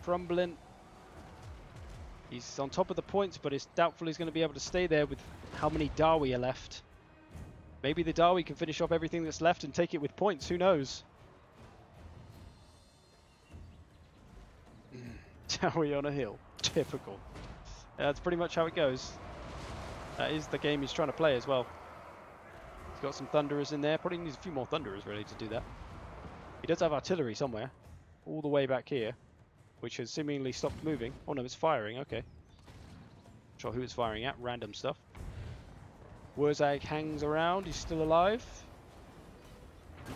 Crumbling. He's on top of the points, but it's doubtful he's going to be able to stay there with how many Dawi are left. Maybe the Dawi can finish off everything that's left and take it with points. Who knows? Dawi on a hill. Typical. That's pretty much how it goes. That is the game he's trying to play as well. He's got some Thunderers in there. Probably needs a few more Thunderers really to do that. He does have artillery somewhere. All the way back here. Which has seemingly stopped moving. Oh no, it's firing. Okay. Not sure who it's firing at. Random stuff. Wurzag hangs around. He's still alive.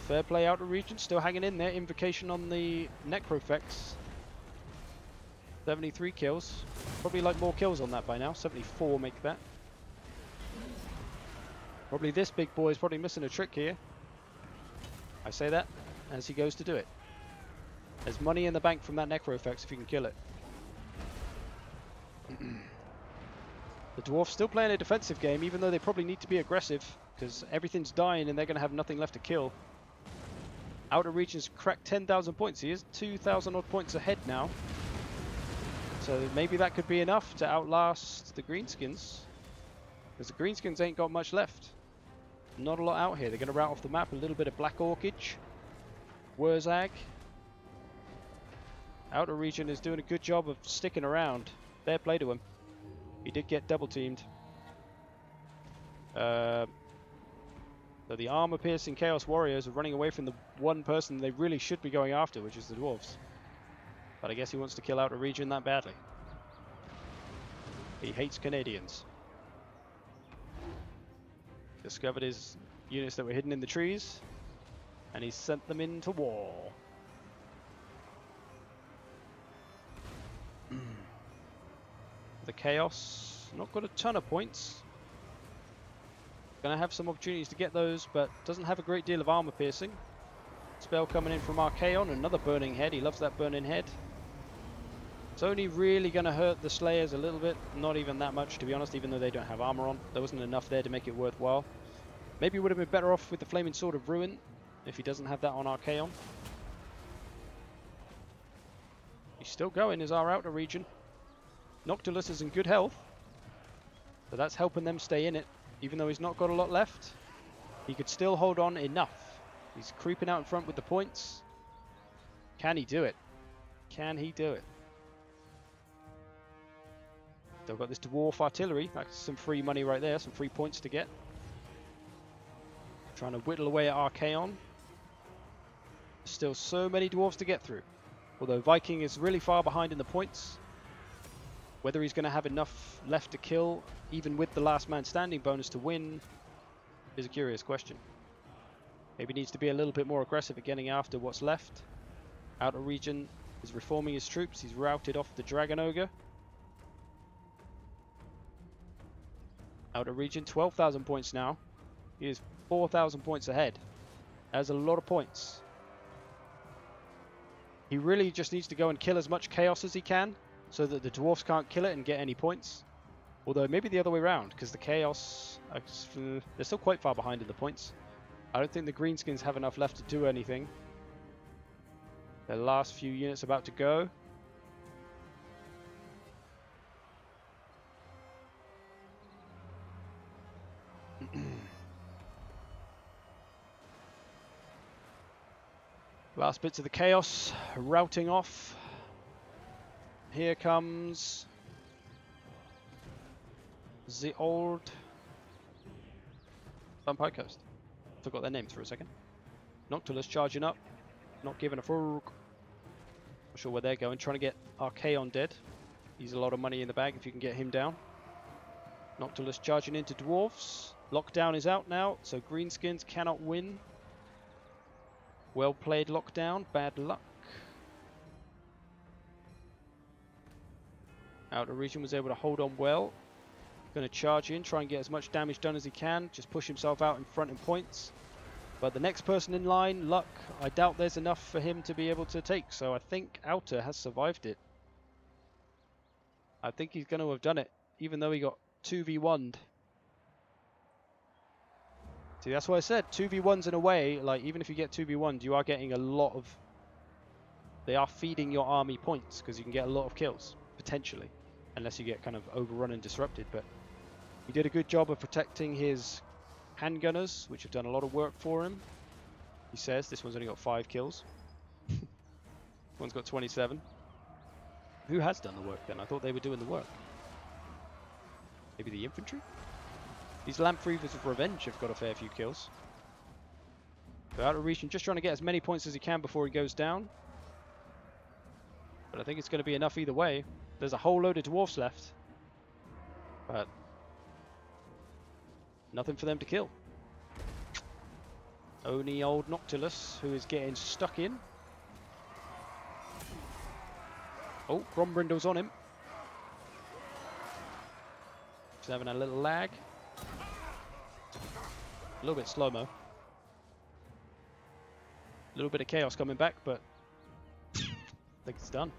Fair play outer region. Still hanging in there. Invocation on the Necrofex. 73 kills. Probably like more kills on that by now. 74 make that. Probably this big boy is probably missing a trick here. I say that as he goes to do it. There's money in the bank from that Necrofex if you can kill it. The dwarfs still playing a defensive game, even though they probably need to be aggressive, because everything's dying and they're going to have nothing left to kill. Outer region's cracked 10,000 points. He is 2,000 odd points ahead now. So maybe that could be enough to outlast the greenskins. Because the greenskins ain't got much left. Not a lot out here. They're going to rout off the map. A little bit of Black Orchid. Wurzag. Outer region is doing a good job of sticking around. Fair play to him. He did get double teamed. So the armor-piercing Chaos Warriors are running away from the one person they really should be going after, which is the dwarves. But I guess he wants to kill outer region that badly. He hates Canadians. Discovered his units that were hidden in the trees, and he sent them into war. The Chaos, not got a ton of points. Gonna have some opportunities to get those, but doesn't have a great deal of armor piercing. Spell coming in from Archaon, another burning head. He loves that burning head. It's only really gonna hurt the Slayers a little bit, not even that much to be honest, even though they don't have armor on. There wasn't enough there to make it worthwhile. Maybe would have been better off with the Flaming Sword of Ruin if he doesn't have that on Archaon. He's still going as our outer region. Noctilus is in good health, so that's helping them stay in it. Even though he's not got a lot left, he could still hold on enough. He's creeping out in front with the points. Can he do it? Can he do it? They've got this dwarf artillery. That's some free money right there, some free points to get. Trying to whittle away at Archaon. Still so many dwarves to get through. Although Viking is really far behind in the points. Whether he's going to have enough left to kill, even with the last man standing bonus to win, is a curious question. Maybe needs to be a little bit more aggressive at getting after what's left. Outer region is reforming his troops. He's routed off the Dragon Ogre. Outer region, 12,000 points now. He is 4,000 points ahead. That's a lot of points. He really just needs to go and kill as much chaos as he can, so that the dwarfs can't kill it and get any points. Although maybe the other way around, because the Chaos, they're still quite far behind in the points. I don't think the Greenskins have enough left to do anything. Their last few units about to go. Last bits of the Chaos routing off. Here comes the old Vampire Coast. Forgot their names for a second. Noctilus charging up, not giving a fuck. Not sure where they're going. Trying to get Archaon dead. He's a lot of money in the bag if you can get him down. Noctilus charging into dwarves. Lockdown is out now, so Greenskins cannot win. Well played, Lockdown. Bad luck. Outer Region was able to hold on well. Going to charge in, try and get as much damage done as he can. Just push himself out in front in points. But the next person in line, Luck, I doubt there's enough for him to be able to take. So I think Outer has survived it. I think he's going to have done it, even though he got 2v1'd. See, that's what I said. 2v1s in a way, like, even if you get 2v1'd, you are getting a lot of... They are feeding your army points, because you can get a lot of kills, potentially. Unless you get kind of overrun and disrupted, but... He did a good job of protecting his handgunners, which have done a lot of work for him. He says this one's only got 5 kills. One's got 27. Who has done the work then? I thought they were doing the work. Maybe the infantry? These Lamp Reavers of Revenge have got a fair few kills. So Outer Region just trying to get as many points as he can before he goes down. But I think it's going to be enough either way. There's a whole load of dwarfs left. But nothing for them to kill. Only old Noctilus, who is getting stuck in. Oh, Grombrindle's on him. He's having a little lag. A little bit slow-mo. A little bit of chaos coming back, but I think it's done.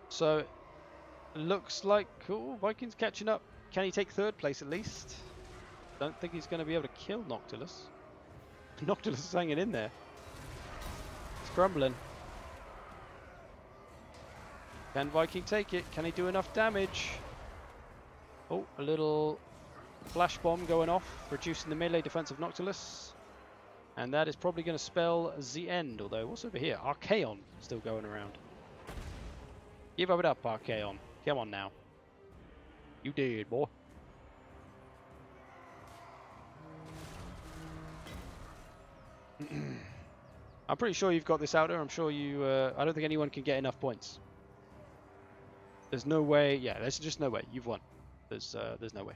So, looks like cool. Vikings catching up. Can he take 3rd place at least? Don't think he's going to be able to kill Noctilus. Noctilus is hanging in there. It's crumbling. Can Viking take it? Can he do enough damage? Oh, a little flash bomb going off, reducing the melee defense of Noctilus. And that is probably going to spell the end. Although, what's over here? Archaon still going around. Give it up, Archaon. Come on now. You did, boy. I'm pretty sure you've got this Outer. I'm sure you... I don't think anyone can get enough points. There's no way... Yeah, there's just no way. You've won. There's no way.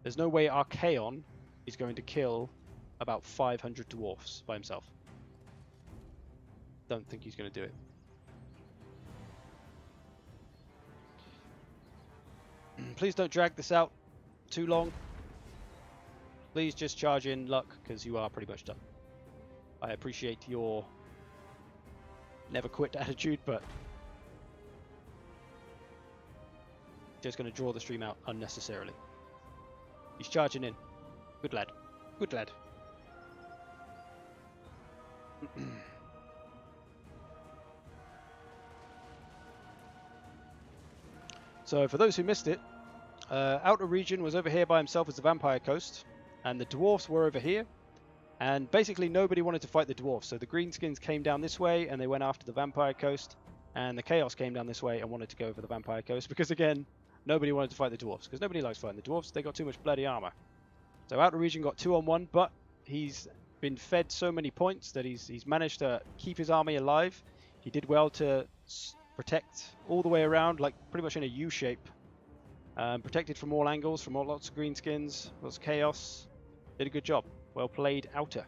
There's no way Archaon is going to kill about 500 dwarfs by himself. Don't think he's going to do it. Please don't drag this out too long. Please just charge in, Luck, because you are pretty much done. I appreciate your never quit attitude, but just going to draw the stream out unnecessarily. He's charging in. Good lad. Good lad. So for those who missed it, Outer Region was over here by himself as the Vampire Coast, and the dwarfs were over here, and basically nobody wanted to fight the dwarfs, so the Greenskins came down this way and they went after the Vampire Coast, and the Chaos came down this way and wanted to go over the Vampire Coast, because again, nobody wanted to fight the dwarfs, because nobody likes fighting the dwarfs. They got too much bloody armor. So Outer Region got 2-on-1, but he's been fed so many points that he's managed to keep his army alive. He did well to protect all the way around, like pretty much in a U shape. Protected from all angles, from lots of greenskins, lots of chaos. Did a good job. Well played, Outer.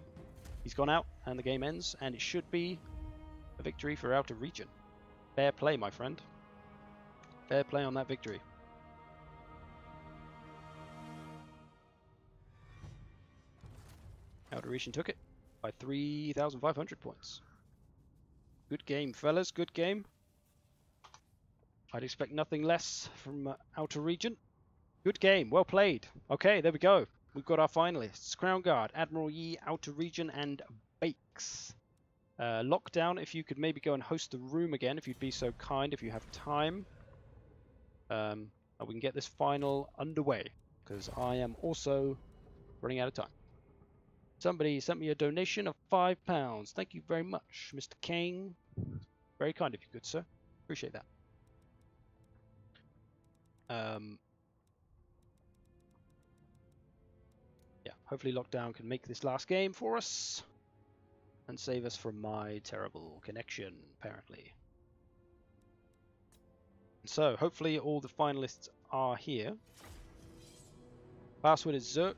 He's gone out, and the game ends, and it should be a victory for Outer Region. Fair play, my friend. Fair play on that victory. Outer Region took it by 3,500 points. Good game, fellas. Good game. I'd expect nothing less from Outer Region. Good game. Well played. Okay, there we go. We've got our finalists. Crown Guard, Admiral Yi, Outer Region, and Bakes. Lockdown, if you could maybe go and host the room again, if you'd be so kind, if you have time. And we can get this final underway, because I am also running out of time. Somebody sent me a donation of £5. Thank you very much, Mr. King. Very kind of you, good sir. Appreciate that. Yeah, hopefully Lockdown can make this last game for us and save us from my terrible connection, apparently. So, hopefully all the finalists are here. Password is Zerk.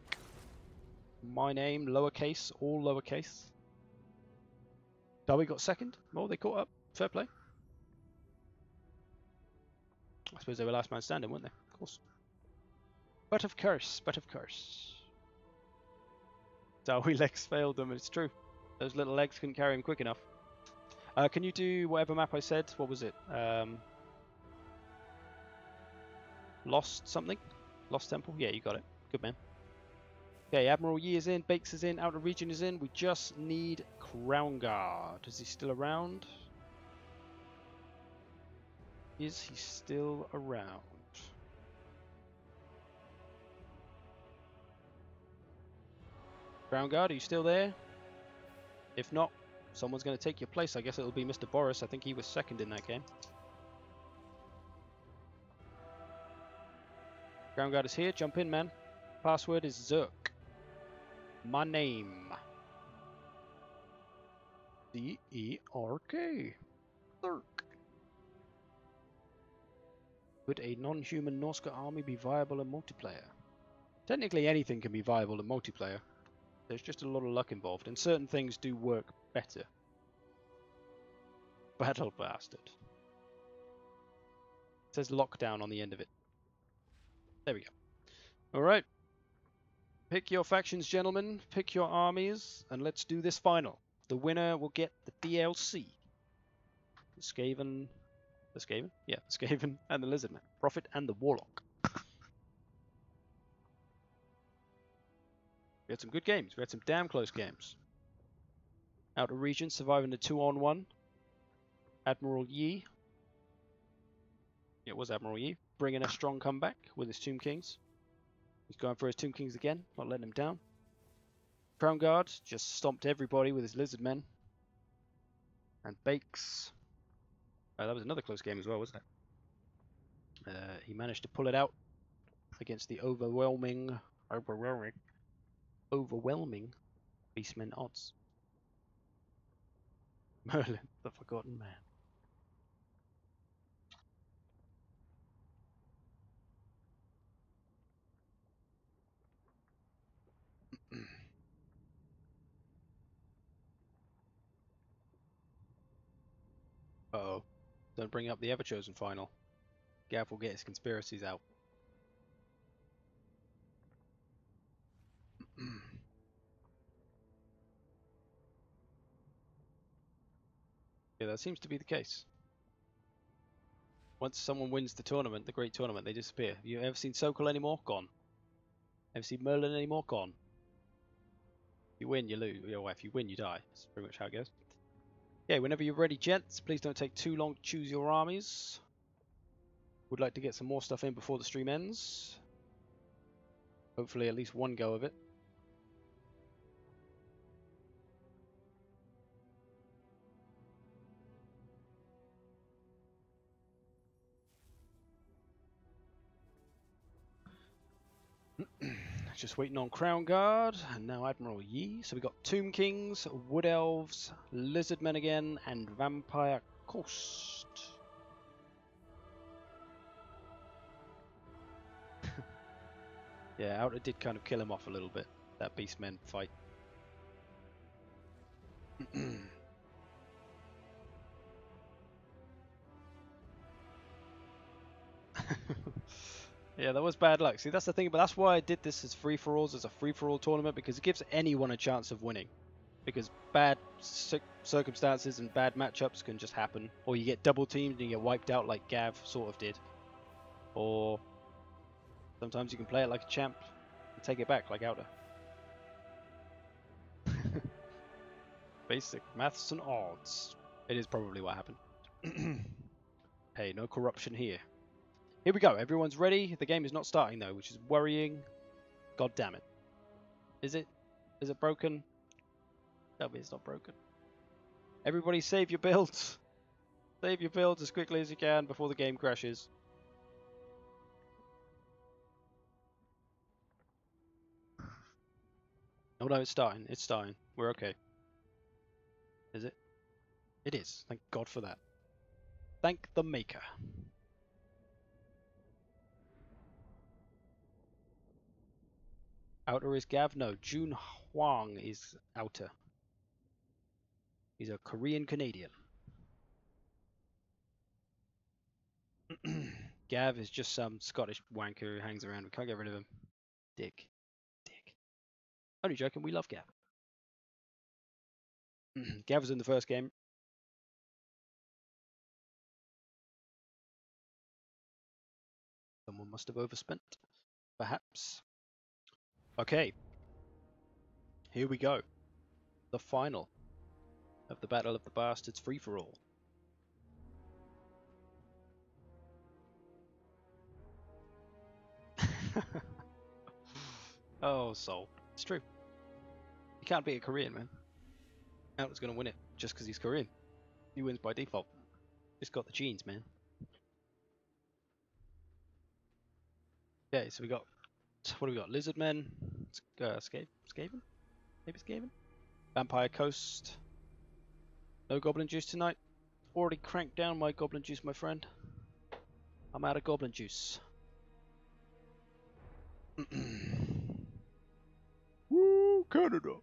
My name, lowercase, all lowercase. Derby got second. Oh, they caught up. Fair play. I suppose they were last man standing, weren't they? Of course. But of course, but of course. Darby legs failed them, it's true. Those little legs couldn't carry him quick enough. Can you do whatever map I said? What was it? Lost something? Lost Temple? Yeah, you got it. Good man. Okay, Admiral Yi is in, Bakes is in, Outer Region is in. We just need Crown Guard. Is he still around? Is he still around? Crown Guard, are you still there? If not, someone's going to take your place. I guess it'll be Mr. Boris. I think he was second in that game. Crown Guard is here. Jump in, man. Password is Zerk. My name. D-E-R-K. Zerk. Could a non-human Norska army be viable in multiplayer? Technically anything can be viable in multiplayer. There's just a lot of luck involved, and certain things do work better. Battle bastard. It says lockdown on the end of it. There we go. Alright. Pick your factions, gentlemen. Pick your armies, and let's do this final. The winner will get the DLC. The Skaven... The Skaven? Yeah, the Skaven and the Lizardman. Prophet and the Warlock. We had some good games. We had some damn close games. Outer Region surviving the 2-on-1. Admiral Yi. Yeah, it was Admiral Yi. Bringing a strong comeback with his Tomb Kings. He's going for his Tomb Kings again. Not letting him down. Crown Guard just stomped everybody with his Lizardmen. And Bakes. That was another close game as well, wasn't it? He managed to pull it out against the overwhelming Beastmen odds. Merlin, the Forgotten Man. Uh-oh. Don't bring up the Ever-Chosen final. Gav will get his conspiracies out. Yeah, that seems to be the case. Once someone wins the tournament, the great tournament, they disappear. Have you ever seen Sokol anymore? Gone. Ever seen Merlin anymore? Gone. If you win, you lose. Well, if you win, you die. That's pretty much how it goes. Yeah, whenever you're ready, gents, please don't take too long to choose your armies. Would like to get some more stuff in before the stream ends. Hopefully at least one go of it. Just waiting on Crown Guard, and now Admiral Yi. So we got Tomb Kings, Wood Elves, Lizardmen again, and Vampire Coast. Yeah, Outer did kind of kill him off a little bit. that beastmen fight. Yeah, that was bad luck. See, that's the thing, but that's why I did this as free-for-alls, as a free-for-all tournament, because it gives anyone a chance of winning. Because bad circumstances and bad matchups can just happen. Or you get double teamed and you get wiped out like Gav sort of did. Or sometimes you can play it like a champ and take it back like Outer. Basic maths and odds. It is probably what happened. Hey, no corruption here. Here we go. Everyone's ready. The game is not starting though, which is worrying. God damn it. Is it? Is it broken? Tell me it's not broken. Everybody save your builds. Save your builds as quickly as you can before the game crashes. Oh no, it's starting. It's starting. We're okay. Is it? It is. Thank God for that. Thank the maker. Outer is Gav? No, Jun Hwang is Outer. He's a Korean Canadian. Gav is just some Scottish wanker who hangs around. We can't get rid of him. Dick. Dick. Only joking, we love Gav. Gav was in the first game. Someone must have overspent. Perhaps. Okay. Here we go. The final of the Battle of the Bastards free-for-all. Oh, Soul. It's true. You can't beat a Korean, man. Outla's going to win it just because he's Korean. He wins by default. Just got the genes, man. Okay, so we got... What do we got? Lizardmen. Skaven? Maybe Skaven? Vampire Coast. No Goblin Juice tonight. Already cranked down my Goblin Juice, my friend. I'm out of Goblin Juice. Woo, Canada!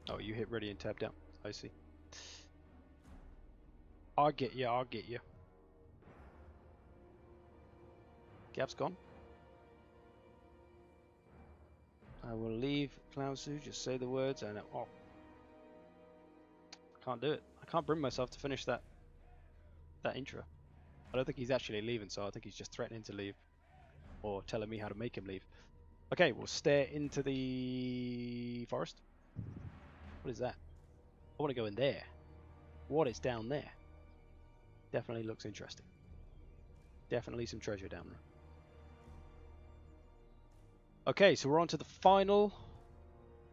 Oh, you hit ready and tapped out. I see. I'll get you, I'll get you. Gap's gone. I will leave Klausu, just say the words and oh. I can't do it. I can't bring myself to finish that intro. I don't think he's actually leaving, so I think he's just threatening to leave. Or telling me how to make him leave. Okay, we'll stare into the forest. What is that? I want to go in there. What is down there? Definitely looks interesting. Definitely some treasure down there. Okay, so we're on to the final.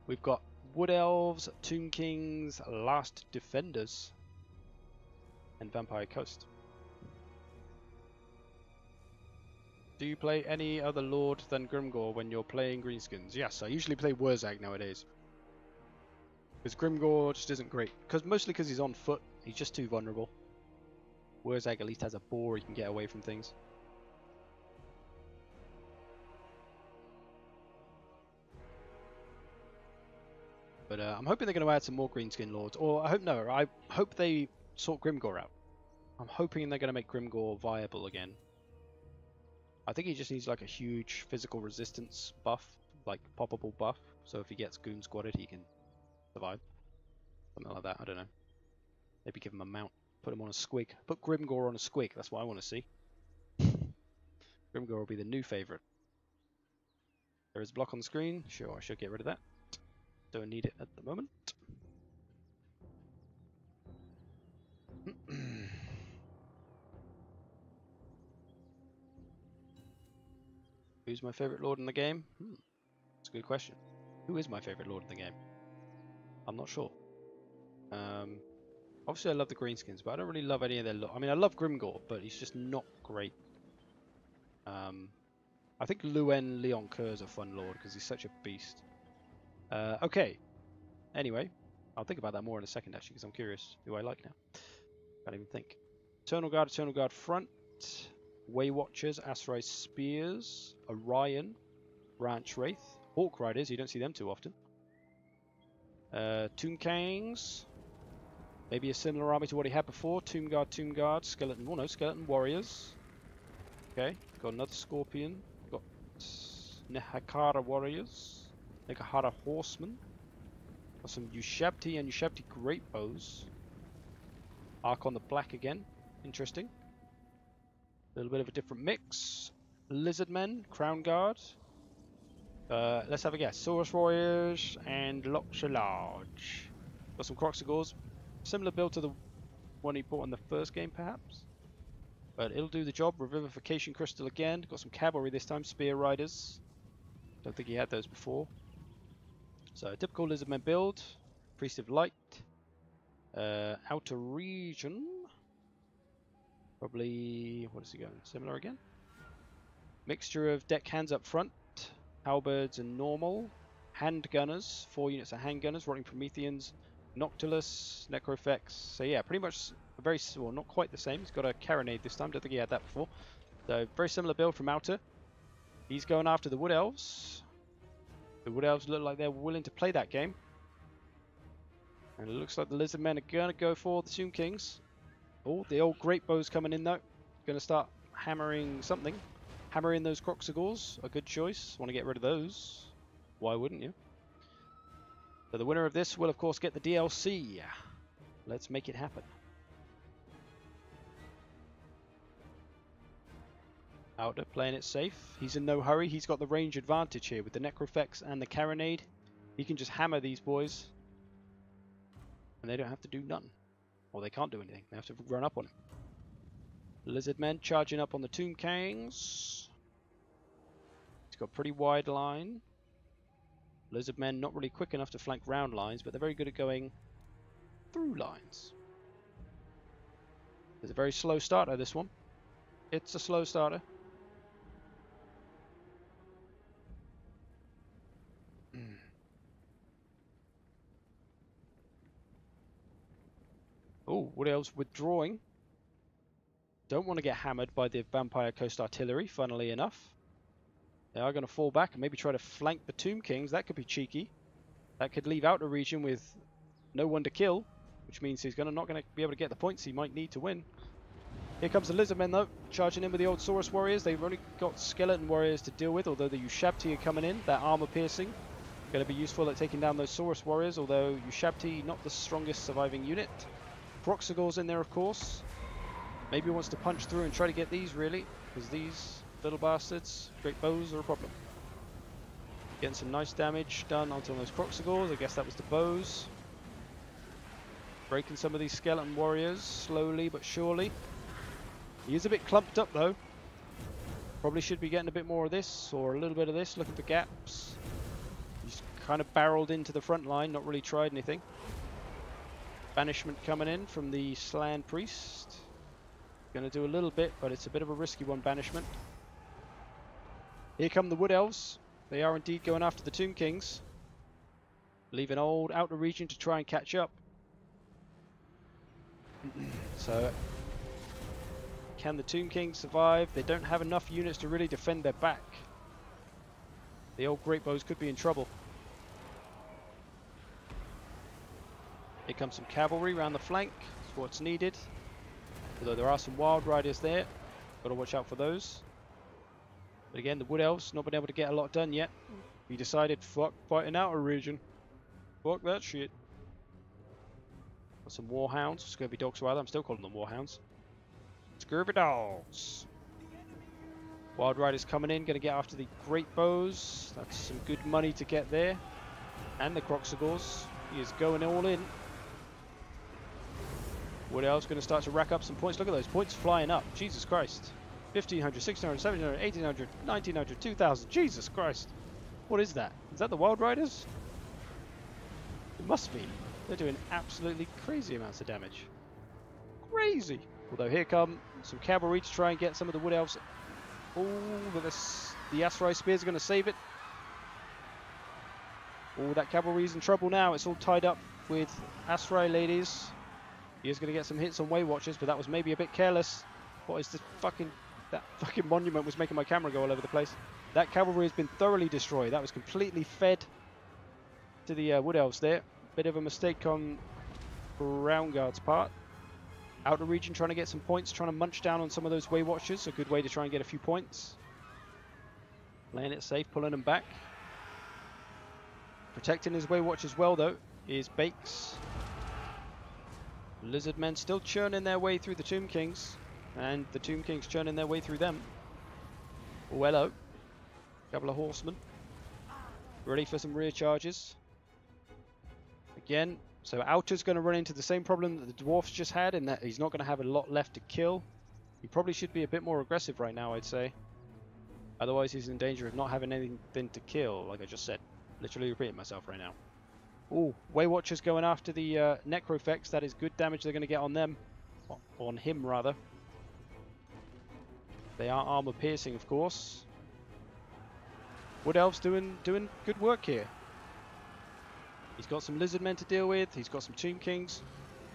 We've got Wood Elves, Tomb Kings, Last Defenders, and Vampire Coast. Do you play any other Lord than Grimgor when you're playing Greenskins? Yes, I usually play Wurzag nowadays. Because Grimgor just isn't great. Mostly because he's on foot, he's just too vulnerable. Wurzag at least has a boar, he can get away from things. But I'm hoping they're going to add some more Greenskin Lords. Or I hope they sort Grimgor out. I'm hoping they're going to make Grimgor viable again. I think he just needs like a huge physical resistance buff, like poppable buff. So if he gets goon squatted, he can survive. Something like that, I don't know. Maybe give him a mount, put him on a squig. Put Grimgor on a squig, that's what I want to see. Grimgor will be the new favourite. There is a block on the screen. Sure, I should get rid of that. Don't need it at the moment. Who's my favourite lord in the game? That's a good question. Who is my favourite lord in the game? I'm not sure. Obviously I love the Greenskins, but I don't really love any of their I mean, I love Grimgor, but he's just not great. I think Luen Leoncoeur is a fun lord, because he's such a beast. Okay. Anyway, I'll think about that more in a second, actually, because I'm curious who I like now. Can't even think. Eternal Guard front. Way Watchers, Asrai Spears, Orion, Branch Wraith, Hawk Riders, you don't see them too often. Tomb Kings, maybe a similar army to what he had before. Tomb Guard, Skeleton, well no, Skeleton Warriors. Okay, got another Scorpion, got Nehakara Warriors, Nehakara Horsemen, got some Ushabti and Ushabti Great Bows. Arc on the black again, interesting. A little bit of a different mix. Lizardmen, Crown Guard. Let's have a guess. Saurus Warriors and Loxalage. Got some Croxigors. Similar build to the one he bought in the first game, perhaps. But it'll do the job. Revivification Crystal again. Got some Cavalry this time. Spear Riders. Don't think he had those before. So, typical Lizardmen build. Priest of Light. Outer Region. Probably, what is he going? Similar again? Mixture of deck hands up front, halberds and normal, handgunners, 4 units of handgunners, Rotting Prometheans, Noctilus, Necrofex. So yeah, pretty much a very, well, not quite the same. He's got a Carronade this time. Don't think he had that before. So very similar build from Outer. He's going after the Wood Elves. The Wood Elves look like they're willing to play that game. And it looks like the Lizardmen are going to go for the Tomb Kings. Oh, the old Great Bow's coming in though. Going to start hammering something. Hammering those Croxigors, a good choice. Want to get rid of those. Why wouldn't you? So the winner of this will of course get the DLC. Let's make it happen. Outer playing it safe. He's in no hurry. He's got the range advantage here with the Necrofex and the Carronade. He can just hammer these boys. And they don't have to do nothing. Or they can't do anything. They have to run up on him. Lizardmen charging up on the Tomb Kings. He's got a pretty wide line. Lizardmen not really quick enough to flank round lines, but they're very good at going through lines. It's a very slow starter, this one. It's a slow starter. Oh, Wood Elves withdrawing. Don't want to get hammered by the Vampire Coast Artillery, funnily enough. They are going to fall back and maybe try to flank the Tomb Kings. That could be cheeky. That could leave Outer Region with no one to kill, which means he's not going to be able to get the points he might need to win. Here comes the Lizardmen though, charging in with the old Saurus Warriors. They've only got Skeleton Warriors to deal with, although the Ushabti are coming in. That armor piercing going to be useful at taking down those Saurus Warriors, although Ushabti not the strongest surviving unit. Croxigors in there, of course. Maybe he wants to punch through and try to get these, really, because these little bastards, Great Bows, are a problem. Getting some nice damage done onto those Croxigors. I guess that was the bows. Breaking some of these Skeleton Warriors, slowly but surely. He is a bit clumped up, though. Probably should be getting a bit more of this, or a little bit of this, looking for gaps. He's kind of barreled into the front line, not really tried anything. Banishment coming in from the Slan Priest. Going to do a little bit, but it's a bit of a risky one, Banishment. Here come the Wood Elves. They are indeed going after the Tomb Kings. Leaving old Outer Region to try and catch up. So, can the Tomb Kings survive? They don't have enough units to really defend their back. The old Great Bows could be in trouble. Here comes some cavalry around the flank. That's what's needed. Although there are some Wild Riders there. Got to watch out for those. But again, the Wood Elves not been able to get a lot done yet. He decided, fuck fighting Outer Region. Fuck that shit. Got some Warhounds. Scurvy Dogs rather. I'm still calling them Warhounds. Scurvy Dogs. Wild Riders coming in. Going to get after the Great Bows. That's some good money to get there. And the Croxigors. He is going all in. Wood Elves going to start to rack up some points. Look at those points flying up. Jesus Christ. 1500, 1600, 1700, 1800, 1900, 2000. Jesus Christ. What is that? Is that the Wild Riders? It must be. They're doing absolutely crazy amounts of damage. Crazy. Although here come some cavalry to try and get some of the Wood Elves. Oh, but the Asrai Spears are going to save it. Oh, that cavalry's in trouble now. It's all tied up with Asrai ladies. He is going to get some hits on Way Watchers, but that was maybe a bit careless. What is this fucking... That fucking monument was making my camera go all over the place. That cavalry has been thoroughly destroyed. That was completely fed to the Wood Elves there. Bit of a mistake on Crown Guard's part. Outer region trying to get some points, trying to munch down on some of those Way Watchers. A good way to try and get a few points. Playing it safe, pulling them back. Protecting his Way Watchers well though is Bakes. Lizard Men still churning their way through the Tomb Kings. And the Tomb Kings churning their way through them. Oh, hello. Couple of horsemen. Ready for some rear charges. Again, so Outer's going to run into the same problem that the Dwarfs just had, in that he's not going to have a lot left to kill. He probably should be a bit more aggressive right now, I'd say. Otherwise, he's in danger of not having anything to kill, like I just said. Literally repeating myself right now. Oh, Way Watchers going after the Necrofex. That is good damage they're going to get on them. On him, rather. They are armor piercing, of course. Wood Elves doing good work here. He's got some Lizard Men to deal with. He's got some Tomb Kings.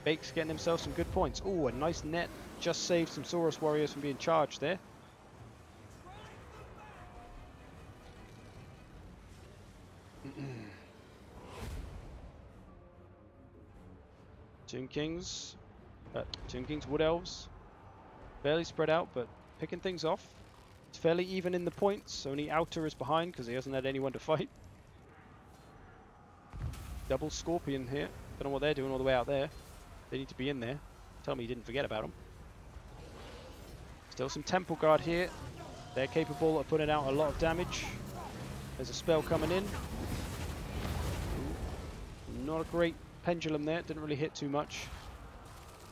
Bake's getting himself some good points. Oh, a nice net. Just saved some Saurus warriors from being charged there. Tomb Kings, Wood Elves, fairly spread out, but picking things off. It's fairly even in the points. Only Outer is behind because he hasn't had anyone to fight. Double Scorpion here. Don't know what they're doing all the way out there. They need to be in there. Tell me you didn't forget about them. Still some Temple Guard here. They're capable of putting out a lot of damage. There's a spell coming in. Not a great pendulum there. Didn't really hit too much.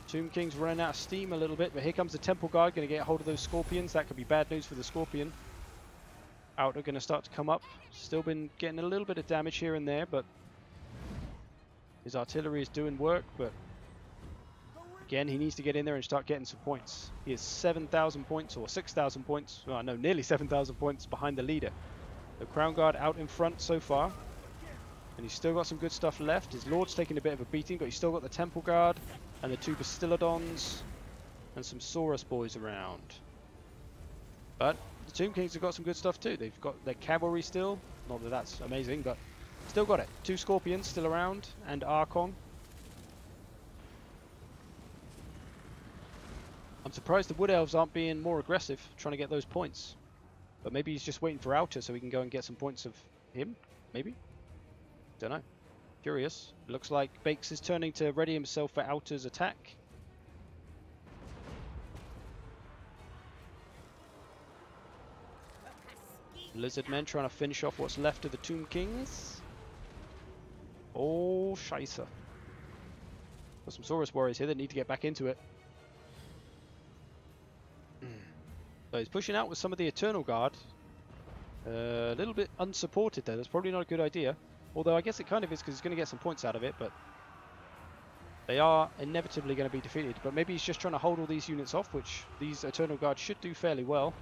Tomb King's running out of steam a little bit, but here comes the Temple Guard. Going to get hold of those Scorpions. That could be bad news for the Scorpion. Outer going to start to come up. Still been getting a little bit of damage here and there, but his artillery is doing work, but again, he needs to get in there and start getting some points. He is 7,000 points, or 6,000 points, well, no, nearly 7,000 points behind the leader. The Crown Guard out in front so far, and he's still got some good stuff left. His Lord's taking a bit of a beating, but he's still got the Temple Guard, and the 2 Bastillodons, and some Saurus boys around. But the Tomb Kings have got some good stuff too. They've got their cavalry still, not that that's amazing, but still got it. 2 Scorpions still around, and Archon. I'm surprised the Wood Elves aren't being more aggressive, trying to get those points. But maybe he's just waiting for Outer so he can go and get some points of him, maybe? Don't know. Curious. Looks like Bakes is turning to ready himself for Outer's attack. Lizard Men trying to finish off what's left of the Tomb Kings. Oh, scheisse. Got some Saurus warriors here that need to get back into it. So he's pushing out with some of the Eternal Guard. A little bit unsupported there. That's probably not a good idea. Although I guess it kind of is because he's going to get some points out of it. But they are inevitably going to be defeated. But maybe he's just trying to hold all these units off, which these Eternal Guard should do fairly well.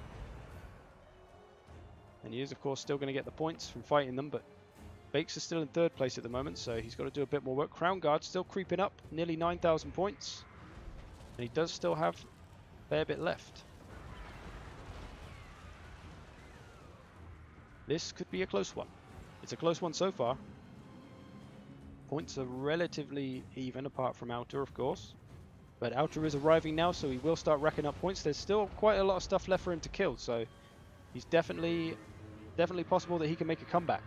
And he is, of course, still going to get the points from fighting them. But Bakes is still in 3rd place at the moment, so he's got to do a bit more work. Crown Guard still creeping up, nearly 9,000 points. And he does still have a fair bit left. This could be a close one. It's a close one so far. Points are relatively even, apart from Outer, of course. But Outer is arriving now, so he will start racking up points. There's still quite a lot of stuff left for him to kill, so he's definitely possible that he can make a comeback.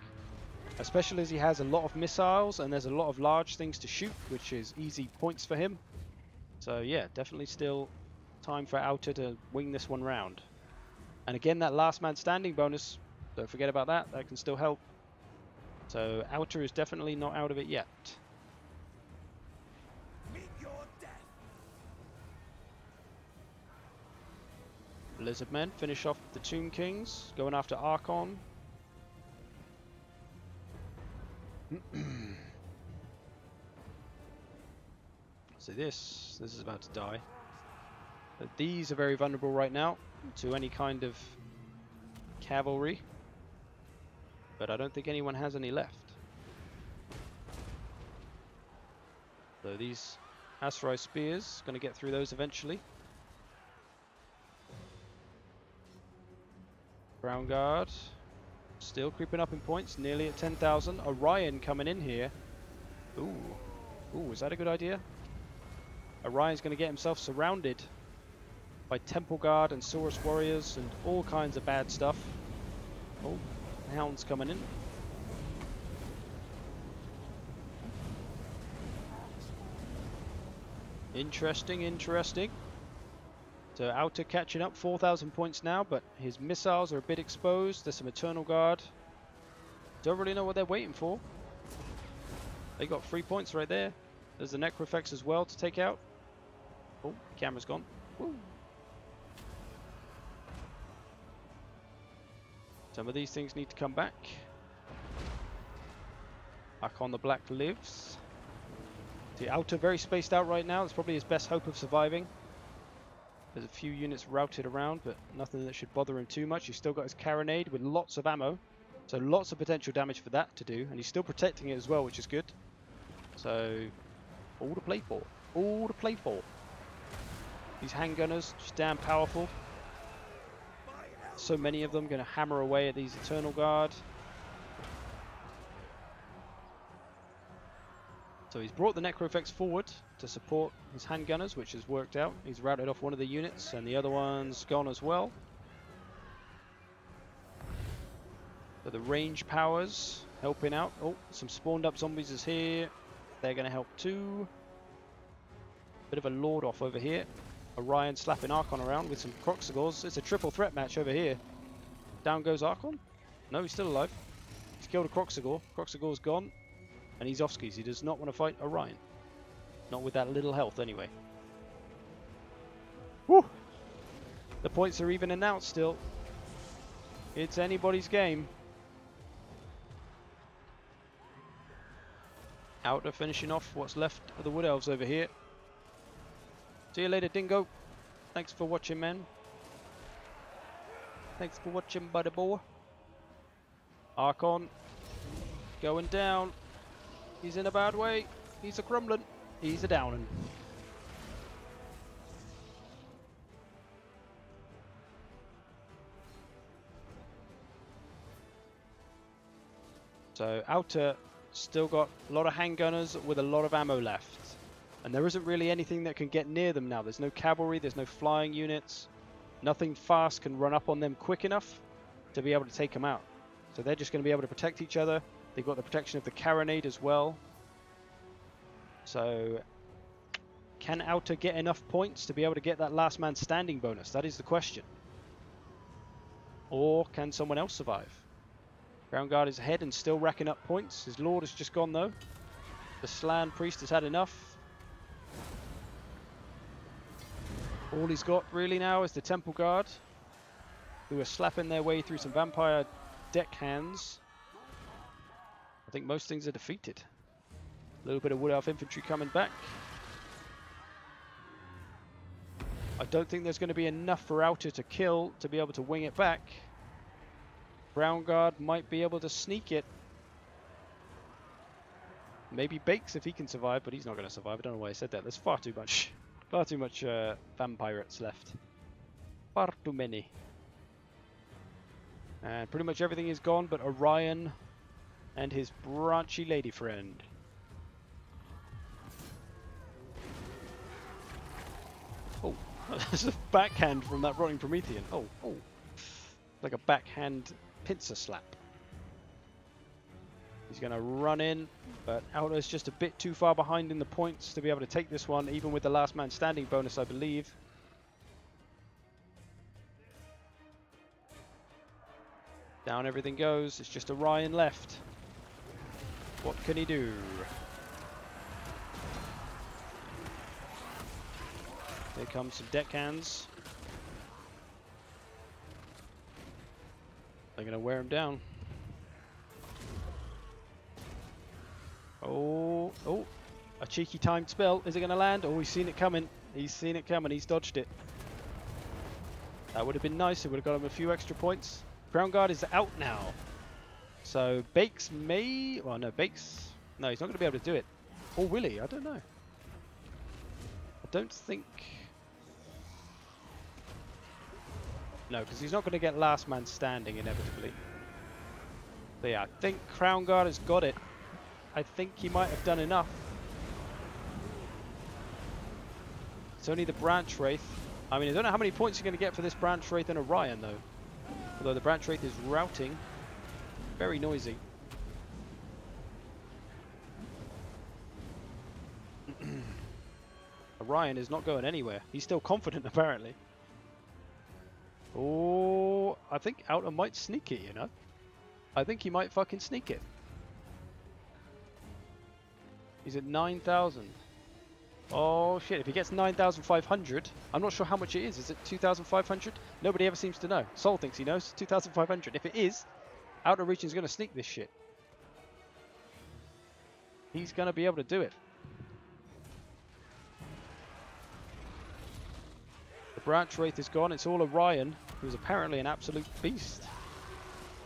Especially as he has a lot of missiles, and there's a lot of large things to shoot, which is easy points for him. So yeah, definitely still time for Outer to wing this one round. And again, that last man standing bonus, don't forget about that, that can still help. So Outer is definitely not out of it yet. Meet your death. Lizard Men finish off the Tomb Kings, going after Archon. So this is about to die. But these are very vulnerable right now to any kind of cavalry. But I don't think anyone has any left. So these Asteroid Spears, going to get through those eventually. Ground Guard, still creeping up in points, nearly at 10,000. Orion coming in here. Ooh, is that a good idea? Orion's going to get himself surrounded by Temple Guard and Saurus Warriors and all kinds of bad stuff. Oh, Hound's coming in. Interesting, interesting. So Outer catching up, 4,000 points now, but his missiles are a bit exposed. There's some Eternal Guard. Don't really know what they're waiting for. They got 3 points right there. There's the Necrofex as well to take out. Oh, camera's gone. Woo. Some of these things need to come back. Archon the Black lives. The Outer very spaced out right now. That's probably his best hope of surviving. There's a few units routed around, but nothing that should bother him too much. He's still got his Carronade with lots of ammo. So lots of potential damage for that to do. And he's still protecting it as well, which is good. So, all to play for. All to play for. These handgunners, just damn powerful. So many of them going to hammer away at these Eternal Guard. So he's brought the Necrofex forward to support his handgunners, which has worked out. He's routed off one of the units and the other one's gone as well. So the range powers helping out. Oh, some spawned up zombies is here. They're going to help too. Bit of a lord off over here. Orion slapping Archon around with some Croxagors. It's a triple threat match over here. Down goes Archon. No, he's still alive. He's killed a Croxagor. Croxagor's gone. And he's off skis. He does not want to fight Orion. Not with that little health anyway. Woo! The points are even and out still. It's anybody's game. Outer finishing off what's left of the Wood Elves over here. See you later, Dingo. Thanks for watching, man. Thanks for watching, buddy boy. Archon going down. He's in a bad way. He's a crumbling. He's a downing. So Outer still got a lot of handgunners with a lot of ammo left. And there isn't really anything that can get near them now. There's no cavalry, there's no flying units. Nothing fast can run up on them quick enough to be able to take them out. So they're just going to be able to protect each other. They've got the protection of the Carronade as well. So can Outer get enough points to be able to get that last man standing bonus? That is the question. Or can someone else survive? Ground Guard is ahead and still racking up points. His Lord has just gone though. The Slan Priest has had enough. All he's got really now is the Temple Guard, who are slapping their way through some Vampire deckhands. I think most things are defeated. A little bit of Wood Elf infantry coming back. I don't think there's going to be enough for Outer to kill to be able to wing it back. Ground Guard might be able to sneak it. Maybe Bakes if he can survive, but he's not going to survive. I don't know why I said that. There's far too much vampirates left. Far too many. And pretty much everything is gone but Orion and his branchy lady friend. Oh, there's a backhand from that rotting Promethean. Oh. Like a backhand pincer slap. He's going to run in, but Outer's just a bit too far behind in the points to be able to take this one, even with the last man standing bonus, I believe. Down everything goes. It's just Orion left. What can he do? Here comes some deckhands. They're going to wear him down. Oh, a cheeky timed spell. Is it going to land? Oh, he's seen it coming. He's seen it coming. He's dodged it. That would have been nice. It would have got him a few extra points. Ground Guard is out now. So Bakes may... Well, no, Bakes... No, he's not going to be able to do it. Or will he? I don't know. don't think... No, because he's not going to get last man standing inevitably. So yeah, I think Crown Guard has got it. I think he might have done enough. It's only the Branch Wraith. I mean, I don't know how many points you're going to get for this Branch Wraith and Orion, though. Although the Branch Wraith is routing. Very noisy. Orion is not going anywhere. He's still confident, apparently. Oh, I think Outer might sneak it, you know? I think he might fucking sneak it. He's at 9,000. Oh shit, if he gets 9,500, I'm not sure how much it is. Is it 2,500? Nobody ever seems to know. Sol thinks he knows. 2,500. If it is, Outer Region's going to sneak this shit. He's going to be able to do it. The Branch Wraith is gone. It's all Orion, who's apparently an absolute beast.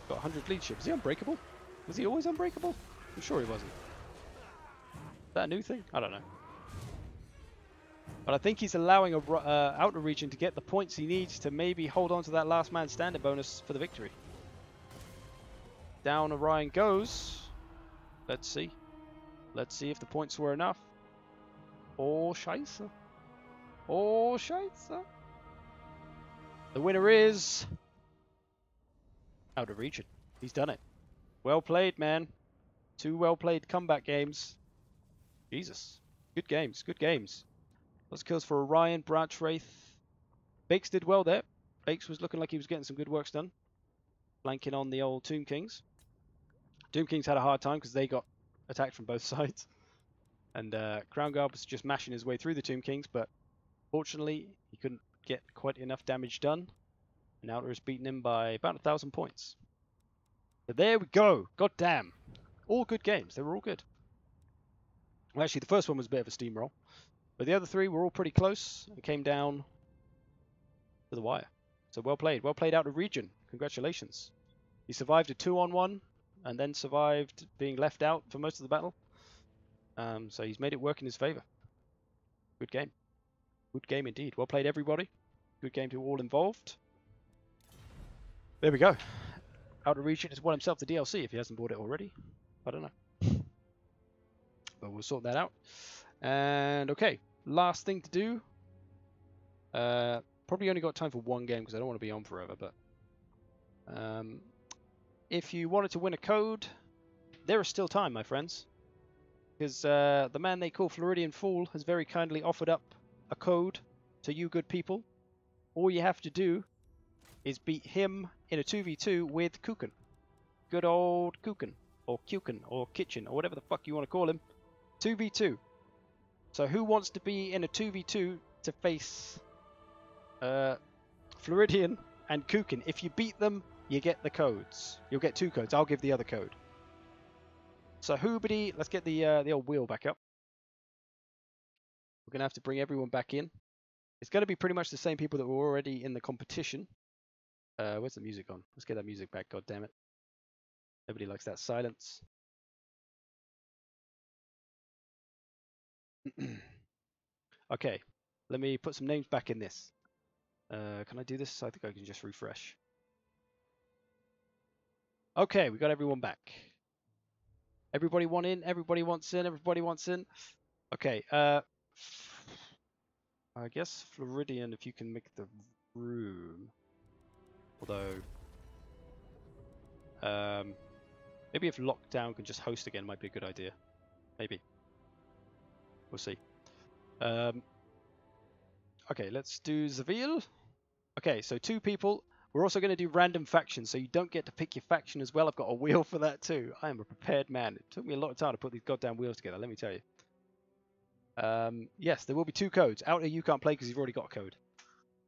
Got 100 leadership. Is he unbreakable? Was he always unbreakable? I'm sure he wasn't. Is that a new thing? I don't know. But I think he's allowing Outer Region to get the points he needs to maybe hold on to that last man standing bonus for the victory. Down Orion goes. Let's see. Let's see if the points were enough. Oh, scheisse. Oh, scheisse. The winner is... Outer Region. He's done it. Well played, man. 2 well-played comeback games. Jesus. Good games. Good games. Lots of kills for Orion, Branch Wraith. Bakes did well there. Bakes was looking like he was getting some good works done. Flanking on the old Tomb Kings. Tomb Kings had a hard time because they got attacked from both sides. And Crown Guard was just mashing his way through the Tomb Kings, but fortunately he couldn't get quite enough damage done. And Outer has beaten him by about 1,000 points. So there we go. God damn. All good games. They were all good. Well, actually, the first one was a bit of a steamroll. But the other 3 were all pretty close and came down to the wire. So well played. Well played Outer Region. Congratulations. He survived a 2-on-1 and then survived being left out for most of the battle. So he's made it work in his favour. Good game. Good game indeed. Well played, everybody. Good game to all involved. There we go. Outer Region has won himself the DLC if he hasn't bought it already. I don't know. But we'll sort that out. And okay, last thing to do. Probably only got time for one game because I don't want to be on forever. But if you wanted to win a code, there is still time, my friends. Because the man they call Floridian Fool has very kindly offered up a code to you good people. All you have to do is beat him in a 2v2 with Kuchen. Good old Kuchen. Or Kuchen. Or Kitchen. Or whatever the fuck you want to call him. 2v2. So who wants to be in a 2v2 to face Floridian and Kuchen? If you beat them, you get the codes. You'll get 2 codes. I'll give the other code. So Hoobity, let's get the old wheel back up. We're going to have to bring everyone back in. It's going to be pretty much the same people that were already in the competition. Where's the music on? Let's get that music back, god damn it. Nobody likes that silence. Okay, let me put some names back in this. Can I do this? I think I can just refresh. Okay, we got everyone back. Everybody want in, everybody wants in, everybody wants in. Okay, I guess Floridian, if you can make the room. Although, maybe if Lockdown can just host again might be a good idea. Maybe. We'll see. Okay, let's do Zavil. Okay, so 2 people. We're also going to do random factions, so you don't get to pick your faction as well. I've got a wheel for that too. I am a prepared man. It took me a lot of time to put these goddamn wheels together, let me tell you. Yes, there will be 2 codes. Outer you can't play because you've already got a code.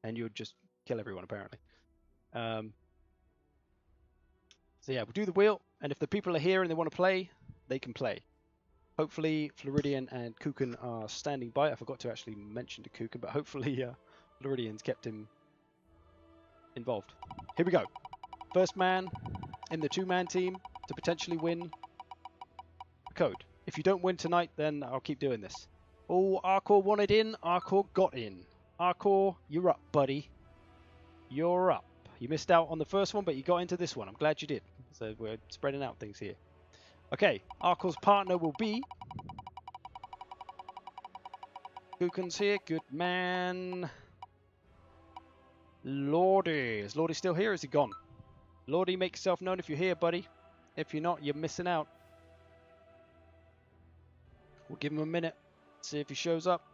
And you'll just kill everyone, apparently. So yeah, we'll do the wheel, and if the people are here and they want to play, they can play. Hopefully Floridian and Kuchen are standing by. I forgot to actually mention to Kuchen, but hopefully Floridian's kept him involved. Here we go. First man in the 2-man team to potentially win a code. If you don't win tonight, then I'll keep doing this. Oh, Arcor wanted in. Arcor got in. Arcor, you're up, buddy. You're up. You missed out on the first one, but you got into this one. I'm glad you did. So we're spreading out things here. Okay, Arcor's partner will be... Kuken's here. Good man. Lordy. Is Lordy still here or is he gone? Lordy, make yourself known if you're here, buddy. If you're not, you're missing out. We'll give him a minute. See if he shows up.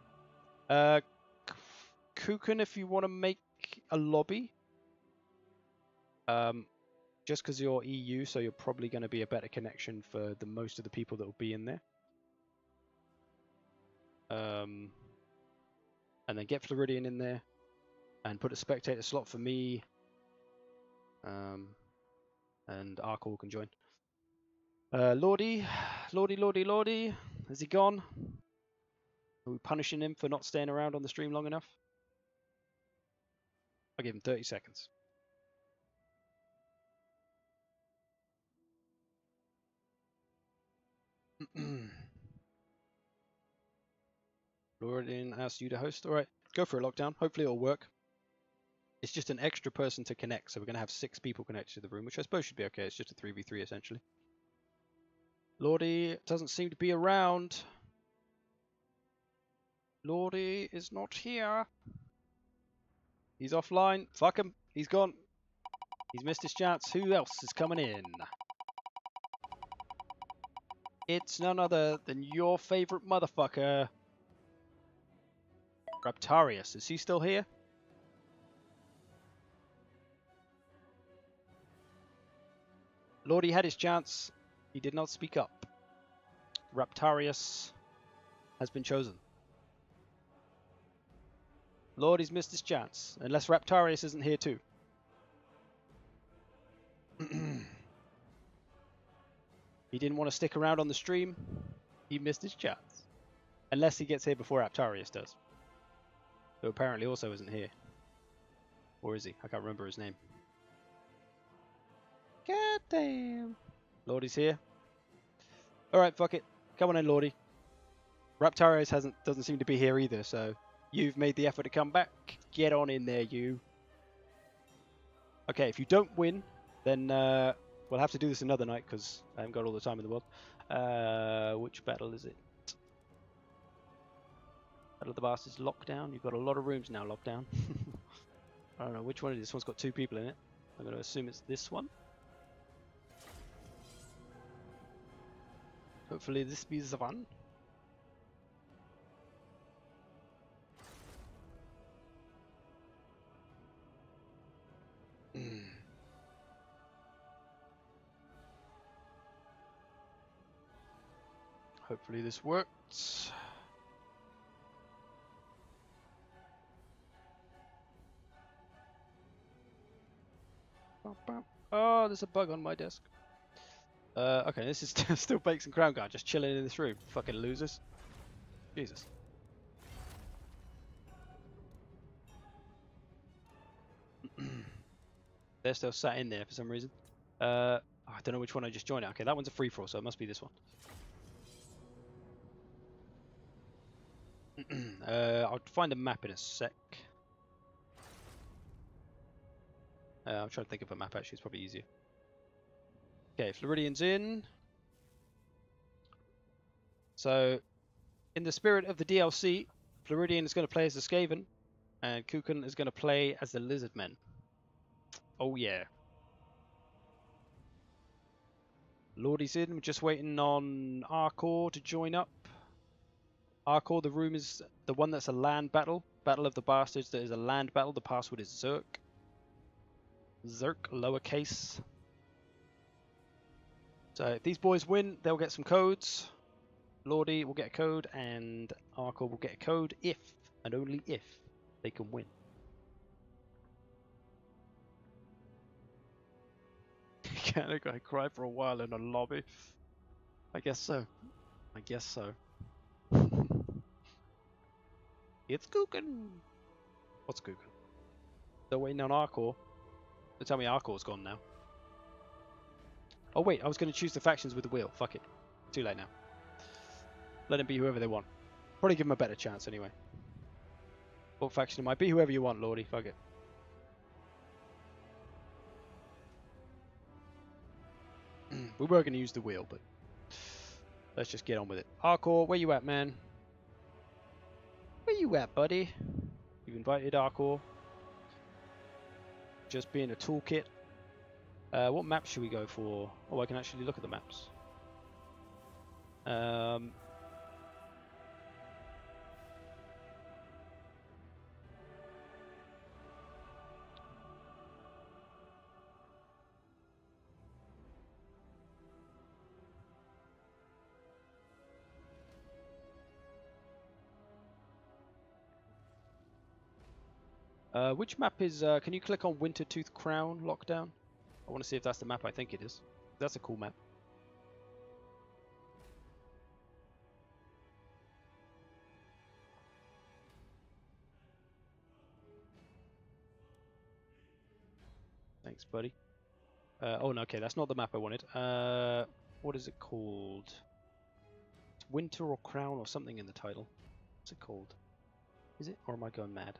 Kuken, if you want to make a lobby. Just because you're EU, so you're probably going to be a better connection for the most of the people that will be in there. And then get Floridian in there. And put a spectator slot for me. And Arcor can join. Lordy. Has he gone? Are we punishing him for not staying around on the stream long enough? I'll give him 30 seconds. Floridian asked you to host. Alright, go for a lockdown. Hopefully it'll work. It's just an extra person to connect, so we're going to have 6 people connected to the room, which I suppose should be okay. It's just a 3v3 essentially. Lordy doesn't seem to be around. Lordy is not here. He's offline. Fuck him. He's gone. He's missed his chance. Who else is coming in? It's none other than your favorite motherfucker, Raptarius. Is he still here? Lordy had his chance. He did not speak up. Raptarius has been chosen. Lordy's missed his chance. Unless Raptarius isn't here too. He didn't want to stick around on the stream. He missed his chance. Unless he gets here before Raptarius does. Who apparently also isn't here. Or is he? I can't remember his name. God damn. Lordy's here. Alright, fuck it. Come on in, Lordy. Raptarius doesn't seem to be here either, so you've made the effort to come back. Get on in there, you. Okay, if you don't win, then we'll have to do this another night, because I haven't got all the time in the world. Which battle is it? Battle of the Bastards Lockdown. You've got a lot of rooms now, Lockdown. I don't know which one it is. This one's got 2 people in it. I'm going to assume it's this one. Hopefully this be the one. Hopefully this works. Oh, there's a bug on my desk. Okay, this is still Bakes and Crown Guard just chilling in this room. Fucking losers. Jesus. They're still sat in there for some reason. I don't know which one I just joined. Okay, that one's a free-for-all, so it must be this one. I'll find a map in a sec. I'm trying to think of a map actually, it's probably easier. Okay, Floridian's in. So, in the spirit of the DLC, Floridian is going to play as the Skaven, and Kuken is going to play as the Lizardmen. Oh yeah. Lordy's in, we're just waiting on Arcor to join up. Arcor, the room is the one that's a land battle. Battle of the Bastards, that is a land battle. The password is Zerk. Zerk, lowercase. So if these boys win, they'll get some codes. Lordy will get a code, and Arcor will get a code if, and only if, they can win. Can a guy cry for a while in a lobby? I guess so. I guess so. It's Kuken! What's Kuken? Still waiting on Arcor. They tell me Arcor's gone now. Oh wait, I was going to choose the factions with the wheel. Fuck it. Too late now. Let them be whoever they want. Probably give him a better chance anyway. What faction it might be? Whoever you want, Lordy. Fuck it. We were going to use the wheel, but let's just get on with it. Arcor, where you at, man? Where you at, buddy? You've invited Arcor. Just being a toolkit. What map should we go for? Oh, I can actually look at the maps. Which map is, can you click on Wintertooth Crown Lockdown? I want to see if that's the map I think it is. That's a cool map. Thanks, buddy. Oh, no, okay, that's not the map I wanted. What is it called? It's Winter or Crown or something in the title. What's it called? Is it? Or am I going mad?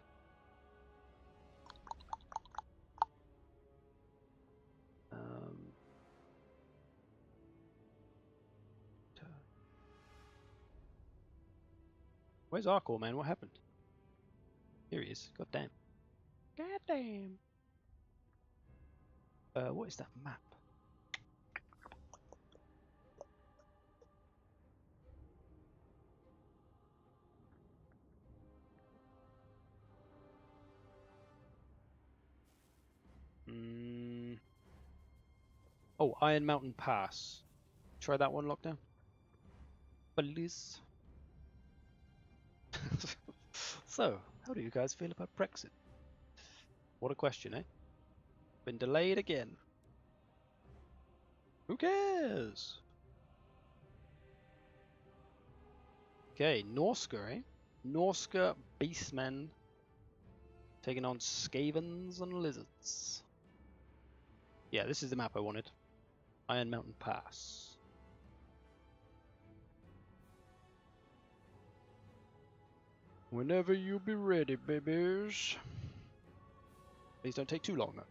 Where's Arcor, man? What happened? Here he is. God damn. God damn. What is that map? Oh, Iron Mountain Pass. Try that one, Lockdown. Please. So, how do you guys feel about Brexit? What a question, eh? Been delayed again. Who cares? Okay, Norska, eh? Norska Beastmen taking on Skavens and Lizards. Yeah, this is the map I wanted. Iron Mountain Pass. Whenever you be ready, babies. Please don't take too long, though.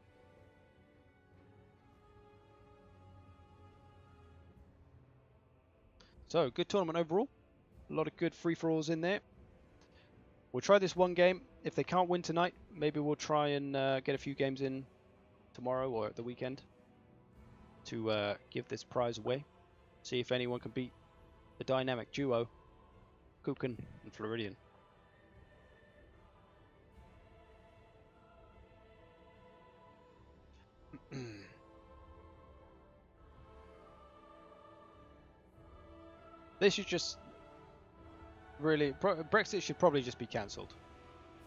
So, good tournament overall. A lot of good free-for-alls in there. We'll try this one game. If they can't win tonight, maybe we'll try and get a few games in tomorrow or at the weekend to give this prize away. See if anyone can beat the dynamic duo, Kukan and Floridian. This should just really... Brexit should probably just be cancelled.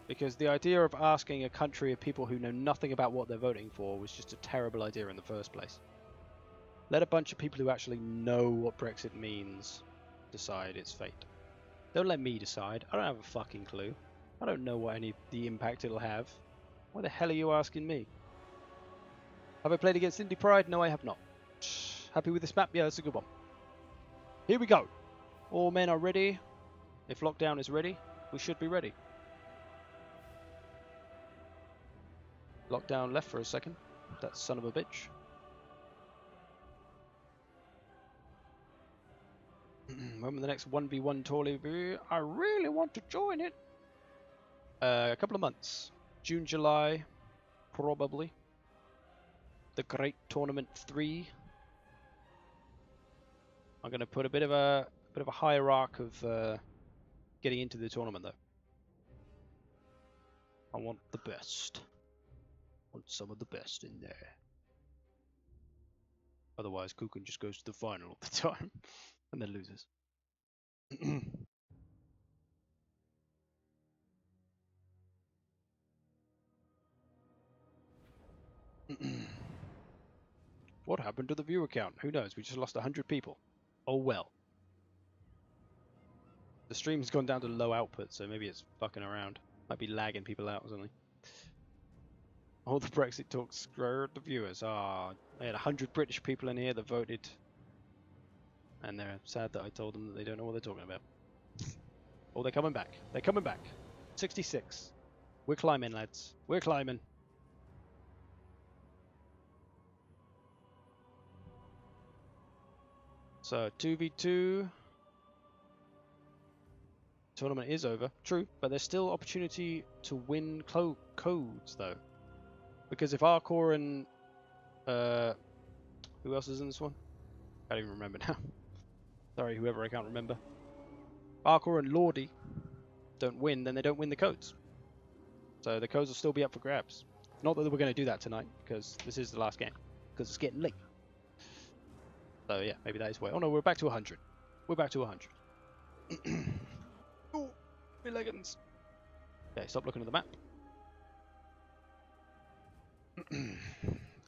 Because the idea of asking a country of people who know nothing about what they're voting for was just a terrible idea in the first place. Let a bunch of people who actually know what Brexit means decide its fate. Don't let me decide. I don't have a fucking clue. I don't know what the impact it'll have. Why the hell are you asking me? Have I played against Indie Pride? No, I have not. Happy with this map? Yeah, that's a good one. Here we go. All men are ready. If lockdown is ready, we should be ready. Lockdown left for a second. That son of a bitch. When will the next 1v1 tour be? I really want to join it. A couple of months. June, July, probably. The Great Tournament 3. I'm going to put a bit of a hierarch of getting into the tournament, though. I want the best. I want some of the best in there. Otherwise, Kukan just goes to the final all the time and then loses. What happened to the viewer count? Who knows? We just lost 100 people. Oh well. The stream's gone down to low output, so maybe it's fucking around. Might be lagging people out or something. All the Brexit talks screwed the viewers. Ah, I had 100 British people in here that voted. And they're sad that I told them that they don't know what they're talking about. Oh, they're coming back. They're coming back. 66. We're climbing, lads. We're climbing. So 2v2. Tournament is over. True, but there's still opportunity to win codes though. Because if Arcor and who else is in this one? I don't even remember now. Sorry, whoever I can't remember. Arcor and Lordy don't win, then they don't win the codes. So the codes will still be up for grabs. Not that we're going to do that tonight, because this is the last game. Because it's getting late. So yeah, maybe that is why. Oh no, we're back to 100. We're back to 100. Oh, my leggings. Okay, stop looking at the map.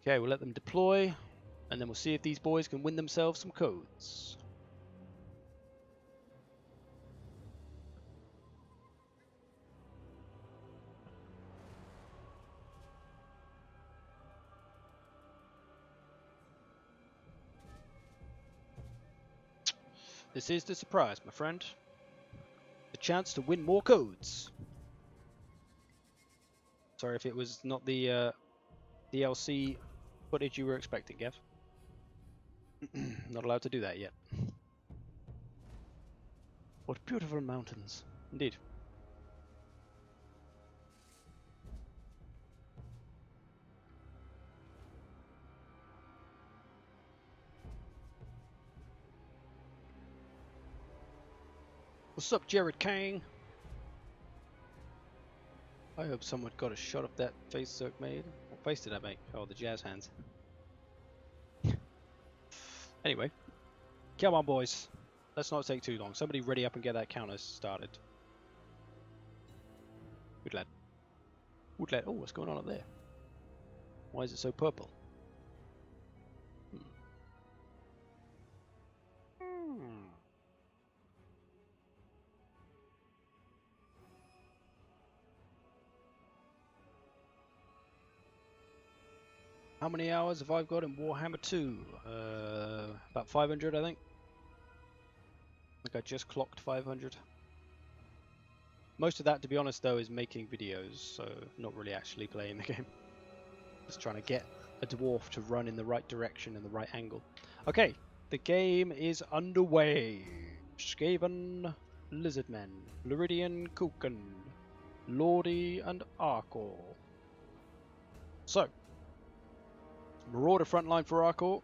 Okay, we'll let them deploy, and then we'll see if these boys can win themselves some codes. This is the surprise, my friend. The chance to win more codes. Sorry if it was not the DLC footage you were expecting, Gav. Not allowed to do that yet. What beautiful mountains. Indeed. What's up, Jared Kang? I hope someone got a shot of that face Cirque made. What face did I make? Oh, the jazz hands. Anyway, come on, boys. Let's not take too long. Somebody ready up and get that counter started. Good lad. Good lad. Oh, what's going on up there? Why is it so purple? How many hours have I got in Warhammer 2? About 500, I think. I think I just clocked 500. Most of that, to be honest, though, is making videos, so not really actually playing the game. Just trying to get a dwarf to run in the right direction and the right angle. Okay, the game is underway. Skaven, Lizardmen, Floridian Kukan, Lordy, and Arcor. So, Marauder front line for Arcor,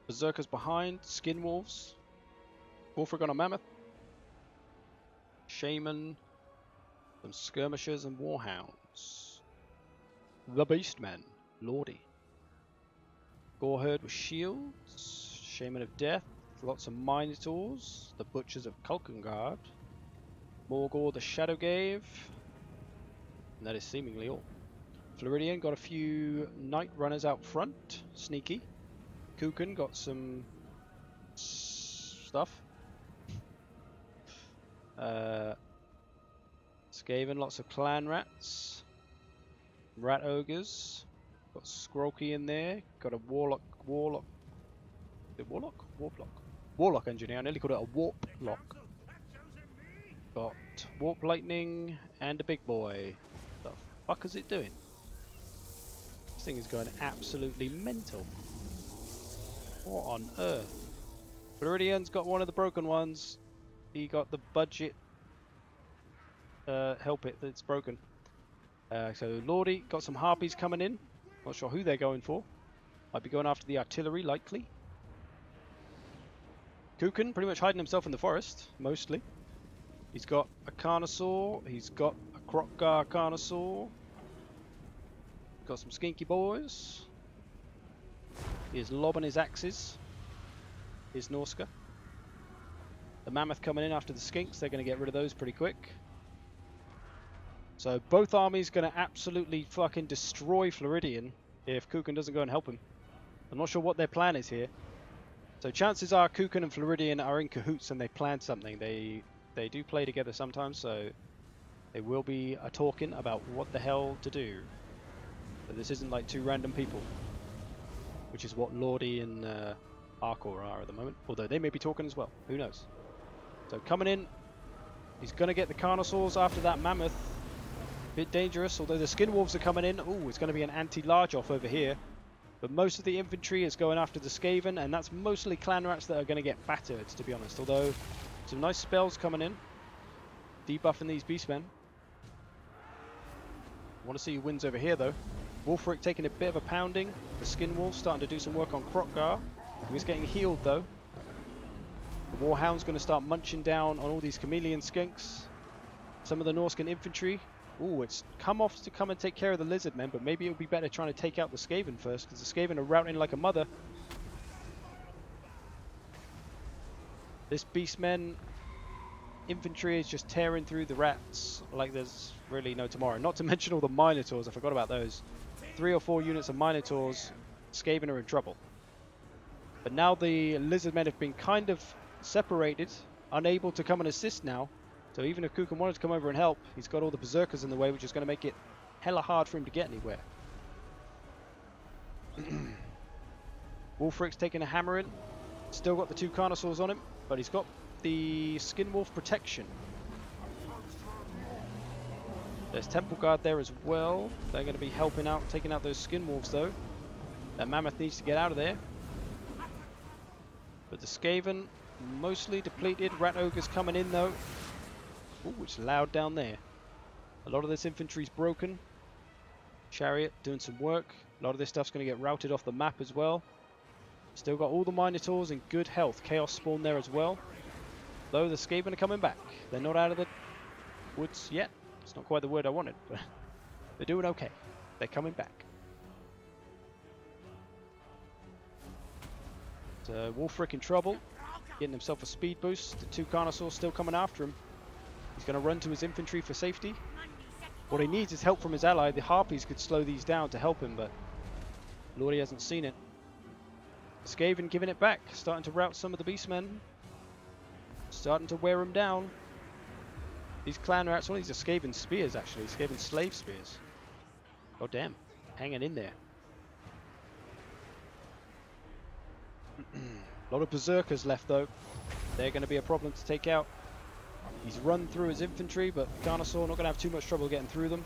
Berserkers behind, Skinwolves, Wolfragon Mammoth, Shaman, some Skirmishers and Warhounds, the Beastmen, Lordy, Goreherd with shields, Shaman of Death, lots of Minotaurs, the Butchers of Kulkengard, Morgor the Shadowgave, and that is seemingly all. Floridian got a few Night Runners out front, sneaky. Kukan got some stuff. Skaven, lots of clan rats. Rat ogres. Got Skrolky in there. Got a warlock. Is it warlock? Warlock engineer. I nearly called it a warp lock. Got warp lightning and a big boy. What the fuck is it doing? This thing is going absolutely mental. What on earth? Floridian's got one of the broken ones. He got the budget help it that's broken. So Lordy got some harpies coming in. Not sure who they're going for. Might be going after the artillery, likely. Kukan pretty much hiding himself in the forest, mostly. He's got a Carnosaur. He's got a Krokgar Carnosaur. Got some skinky boys. He's lobbing his axes. Here's Norska. The Mammoth coming in after the Skinks. They're going to get rid of those pretty quick. So both armies going to absolutely fucking destroy Floridian if Kukan doesn't go and help him. I'm not sure what their plan is here. So chances are Kukan and Floridian are in cahoots and they plan something. They do play together sometimes, so they will be talking about what the hell to do. But this isn't like two random people, which is what Lordy and Arcor are at the moment. Although they may be talking as well. Who knows? So coming in, He's going to get the Carnosaurs after that Mammoth. Bit dangerous, although the Skin Wolves are coming in. Oh, it's going to be an anti-large off over here. But most of the infantry is going after the Skaven, and that's mostly clan rats that are going to get battered, to be honest. Although, some nice spells coming in. Debuffing these Beastmen. Want to see who wins over here, though. Wolfric taking a bit of a pounding. The Skin Wolf starting to do some work on Krokgar. He's getting healed, though. The Warhound's going to start munching down on all these chameleon skinks. Some of the Norscan infantry. Ooh, it's come off to come and take care of the lizard men, but maybe it would be better trying to take out the Skaven first, because the Skaven are routing like a mother. This Beastmen infantry is just tearing through the rats like there's really no tomorrow. Not to mention all the Minotaurs, I forgot about those. 3 or 4 units of Minotaurs, Skaven are in trouble. But now the lizard men have been kind of separated, unable to come and assist now. So even if Kukan wanted to come over and help, he's got all the Berserkers in the way, which is going to make it hella hard for him to get anywhere. Wolfric's taking a hammer in. Still got the 2 Carnosaurs on him, but he's got the Skin Wolf protection. There's Temple Guard there as well. They're going to be helping out, taking out those Skin Wolves though. That Mammoth needs to get out of there. But the Skaven, mostly depleted. Rat Ogre's coming in though. Ooh, it's loud down there. A lot of this infantry's broken. Chariot doing some work. A lot of this stuff's going to get routed off the map as well. Still got all the Minotaurs in good health. Chaos Spawn there as well. Though the Skaven are coming back. They're not out of the woods yet. It's not quite the word I wanted, but they're doing okay. They're coming back. So Wolfric in trouble. Getting himself a speed boost. The 2 Carnosaurs still coming after him. He's going to run to his infantry for safety. What he needs is help from his ally. The Harpies could slow these down to help him, but Lordy hasn't seen it. Skaven giving it back. Starting to rout some of the Beastmen. Starting to wear them down. These clan rats, all these are Skaven spears actually. Skaven slave spears. Oh damn. Hanging in there. A lot of Berserkers left though. They're going to be a problem to take out. He's run through his infantry, but Carnosaur not going to have too much trouble getting through them.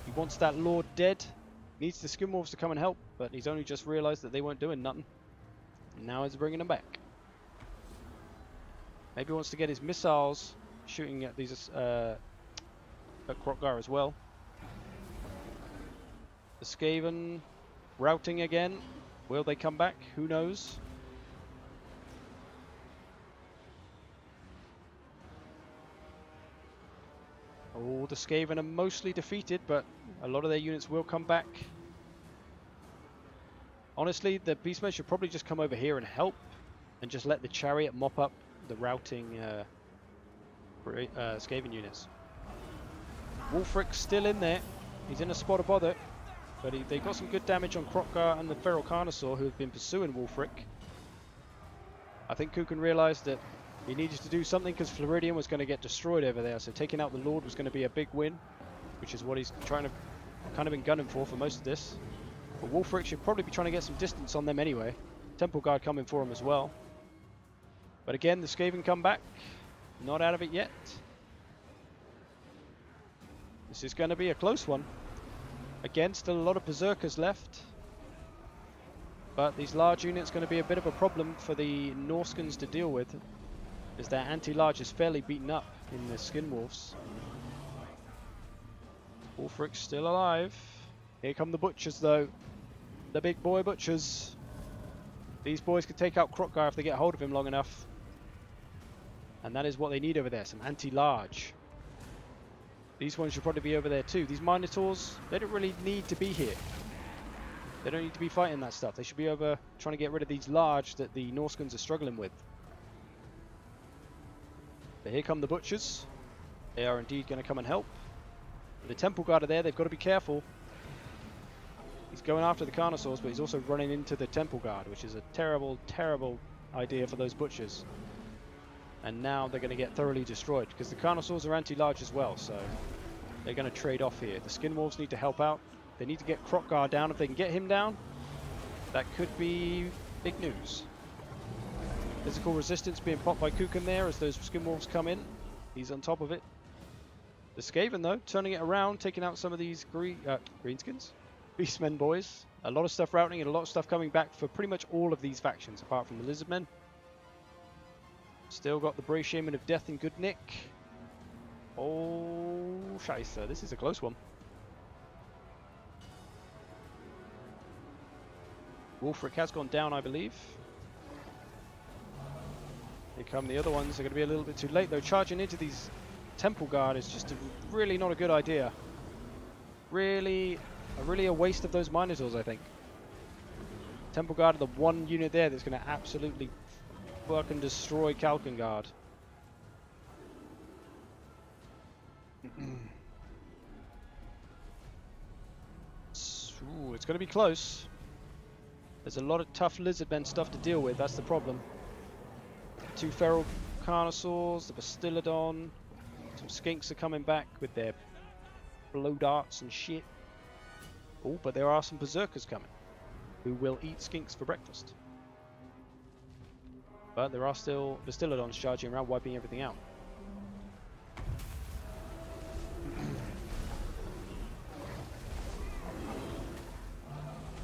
He wants that Lord dead. Needs the Skin Wolves to come and help, but he's only just realised that they weren't doing nothing. And now he's bringing them back. Maybe he wants to get his missiles shooting at these at Krokgar as well. The Skaven routing again. Will they come back? Who knows? Oh, the Skaven are mostly defeated, but a lot of their units will come back. Honestly, the Beastmen should probably just come over here and help, and just let the Chariot mop up the routing Skaven units. Wolfric's still in there. He's in a spot of bother, but they got some good damage on Krokgar and the Feral Carnosaur, who have been pursuing Wolfric. I think Kukan realised that he needed to do something because Floridian was going to get destroyed over there, so taking out the Lord was going to be a big win, which is what he's trying to kind of been gunning for most of this. But Wolfric should probably be trying to get some distance on them anyway. Temple Guard coming for him as well. But again, the Skaven come back. Not out of it yet. This is going to be a close one. Again, still a lot of Berserkers left. But these large units are going to be a bit of a problem for the Norskans to deal with, as their anti-large is fairly beaten up in the Skin Wolves. Wolfric's still alive. Here come the butchers though. The big boy butchers. These boys could take out Krokgar if they get hold of him long enough. And that is what they need over there, some anti-large. These ones should probably be over there too. These Minotaurs, they don't really need to be here. They don't need to be fighting that stuff. They should be over trying to get rid of these large that the Norskans are struggling with. But here come the butchers. They are indeed going to come and help. The Temple Guard are there. They've got to be careful. He's going after the Carnosaurs, but he's also running into the Temple Guard, which is a terrible, terrible idea for those butchers. And now they're going to get thoroughly destroyed, because the Carnosaurs are anti-large as well, so they're going to trade off here. The Skin Wolves need to help out. They need to get Krokgar down. If they can get him down, that could be big news. Physical resistance being popped by Kukan there as those Skin Wolves come in. He's on top of it. The Skaven, though, turning it around, taking out some of these greenskins. Beastmen boys. A lot of stuff routing and a lot of stuff coming back for pretty much all of these factions, apart from the Lizardmen. Still got the Brave Shaman of Death in good nick. Oh, scheisse. This is a close one. Wolfric has gone down, I believe. Here come the other ones. They're going to be a little bit too late, though. Charging into these Temple Guard is just really not a good idea. Really a waste of those Minotaurs, I think. Temple Guard are the one unit there that's going to absolutely fucking destroy Kalkengard. Ooh, it's going to be close. There's a lot of tough Lizardmen stuff to deal with, that's the problem. 2 Feral Carnosaurs, the Bastillodon. Some Skinks are coming back with their blow darts and shit. Oh, but there are some Berserkers coming who will eat Skinks for breakfast. But there are still Bastillodons charging around, wiping everything out.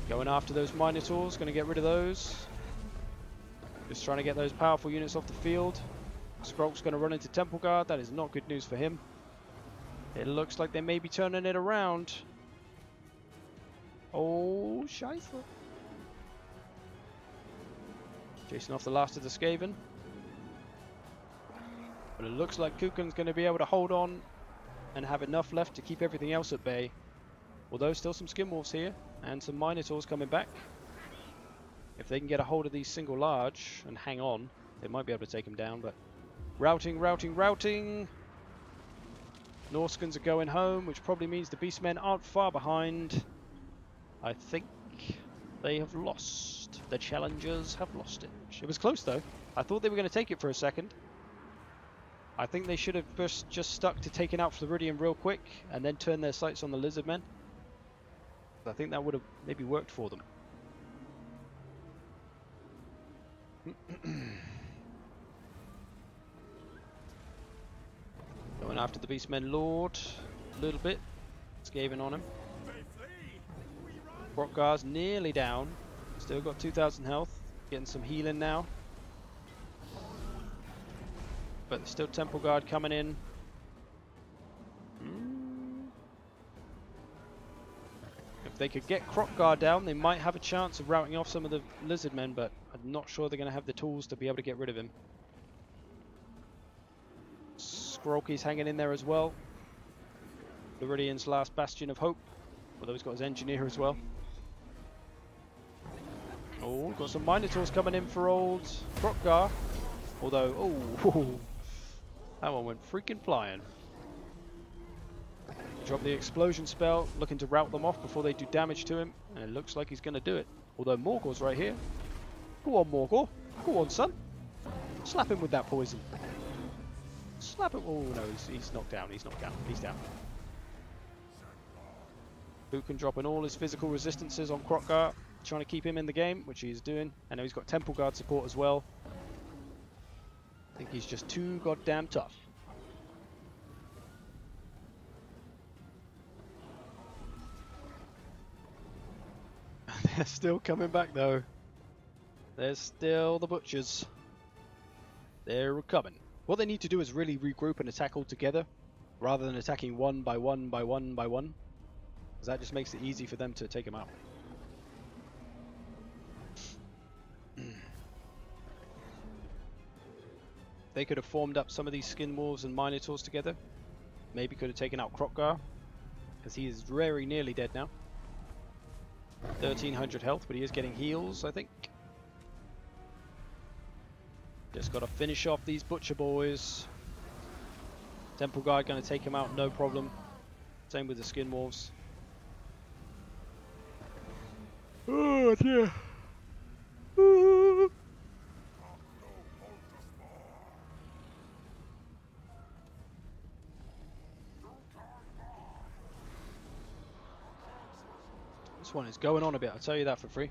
Going after those Minotaurs, going to get rid of those. Just trying to get those powerful units off the field. Skrulk's going to run into Temple Guard. That is not good news for him. It looks like they may be turning it around. Oh, scheisse. Chasing off the last of the Skaven. But it looks like Kukun's going to be able to hold on and have enough left to keep everything else at bay. Although still some Skinwolves here and some Minotaurs coming back. If they can get a hold of these single large and hang on, they might be able to take them down, but routing. Norskins are going home, which probably means the Beastmen aren't far behind. I think they have lost. The challengers have lost it. It was close though. I thought they were going to take it for a second. I think they should have just stuck to taking out Floridian real quick and then turn their sights on the Lizardmen. I think that would have maybe worked for them. Going after the Beastmen Lord a little bit. Skaven on him. Hrothgar's nearly down. Still got 2,000 health. Getting some healing now. But there's still Temple Guard coming in. If they could get Hrothgar down, they might have a chance of routing off some of the Lizardmen, but I'm not sure they're going to have the tools to be able to get rid of him. Skrulky's hanging in there as well. Floridian's last bastion of hope. Although he's got his engineer as well. Oh, got some Minotaurs coming in for old Hrothgar. Although, oh, that one went freaking flying. Drop the explosion spell, looking to rout them off before they do damage to him. And it looks like he's going to do it. Although Morgor's right here. Go on, Morgor. Go on, son. Slap him with that poison. Slap him. Oh, no, he's knocked down. He's knocked down. He's down. Kukan dropping all his physical resistances on Hrothgar, trying to keep him in the game, which he's doing. I know he's got Temple Guard support as well. I think he's just too goddamn tough. They're still coming back though. There's still the butchers. They're coming. What they need to do is really regroup and attack all together, rather than attacking one by one by one by one. Because that just makes it easy for them to take them out. They could have formed up some of these Skin Wolves and Minotaurs together. Maybe could have taken out Hrothgar, because he is very nearly dead now. 1300 health, but he is getting heals, I think. Just got to finish off these butcher boys. Temple Guard going to take him out, no problem. Same with the Skin Wolves. Oh dear. This one is going on a bit, I'll tell you that for free.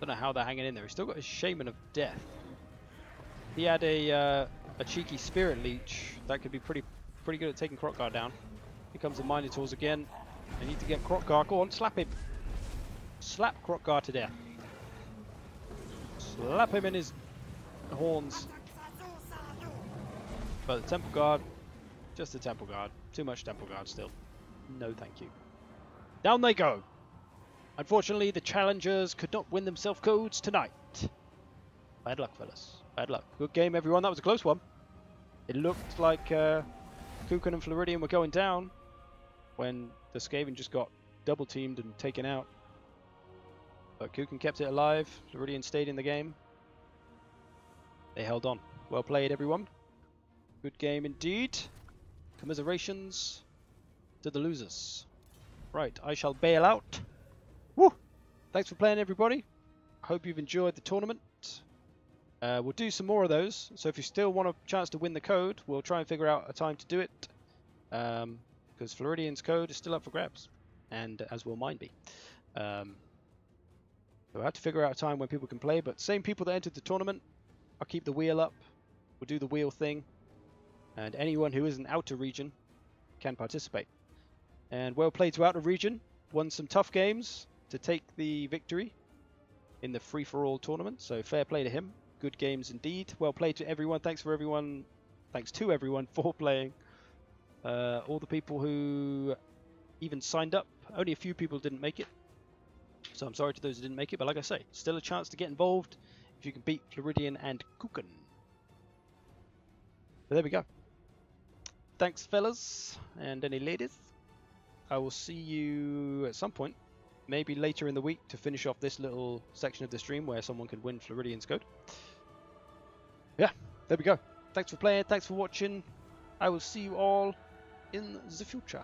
know how they're hanging in there. He's still got his Shaman of Death. He had a cheeky Spirit Leech that could be pretty good at taking Krokgar down. Here comes the Minotaurs again. They need to get Krokgar. Go on, slap him. Slap Krokgar to death. Slap him in his horns. But the Temple Guard, just the Temple Guard. Too much Temple Guard still. No thank you. Down they go. Unfortunately, the challengers could not win themselves codes tonight. Bad luck, fellas. Bad luck. Good game, everyone. That was a close one. It looked like Kukan and Floridian were going down when the Skaven just got double teamed and taken out. But Kukan kept it alive. Floridian stayed in the game. They held on. Well played, everyone. Good game indeed. Commiserations to the losers. Right, I shall bail out. Woo! Thanks for playing, everybody. Hope you've enjoyed the tournament. We'll do some more of those. So if you still want a chance to win the code, we'll try and figure out a time to do it. Because Floridian's code is still up for grabs. And as will mine be. We'll have to figure out a time when people can play. But same people that entered the tournament, I'll keep the wheel up. We'll do the wheel thing. And anyone who isn't out of region can participate. And well played to out of region. Won some tough games to take the victory in the free-for-all tournament. So fair play to him. Good games indeed. Well played to everyone. Thanks to everyone for playing. All the people who even signed up. Only a few people didn't make it. So I'm sorry to those who didn't make it. But like I say, still a chance to get involved if you can beat Floridian and Kukan. But there we go. Thanks, fellas, and any ladies. I will see you at some point, maybe later in the week, to finish off this little section of the stream where someone can win Floridian's code. Yeah, there we go. Thanks for playing, thanks for watching. I will see you all in the future.